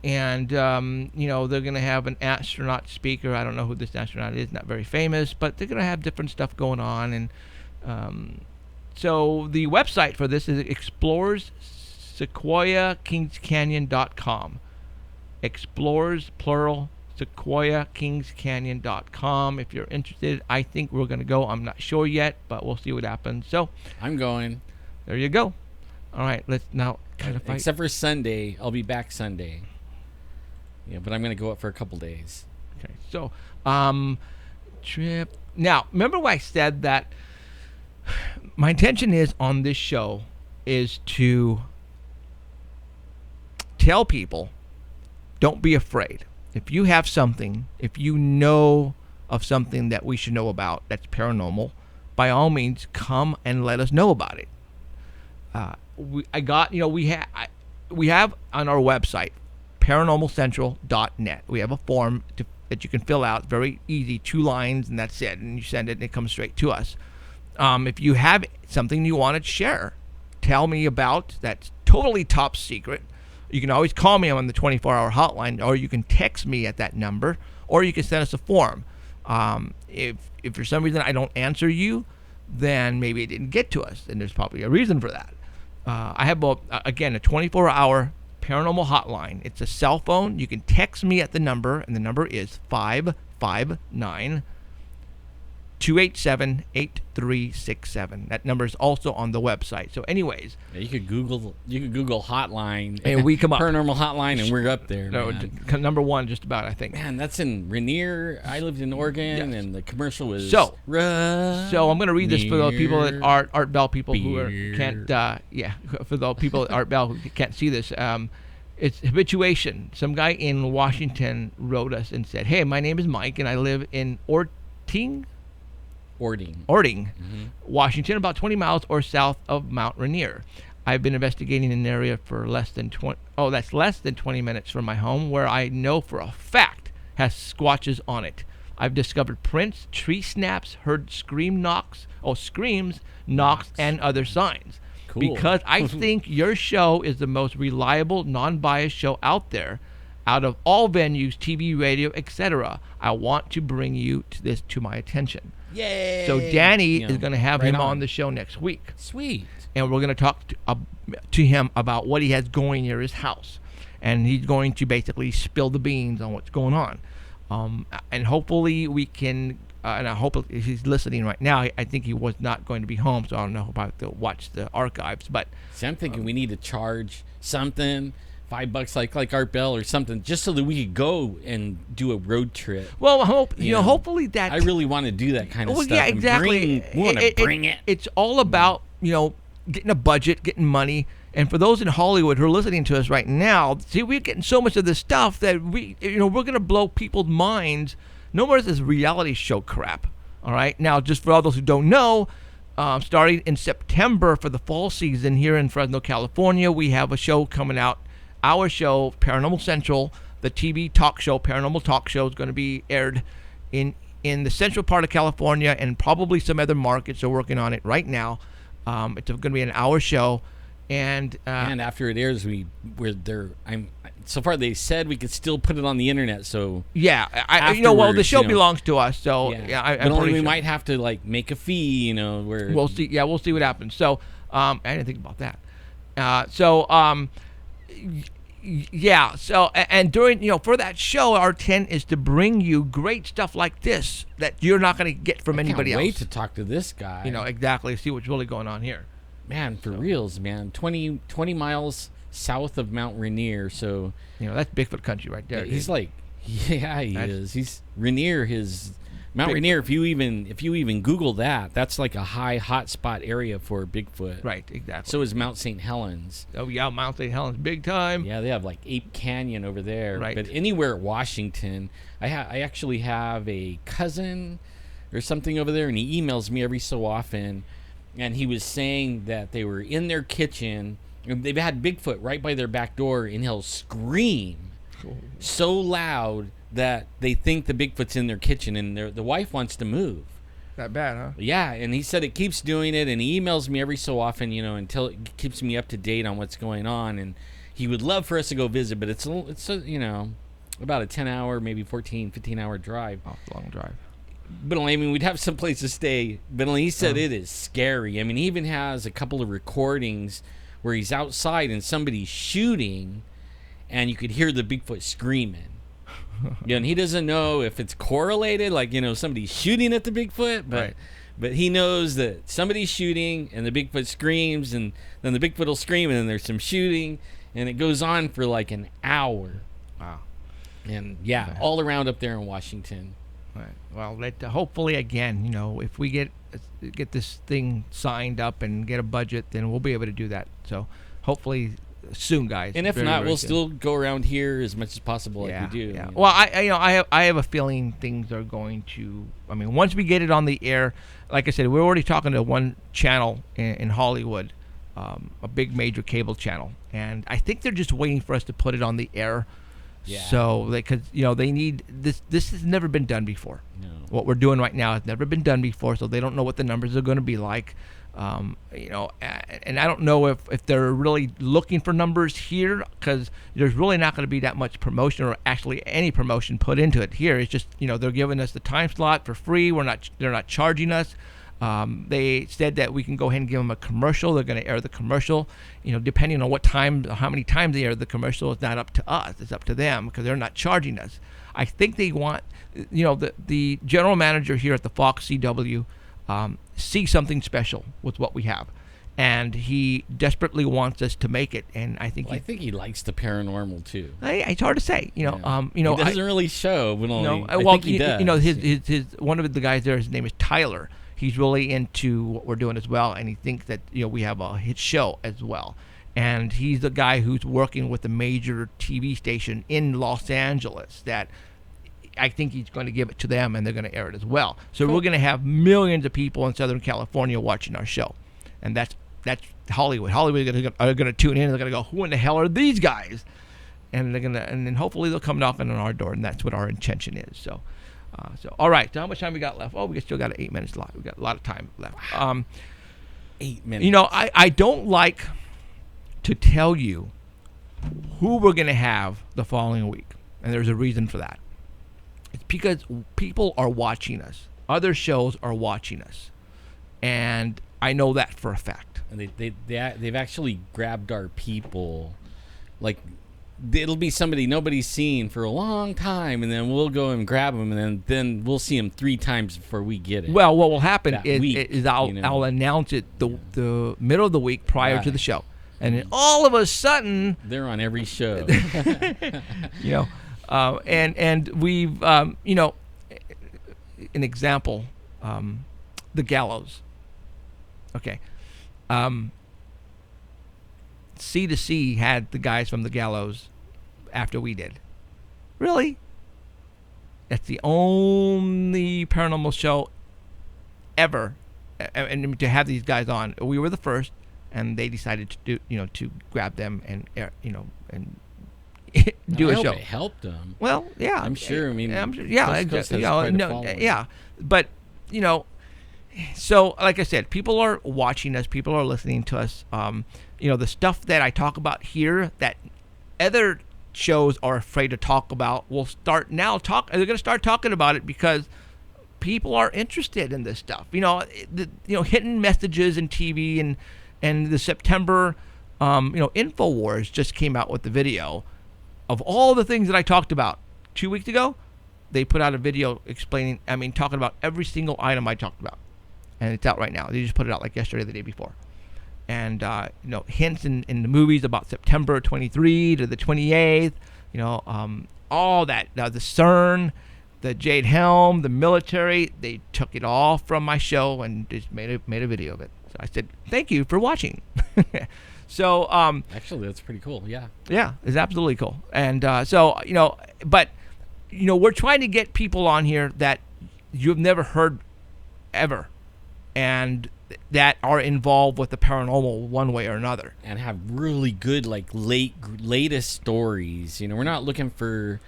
going to have an astronaut speaker. I don't know who this astronaut is, not very famous, but they're going to have different stuff going on. And so the website for this is Explores SequoiaKingsCanyon.com. Explores, plural, SequoiaKingsCanyon.com. If you're interested, I think we're going to go. I'm not sure yet, but we'll see what happens. So I'm going. There you go. All right, let's now kind of fight. Except for Sunday. I'll be back Sunday. Yeah, but I'm going to go up for a couple days. Okay, so trip. Now, remember what I said, that my intention is on this show is to tell people, don't be afraid. If you have something, if you know of something that we should know about that's paranormal, by all means, come and let us know about it. We have on our website, paranormalcentral.net. We have a form that you can fill out. Very easy, 2 lines, and that's it. And you send it, and it comes straight to us. If you have something you want to share, tell me about. That's totally top secret. You can always call me on the 24-hour hotline, or you can text me at that number, or you can send us a form. If for some reason I don't answer you, then maybe it didn't get to us, and there's probably a reason for that. I have, a 24-hour paranormal hotline. It's a cell phone. You can text me at the number, and the number is 559-287-8367. That number is also on the website. So anyways, yeah, you could Google hotline, and we come up paranormal hotline, and we're up there. No, number 1, just about, I think. Man, that's in Rainier. I lived in Oregon, yes. And the commercial was so I'm going to read this for the people that are Art Bell people who can't. For the people at Art Bell who can't see this. It's habituation. Some guy in Washington wrote us and said, "Hey, my name is Mike, and I live in Ording, Washington, about 20 miles or south of Mount Rainier. I've been investigating an area for less than 20 minutes from my home, where I know for a fact has squatches on it. I've discovered prints, tree snaps, heard screams, knocks, and other signs. Cool. Because I think your show is the most reliable, non-biased show out there, out of all venues, TV, radio, etc. I want to bring you to my attention. Yay! So Danny You know, is going to have right him on the show next week. Sweet. And we're going to talk to him about what he has going near his house. And he's going to basically spill the beans on what's going on. And hopefully we can, and I hope if he's listening right now, I think he was not going to be home, so I don't know if I have to watch the archives. But See, I'm thinking we need to charge something, $5 like Art Bell or something, just so that we could go and do a road trip. well, hopefully that. I really want to do that kind of Well, stuff. yeah, and exactly. We want to bring it. It's all about, getting a budget, getting money. And for those in Hollywood who are listening to us right now, see, we're getting so much of this stuff that we're going to blow people's minds. No more of this reality show crap. All right. Now, just for all those who don't know, starting in September for the fall season here in Fresno, California, we have a show coming out. Our show, Paranormal Central, the TV talk show, Paranormal Talk Show, is going to be aired in the central part of California and probably some other markets. They're working on it right now. It's going to be an hour show. And after it airs, so far they said we could still put it on the internet. So yeah, the show belongs to us. So I'm but only pretty we sure. might have to make a fee. Where We'll see. Yeah, we'll see what happens. So I didn't think about that. So and during for that show, our intent is to bring you great stuff like this that you're not going to get from anybody can't else. wait to talk to this guy. Exactly. See what's really going on here. Man, for reals, man. 20 miles south of Mount Rainier, so that's Bigfoot country right there. he's he is. He's Rainier. Mount Rainier. If you even Google that, that's like a high hotspot area for Bigfoot. Right, exactly. So is Mount St. Helens. Oh yeah, Mount St. Helens, big time. Yeah, they have Ape Canyon over there. Right. But anywhere at Washington, I actually have a cousin or something over there, and he emails me every so often. And he was saying that they were in their kitchen, and they've had Bigfoot right by their back door, and he'll scream so loud that they think the Bigfoot's in their kitchen, and the wife wants to move. That bad, huh? Yeah, and he said it keeps doing it, and he emails me every so often, until it keeps me up to date on what's going on, and he would love for us to go visit, but it's about a 10-hour, maybe 15-hour drive. Oh, long drive. But we'd have some place to stay. But he said it is scary. He even has a couple of recordings where he's outside and somebody's shooting, and you could hear the Bigfoot screaming. And he doesn't know if it's correlated, somebody's shooting at the Bigfoot, but he knows that somebody's shooting, and the Bigfoot screams, and then the Bigfoot will scream, and then there's some shooting, and it goes on for an hour. Wow. And all around up there in Washington. Right. Well, hopefully again, if we get this thing signed up and get a budget, then we'll be able to do that. So hopefully soon, guys. And if very, not, very we'll soon. still go around here as much as possible like we do. Yeah. Well, I have a feeling things are going to. Once we get it on the air, like I said, we're already talking to one channel in Hollywood, a big major cable channel, and I think they're just waiting for us to put it on the air. Yeah. So they need this. This has never been done before. No. What we're doing right now has never been done before. So they don't know what the numbers are going to be like. And I don't know if they're really looking for numbers here, because there's really not going to be that much promotion or actually any promotion put into it here. It's just they're giving us the time slot for free. They're not charging us. They said that we can go ahead and give them a commercial. They're going to air the commercial. Depending on what time, how many times they air the commercial, it's not up to us. It's up to them, because they're not charging us. I think they want, the general manager here at the Fox CW see something special with what we have, and he desperately wants us to make it. And I think he likes the paranormal too. It's hard to say. He doesn't really show, but I think he does. His one of the guys there, his name is Tyler. He's really into what we're doing as well, and he thinks that we have a hit show as well. And he's the guy who's working with a major TV station in Los Angeles that I think he's going to give it to them, and they're going to air it as well. So We're going to have millions of people in Southern California watching our show, and that's Hollywood. Hollywood are going to tune in, and they're going to go, "Who in the hell are these guys?" And then hopefully they'll come knocking on our door, and that's what our intention is. So all right. So how much time we got left? Oh, we still got 8 minutes left. We got a lot of time left. 8 minutes. You know, I don't like to tell you who we're going to have the following week. And there's a reason for that. It's because people are watching us. Other shows are watching us. And I know that for a fact. And they've actually grabbed our people. Like, it'll be somebody nobody's seen for a long time, and then we'll go and grab them, and then we'll see them 3 times before we get it. Well, what will happen week, is I'll announce it the middle of the week prior to the show. And then all of a sudden... They're on every show. You know, and we've, you know, an example, the Gallows. Okay. C2C had the guys from the Gallows after we did. Really? That's the only paranormal show ever, and to have these guys on. We were the first, and they decided to do, you know, to grab them and, you know, and do a show. It helped them. Well, yeah, I'm sure. I mean, yeah, Coast you has know, quite a no, following. yeah, but you know, so like I said, people are watching us, people are listening to us. You know, the stuff that I talk about here that other shows are afraid to talk about will start now they're going to start talking about it because people are interested in this stuff. You know, hidden messages in TV and the September, you know, InfoWars just came out with the video of all the things that I talked about 2 weeks ago. They put out a video talking about every single item I talked about, and it's out right now. They just put it out like yesterday, or the day before. And you know, hints in the movies about September 23 to the 28th. You know, all that. The CERN, the Jade Helm, the military. They took it all from my show and just made a video of it. So I said, thank you for watching. So actually, that's pretty cool. Yeah. Yeah, it's absolutely cool. And so, you know, but you know, we're trying to get people on here that you've never heard ever, and that are involved with the paranormal one way or another, and have really good, like, latest stories. You know, we're not looking for,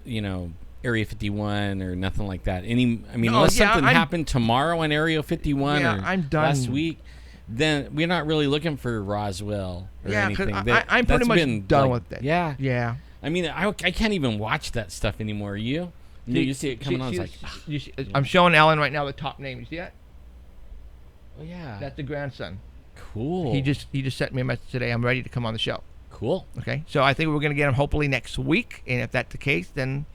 you know, Area 51 or nothing like that. Unless something happened tomorrow on Area 51 or I'm done. last week, then we're not really looking for Roswell or anything. I'm pretty much done with it. Yeah. Yeah. I mean, I can't even watch that stuff anymore. You see it coming on. It's like, I'm showing Alan right now the top name. You see that? oh yeah, That's the grandson. cool. He just sent me a message today. I'm ready to come on the show. cool. Okay. So I think we're going to get him hopefully next week. And if that's the case, then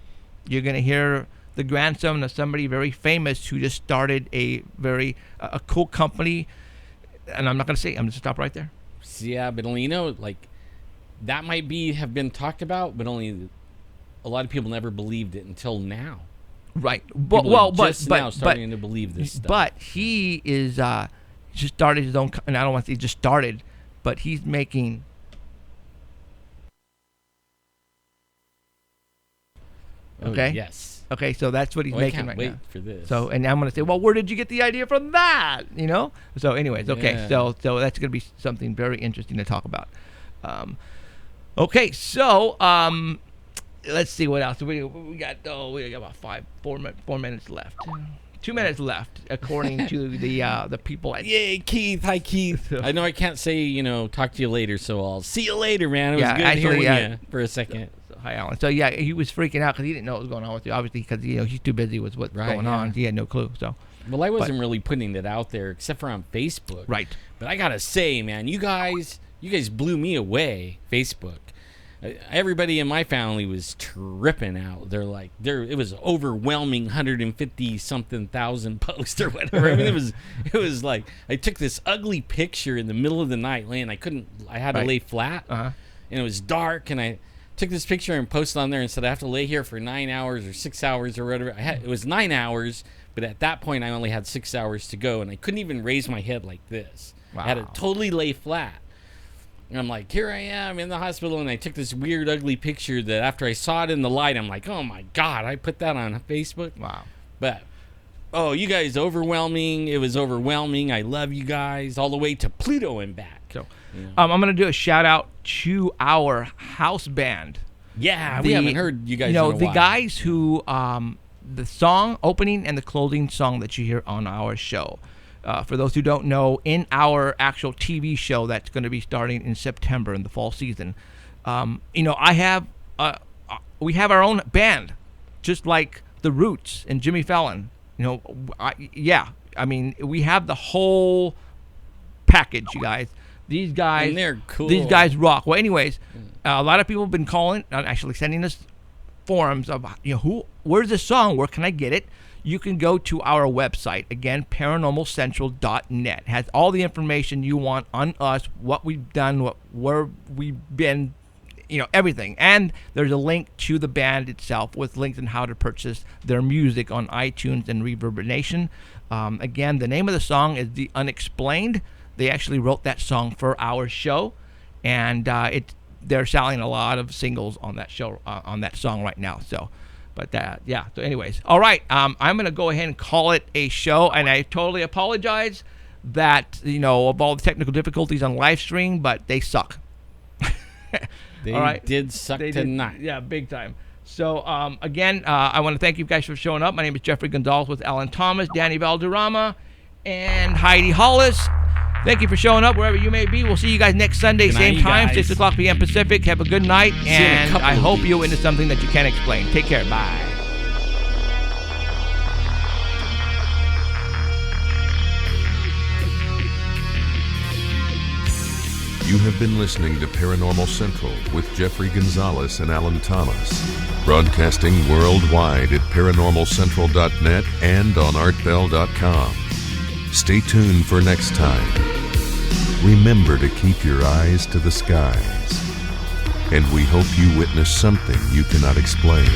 you're going to hear the grandson of somebody very famous who just started a very a cool company. And I'm not going to say. I'm going to stop right there. Yeah, but only, you know, like, that might have been talked about, but only a lot of people never believed it until now. Right. People Well, are but just now starting to believe this stuff. But he is just started his own, and I don't want to say just started, but he's making. Okay. Oh, yes. Okay, so that's what he's I making can't right wait now. for this. So, and I'm going to say, well, where did you get the idea from that? You know? So, anyways, okay. Yeah. So that's going to be something very interesting to talk about. Okay, so let's see what else we got. Oh, we got about 4 minutes left. 2 minutes left, according to the people at. Yay, Keith. Hi, Keith. I know I can't say, you know, talk to you later, so I'll see you later, man. It was good hearing you for a second. So, hi, Alan. So, yeah, he was freaking out because he didn't know what was going on with you, obviously, because, you know, he's too busy with what's going on. He had no clue, so. Well, I wasn't really putting it out there, except for on Facebook. Right. But I got to say, man, you guys blew me away, Facebook. Everybody in my family was tripping out. They're like, it was overwhelming 150 something thousand posts or whatever. I mean, it was like, I took this ugly picture in the middle of the night laying. I had to lay flat, and it was dark, and I took this picture and posted on there and said I have to lay here for 9 hours or 6 hours or whatever. It was 9 hours, but at that point I only had 6 hours to go, and I couldn't even raise my head like this. Wow. I had to totally lay flat. And I'm like, here I am in the hospital, and I took this weird, ugly picture that after I saw it in the light, I'm like, oh my God, I put that on Facebook. Wow. But, you guys, overwhelming. It was overwhelming. I love you guys all the way to Pluto and back. So, I'm going to do a shout out to our house band. Yeah, we haven't heard you guys in a while. The guys who, the song opening and the closing song that you hear on our show. For those who don't know, in our actual TV show that's going to be starting in September in the fall season, we have our own band, just like the Roots and Jimmy Fallon. I mean, we have the whole package, you guys. These guys, And they're cool. These guys rock. Well, anyways, a lot of people have been calling, actually sending us forums of, where's this song? Where can I get it? You can go to our website, again, paranormalcentral.net. It has all the information you want on us, what we've done, where we've been, everything. And there's a link to the band itself with links on how to purchase their music on iTunes and Reverberation. Again, the name of the song is The Unexplained. They actually wrote that song for our show, and they're selling a lot of singles on that show, on that song right now. So anyways, all right, I'm going to go ahead and call it a show, and I totally apologize that, of all the technical difficulties on live stream, but they suck. They did suck tonight. Yeah, big time. So, again, I want to thank you guys for showing up. My name is Jeffrey Gonzalez with Alan Thomas, Danny Valderrama, and Heidi Hollis. Thank you for showing up wherever you may be. We'll see you guys next Sunday, Good same night, time, guys. 6 o'clock p.m. Pacific. Have a good night, See you in a and couple I of hope you're weeks. into something that you can't explain. Take care. Bye. You have been listening to Paranormal Central with Jeffrey Gonzalez and Alan Thomas. Broadcasting worldwide at paranormalcentral.net and on artbell.com. Stay tuned for next time. Remember to keep your eyes to the skies. And we hope you witness something you cannot explain.